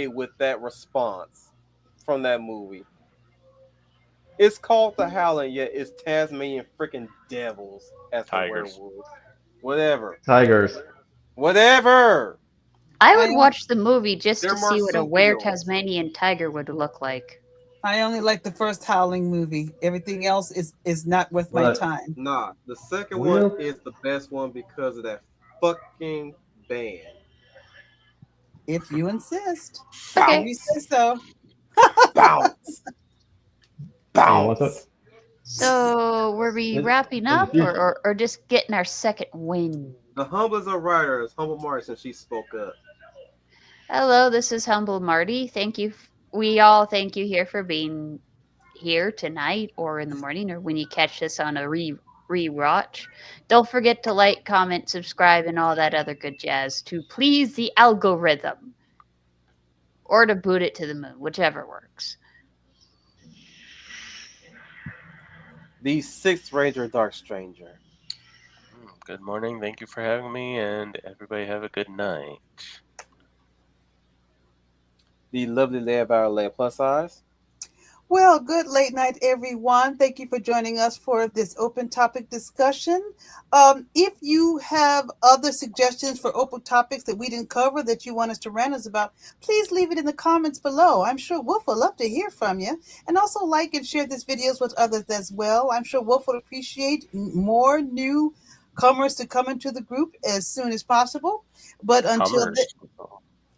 with that response from that movie? It's called The Howling, yet it's Tasmanian freaking devils as the Tigers. werewolves. Tigers. I Whatever. would I- watch the movie just They're to see what a were marsupials. Tasmanian tiger would look like. I only like the first Howling movie. Everything else is not worth my What? time. Nah, the second Well- one is the best one because of that fucking band. If you insist. Okay. If you say so. Bounce. What's up? Bounce. So were we It- wrapping it- up you- or just getting our second win? The humblest of writers, Humble Martin, since she spoke up. Hello, this is Humble Marty. Thank you. We all thank you here for being here tonight or in the morning or when you catch this on a rewatch. Don't forget to like, comment, subscribe, and all that other good jazz to please the algorithm or to boot it to the moon, whichever works. The Sixth Ranger Dark Stranger. Good morning. Thank you for having me, and everybody have a good night. The lovely Leia Violet plus size. Well, good late night, everyone. Thank you for joining us for this open topic discussion. If you have other suggestions for open topics that we didn't cover that you want us to rant us about, please leave it in the comments below. I'm sure Wolf would love to hear from you. And also like and share these videos with others as well. I'm sure Wolf would appreciate more newcomers to come into the group as soon as possible. But until then,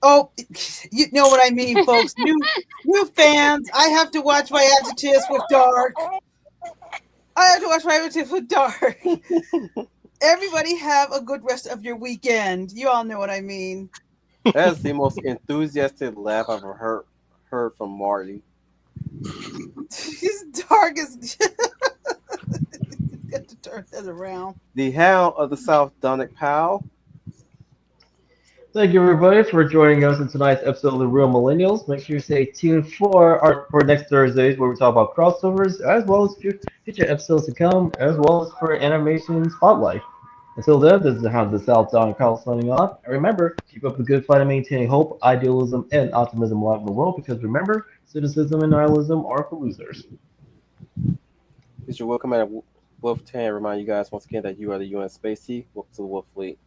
oh, you know what I mean, folks. New fans. I have to watch my adjectives with dark. Everybody have a good rest of your weekend. You all know what I mean. That's the most enthusiastic laugh I've ever heard from Marty. His dark is got to turn that around. The Hound of the South, Donick Powell. Thank you, everybody, for joining us in tonight's episode of The Real Millennials. Make sure you stay tuned for next Thursdays, where we talk about crossovers, as well as future episodes to come, as well as for Animation Spotlight. Until then, this is the Hound of the South, Don Carl signing off. And remember, keep up the good fight of maintaining hope, idealism, and optimism alive in the world, because remember, cynicism and nihilism are for losers. This is your welcome at Wolf 10. Remind you guys once again that you are the UN Space Sea. Welcome to the Wolf Fleet.